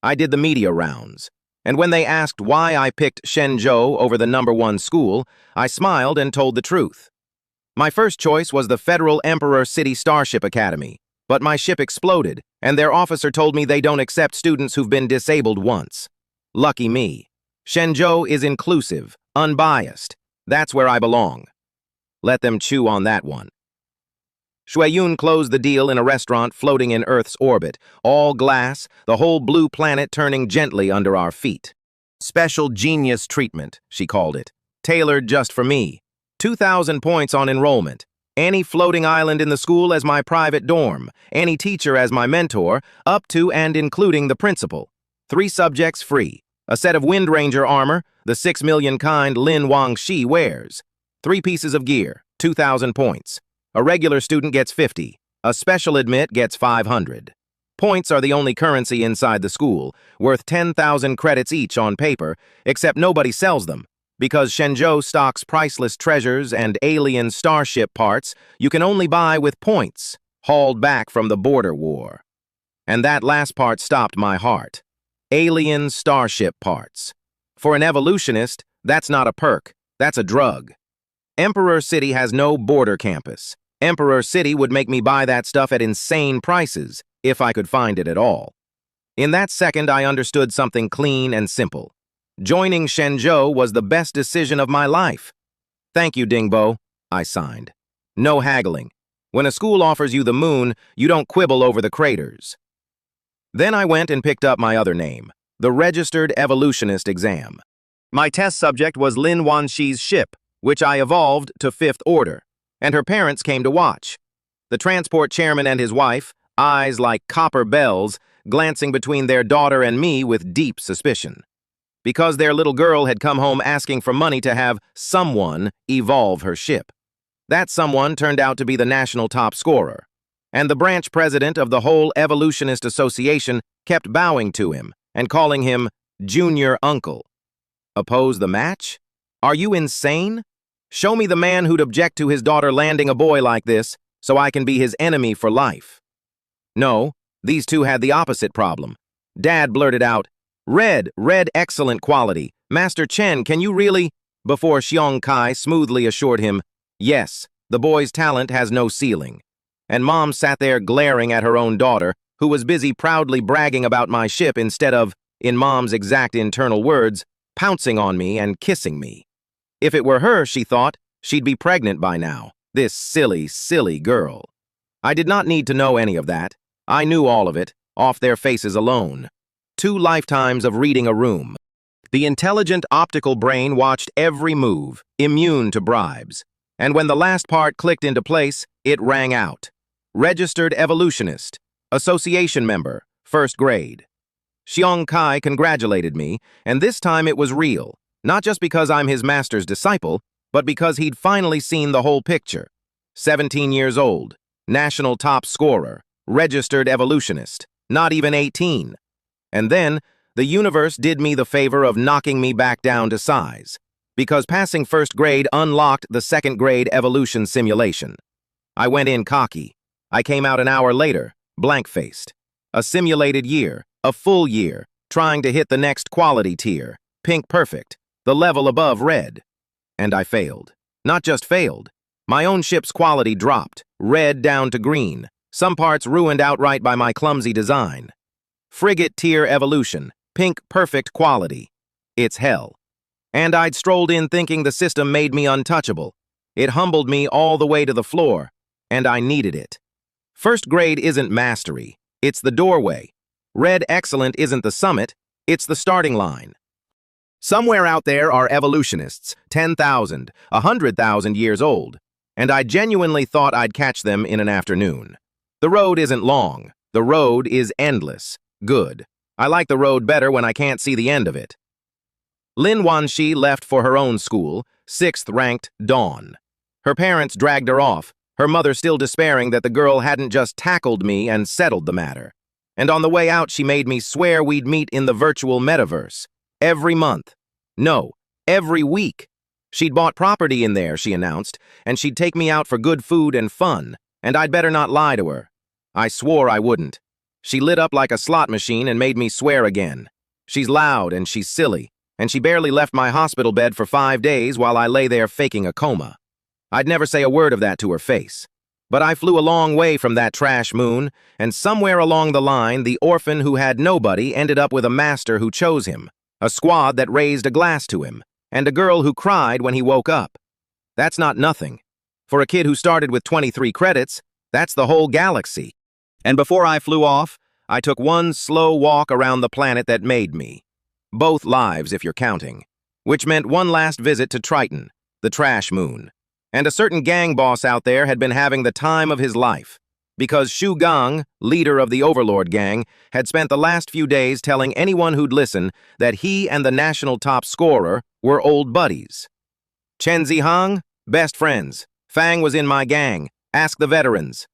I did the media rounds, and when they asked why I picked Shenzhou over the #1 school, I smiled and told the truth. My first choice was the Federal Emperor City Starship Academy, but my ship exploded, and their officer told me they don't accept students who've been disabled once. Lucky me. Shenzhou is inclusive, unbiased. That's where I belong. Let them chew on that one. Xu closed the deal in a restaurant floating in Earth's orbit, all glass, the whole blue planet turning gently under our feet. Special genius treatment, she called it, tailored just for me. 2,000 points on enrollment. Any floating island in the school as my private dorm, any teacher as my mentor, up to and including the principal. 3 subjects free. A set of Wind Ranger armor, the 6 million kind Lin Wangxi wears. 3 pieces of gear, 2,000 points. A regular student gets 50. A special admit gets 500. Points are the only currency inside the school, worth 10,000 credits each on paper, except nobody sells them. Because Shenzhou stocks priceless treasures and alien starship parts you can only buy with points, hauled back from the border war. And that last part stopped my heart. Alien starship parts. For an evolutionist, that's not a perk, that's a drug. Emperor City has no border campus. Emperor City would make me buy that stuff at insane prices, if I could find it at all. In that second, I understood something clean and simple. Joining Shenzhou was the best decision of my life. Thank you, Dingbo, I signed. No haggling. When a school offers you the moon, you don't quibble over the craters. Then I went and picked up my other name, the Registered Evolutionist exam. My test subject was Lin Wanxi's ship, which I evolved to 5th Order, and her parents came to watch. The transport chairman and his wife, eyes like copper bells, glancing between their daughter and me with deep suspicion. Because their little girl had come home asking for money to have someone evolve her ship. That someone turned out to be the national top scorer, and the branch president of the whole Evolutionist Association kept bowing to him and calling him Junior Uncle. Oppose the match? Are you insane? Show me the man who'd object to his daughter landing a boy like this, so I can be his enemy for life. No, these two had the opposite problem. Dad blurted out, Red, excellent quality. Master Chen, can you really? Before Xiong Kai smoothly assured him, yes, the boy's talent has no ceiling. And Mom sat there glaring at her own daughter, who was busy proudly bragging about my ship instead of, in Mom's exact internal words, pouncing on me and kissing me. If it were her, she thought, she'd be pregnant by now. This silly, silly girl. I did not need to know any of that. I knew all of it, off their faces alone. 2 lifetimes of reading a room. The intelligent optical brain watched every move, immune to bribes. And when the last part clicked into place, it rang out. Registered Evolutionist, Association member, 1st grade. Xiong Kai congratulated me, and this time it was real. Not just because I'm his master's disciple, but because he'd finally seen the whole picture. 17 years old, national top scorer, registered evolutionist, not even 18. And then, the universe did me the favor of knocking me back down to size, because passing 1st grade unlocked the 2nd grade evolution simulation. I went in cocky. I came out an hour later, blank-faced. A simulated year, a full year, trying to hit the next quality tier, pink perfect, the level above red. And I failed. Not just failed. My own ship's quality dropped, red down to green, some parts ruined outright by my clumsy design. Frigate tier evolution, pink perfect quality. It's hell. And I'd strolled in thinking the system made me untouchable. It humbled me all the way to the floor, and I needed it. 1st grade isn't mastery, it's the doorway. Red excellent isn't the summit, it's the starting line. Somewhere out there are evolutionists, 10,000, 100,000 years old, and I genuinely thought I'd catch them in an afternoon. The road isn't long, the road is endless. Good. I like the road better when I can't see the end of it. Lin Wanxi left for her own school, 6th ranked Dawn. Her parents dragged her off, her mother still despairing that the girl hadn't just tackled me and settled the matter. And on the way out, she made me swear we'd meet in the virtual metaverse. Every month. No, every week. She'd bought property in there, she announced, and she'd take me out for good food and fun, and I'd better not lie to her. I swore I wouldn't. She lit up like a slot machine and made me swear again. She's loud and she's silly, and she barely left my hospital bed for 5 days while I lay there faking a coma. I'd never say a word of that to her face. But I flew a long way from that trash moon, and somewhere along the line, the orphan who had nobody ended up with a master who chose him, a squad that raised a glass to him, and a girl who cried when he woke up. That's not nothing. For a kid who started with 23 credits, that's the whole galaxy. And before I flew off, I took one slow walk around the planet that made me. Both lives, if you're counting. Which meant one last visit to Triton, the trash moon. And a certain gang boss out there had been having the time of his life. Because Xu Zian, leader of the Overlord gang, had spent the last few days telling anyone who'd listen that he and the national top scorer were old buddies. Chen Zihang, best friends. Fang was in my gang. Ask the veterans.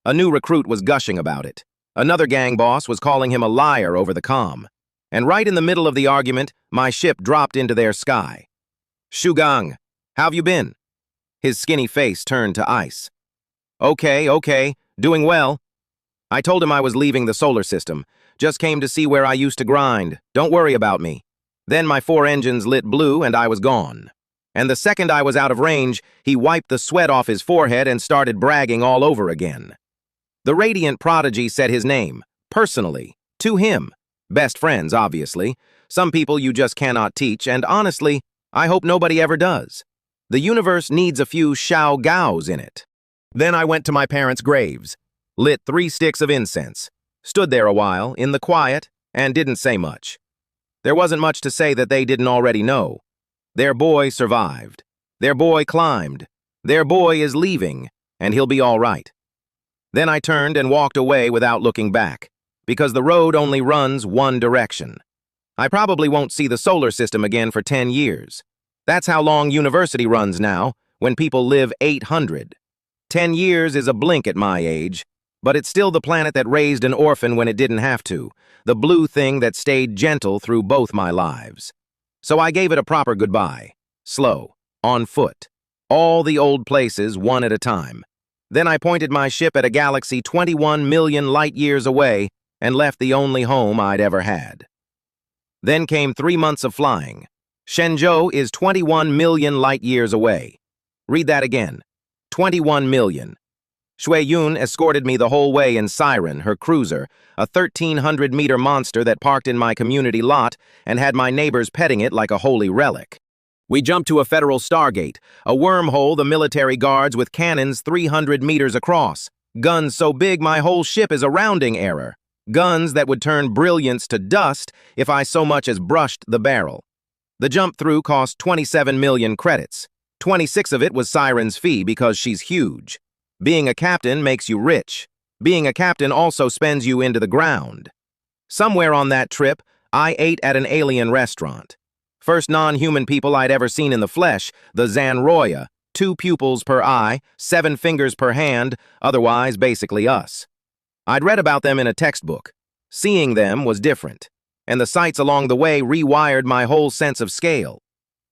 A new recruit was gushing about it. Another gang boss was calling him a liar over the comm. And right in the middle of the argument, my ship dropped into their sky. Xu Zian, how've you been? His skinny face turned to ice. Okay, doing well. I told him I was leaving the solar system. Just came to see where I used to grind. Don't worry about me. Then my 4 engines lit blue and I was gone. And the second I was out of range, he wiped the sweat off his forehead and started bragging all over again. The radiant prodigy said his name, personally, to him. Best friends, obviously. Some people you just cannot teach, and honestly, I hope nobody ever does. The universe needs a few Xiao Gaos in it. Then I went to my parents' graves, lit 3 sticks of incense, stood there a while, in the quiet, and didn't say much. There wasn't much to say that they didn't already know. Their boy survived. Their boy climbed. Their boy is leaving, and he'll be all right. Then I turned and walked away without looking back, because the road only runs one direction. I probably won't see the solar system again for 10 years. That's how long university runs now, when people live 800. 10 years is a blink at my age, but it's still the planet that raised an orphan when it didn't have to, the blue thing that stayed gentle through both my lives. So I gave it a proper goodbye, slow, on foot, all the old places one at a time. Then I pointed my ship at a galaxy 21 million light-years away and left the only home I'd ever had. Then came 3 months of flying. Shenzhou is 21 million light-years away. Read that again. 21 million. Shui Yun escorted me the whole way in Siren, her cruiser, a 1,300-meter monster that parked in my community lot and had my neighbors petting it like a holy relic. We jumped to a federal stargate, a wormhole the military guards with cannons 300 meters across, guns so big my whole ship is a rounding error, guns that would turn brilliance to dust if I so much as brushed the barrel. The jump through cost 27 million credits. 26 of it was Siren's fee because she's huge. Being a captain makes you rich. Being a captain also spends you into the ground. Somewhere on that trip, I ate at an alien restaurant. First non-human people I'd ever seen in the flesh, the Zanroya, 2 pupils per eye, 7 fingers per hand, otherwise basically us. I'd read about them in a textbook. Seeing them was different, and the sights along the way rewired my whole sense of scale.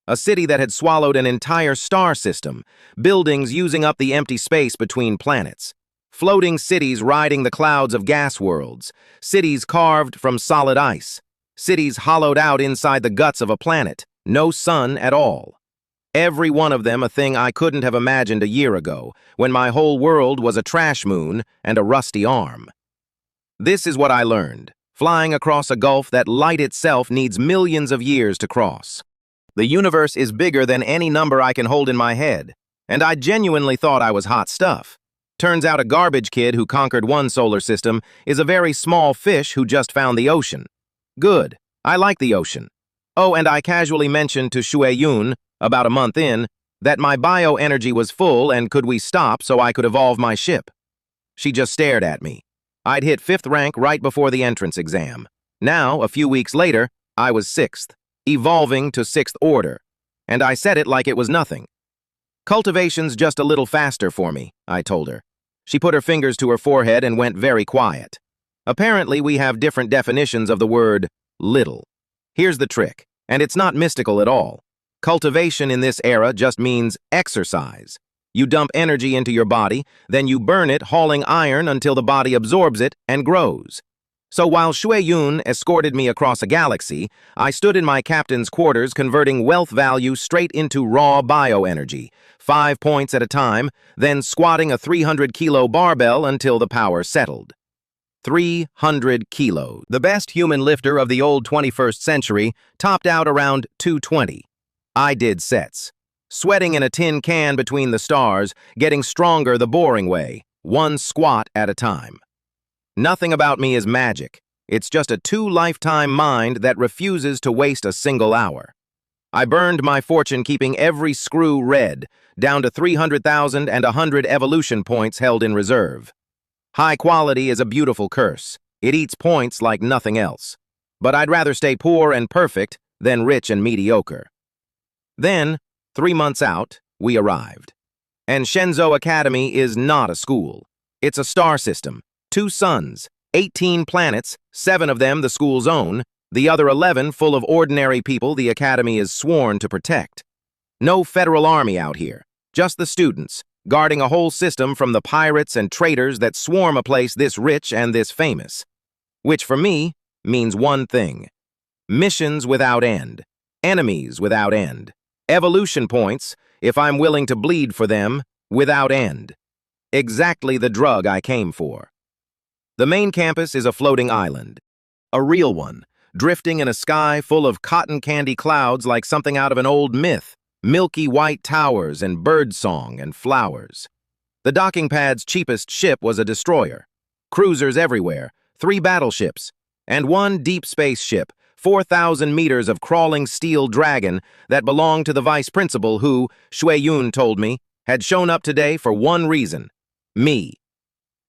A city that had swallowed an entire star system, buildings using up the empty space between planets, floating cities riding the clouds of gas worlds, cities carved from solid ice, cities hollowed out inside the guts of a planet, no sun at all. Every one of them a thing I couldn't have imagined a year ago, when my whole world was a trash moon and a rusty arm. This is what I learned, flying across a gulf that light itself needs millions of years to cross. The universe is bigger than any number I can hold in my head, and I genuinely thought I was hot stuff. Turns out a garbage kid who conquered one solar system is a very small fish who just found the ocean. Good. I like the ocean. Oh, and I casually mentioned to Shui Yun, about a month in, that my bioenergy was full and could we stop so I could evolve my ship. She just stared at me. I'd hit 5th rank right before the entrance exam. Now, a few weeks later, I was 6th, evolving to 6th order, and I said it like it was nothing. Cultivation's just a little faster for me, I told her. She put her fingers to her forehead and went very quiet. Apparently, we have different definitions of the word little. Here's the trick, and it's not mystical at all. Cultivation in this era just means exercise. You dump energy into your body, then you burn it, hauling iron until the body absorbs it and grows. So while Xu Zian escorted me across a galaxy, I stood in my captain's quarters converting wealth value straight into raw bioenergy, 5 points at a time, then squatting a 300-kilo barbell until the power settled. 300 kilos. The best human lifter of the old 21st century topped out around 220. I did sets. Sweating in a tin can between the stars, getting stronger the boring way, one squat at a time. Nothing about me is magic. It's just a 2-lifetime mind that refuses to waste a single hour. I burned my fortune keeping every screw red, down to 300,000 and 100 evolution points held in reserve. High quality is a beautiful curse. It eats points like nothing else. But I'd rather stay poor and perfect than rich and mediocre. Then, 3 months out, we arrived. And Shenzhou Academy is not a school. It's a star system. 2 suns, 18 planets, 7 of them the school's own, the other 11 full of ordinary people the Academy is sworn to protect. No federal army out here, just the students, guarding a whole system from the pirates and traitors that swarm a place this rich and this famous. Which for me means one thing: missions without end, enemies without end, evolution points, if I'm willing to bleed for them, without end. Exactly the drug I came for. The main campus is a floating island. A real one, drifting in a sky full of cotton candy clouds like something out of an old myth, milky white towers and birdsong and flowers. The docking pad's cheapest ship was a destroyer. Cruisers everywhere, 3 battleships, and 1 deep space ship, 4,000 meters of crawling steel dragon that belonged to the vice principal who, Xu Zian told me, had shown up today for one reason: me.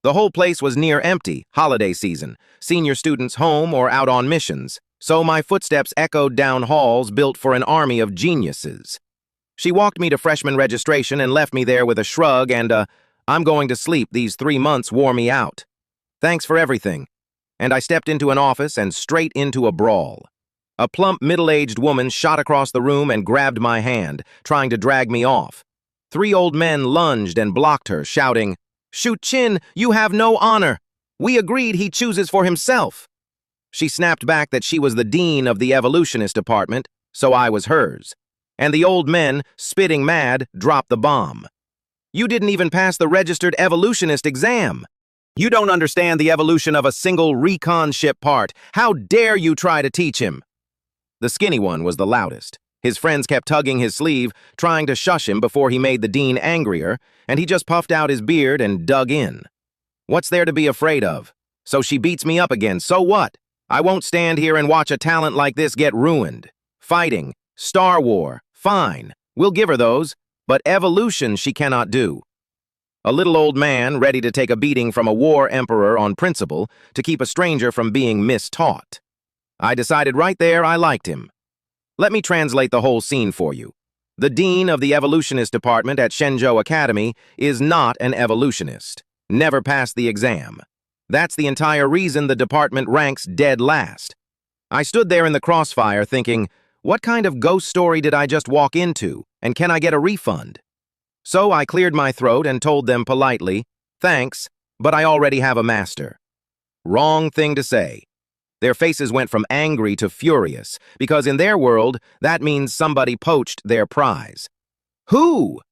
The whole place was near empty, holiday season, senior students home or out on missions, so my footsteps echoed down halls built for an army of geniuses. She walked me to freshman registration and left me there with a shrug and a, "I'm going to sleep, these 3 months wore me out. Thanks for everything." And I stepped into an office and straight into a brawl. A plump, middle-aged woman shot across the room and grabbed my hand, trying to drag me off. 3 old men lunged and blocked her, shouting, "Xu Qin, you have no honor. We agreed he chooses for himself." She snapped back that she was the dean of the evolutionist department, so I was hers. And the old men, spitting mad, dropped the bomb. "You didn't even pass the registered evolutionist exam. You don't understand the evolution of a single recon ship part. How dare you try to teach him?" The skinny one was the loudest. His friends kept tugging his sleeve, trying to shush him before he made the dean angrier, and he just puffed out his beard and dug in. What's there to be afraid of? So she beats me up again, so what? I won't stand here and watch a talent like this get ruined. Fighting, Star War, fine, we'll give her those, but evolution she cannot do. A little old man ready to take a beating from a war emperor on principle to keep a stranger from being mistaught. I decided right there I liked him. Let me translate the whole scene for you. The dean of the evolutionist department at Shenzhou Academy is not an evolutionist. Never passed the exam. That's the entire reason the department ranks dead last. I stood there in the crossfire thinking, what kind of ghost story did I just walk into, and can I get a refund? So I cleared my throat and told them politely, "Thanks, but I already have a master." Wrong thing to say. Their faces went from angry to furious, because in their world, that means somebody poached their prize. Who?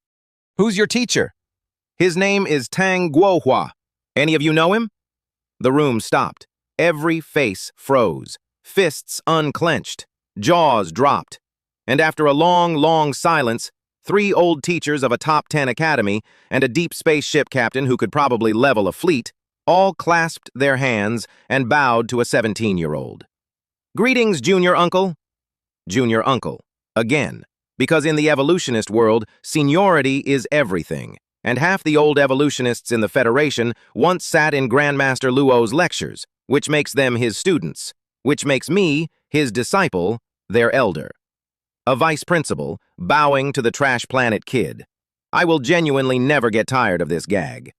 Who's your teacher? His name is Tang Guohua. Any of you know him? The room stopped. Every face froze. Fists unclenched. Jaws dropped. And after a long, long silence, 3 old teachers of a top 10 academy and a deep space ship captain who could probably level a fleet all clasped their hands and bowed to a 17-year-old. "Greetings, junior uncle." Junior uncle. Again, because in the evolutionist world, seniority is everything, and half the old evolutionists in the Federation once sat in Grandmaster Luo's lectures, which makes them his students, which makes me, his disciple, their elder. A vice principal, bowing to the trash planet kid. I will genuinely never get tired of this gag.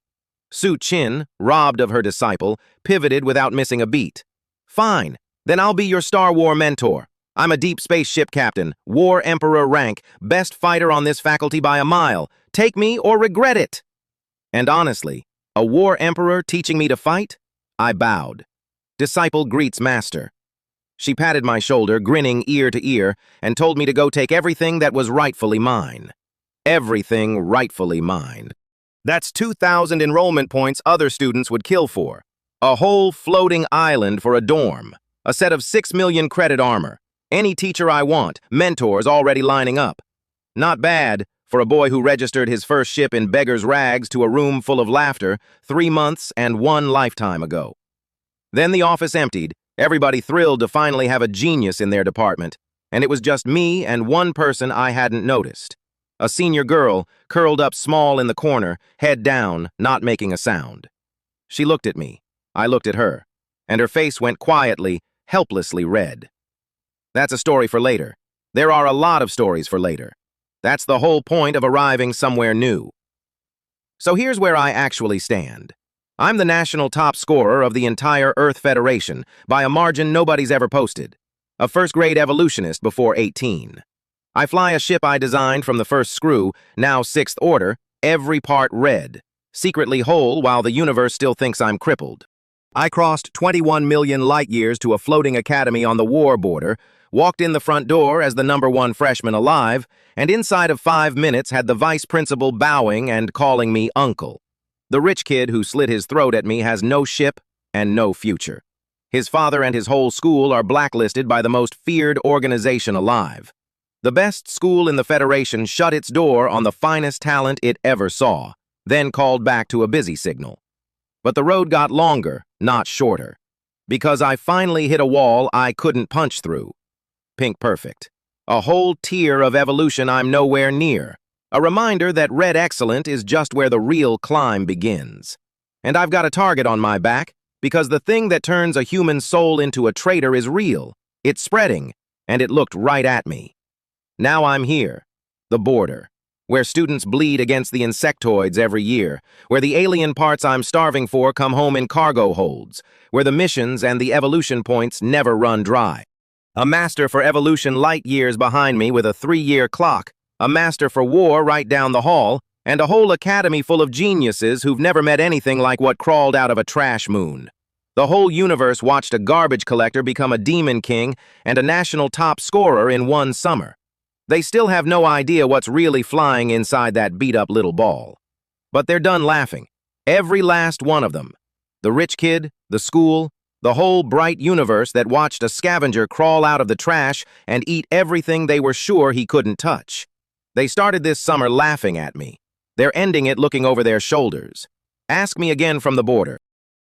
Su Qin, robbed of her disciple, pivoted without missing a beat. Fine, then I'll be your Star War mentor. I'm a deep space ship captain, War Emperor rank, best fighter on this faculty by a mile. Take me or regret it. And honestly, a War Emperor teaching me to fight? I bowed. Disciple greets master. She patted my shoulder, grinning ear to ear, and told me to go take everything that was rightfully mine. Everything rightfully mine. That's 2,000 enrollment points other students would kill for. A whole floating island for a dorm. A set of 6 million credit armor. Any teacher I want, mentors already lining up. Not bad for a boy who registered his first ship in beggar's rags to a room full of laughter 3 months and 1 lifetime ago. Then the office emptied, everybody thrilled to finally have a genius in their department, and it was just me and one person I hadn't noticed. A senior girl, curled up small in the corner, head down, not making a sound. She looked at me. I looked at her, and her face went quietly, helplessly red. That's a story for later. There are a lot of stories for later. That's the whole point of arriving somewhere new. So here's where I actually stand. I'm the national top scorer of the entire Earth Federation by a margin nobody's ever posted. A first-grade evolutionist before 18. I fly a ship I designed from the first screw, now 6th order, every part red, secretly whole while the universe still thinks I'm crippled. I crossed 21 million light-years to a floating academy on the war border, walked in the front door as the #1 freshman alive, and inside of 5 minutes had the vice principal bowing and calling me uncle. The rich kid who slit his throat at me has no ship and no future. His father and his whole school are blacklisted by the most feared organization alive. The best school in the Federation shut its door on the finest talent it ever saw, then called back to a busy signal. But the road got longer, not shorter, because I finally hit a wall I couldn't punch through. Pink perfect. A whole tier of evolution I'm nowhere near. A reminder that red excellent is just where the real climb begins. And I've got a target on my back, because the thing that turns a human soul into a traitor is real. It's spreading, and it looked right at me. Now I'm here, the border, where students bleed against the insectoids every year, where the alien parts I'm starving for come home in cargo holds, where the missions and the evolution points never run dry. A master for evolution light years behind me with a 3-year clock, a master for war right down the hall, and a whole academy full of geniuses who've never met anything like what crawled out of a trash moon. The whole universe watched a garbage collector become a demon king and a national top scorer in 1 summer. They still have no idea what's really flying inside that beat-up little ball. But they're done laughing. Every last one of them. The rich kid, the school, the whole bright universe that watched a scavenger crawl out of the trash and eat everything they were sure he couldn't touch. They started this summer laughing at me. They're ending it looking over their shoulders. Ask me again from the border.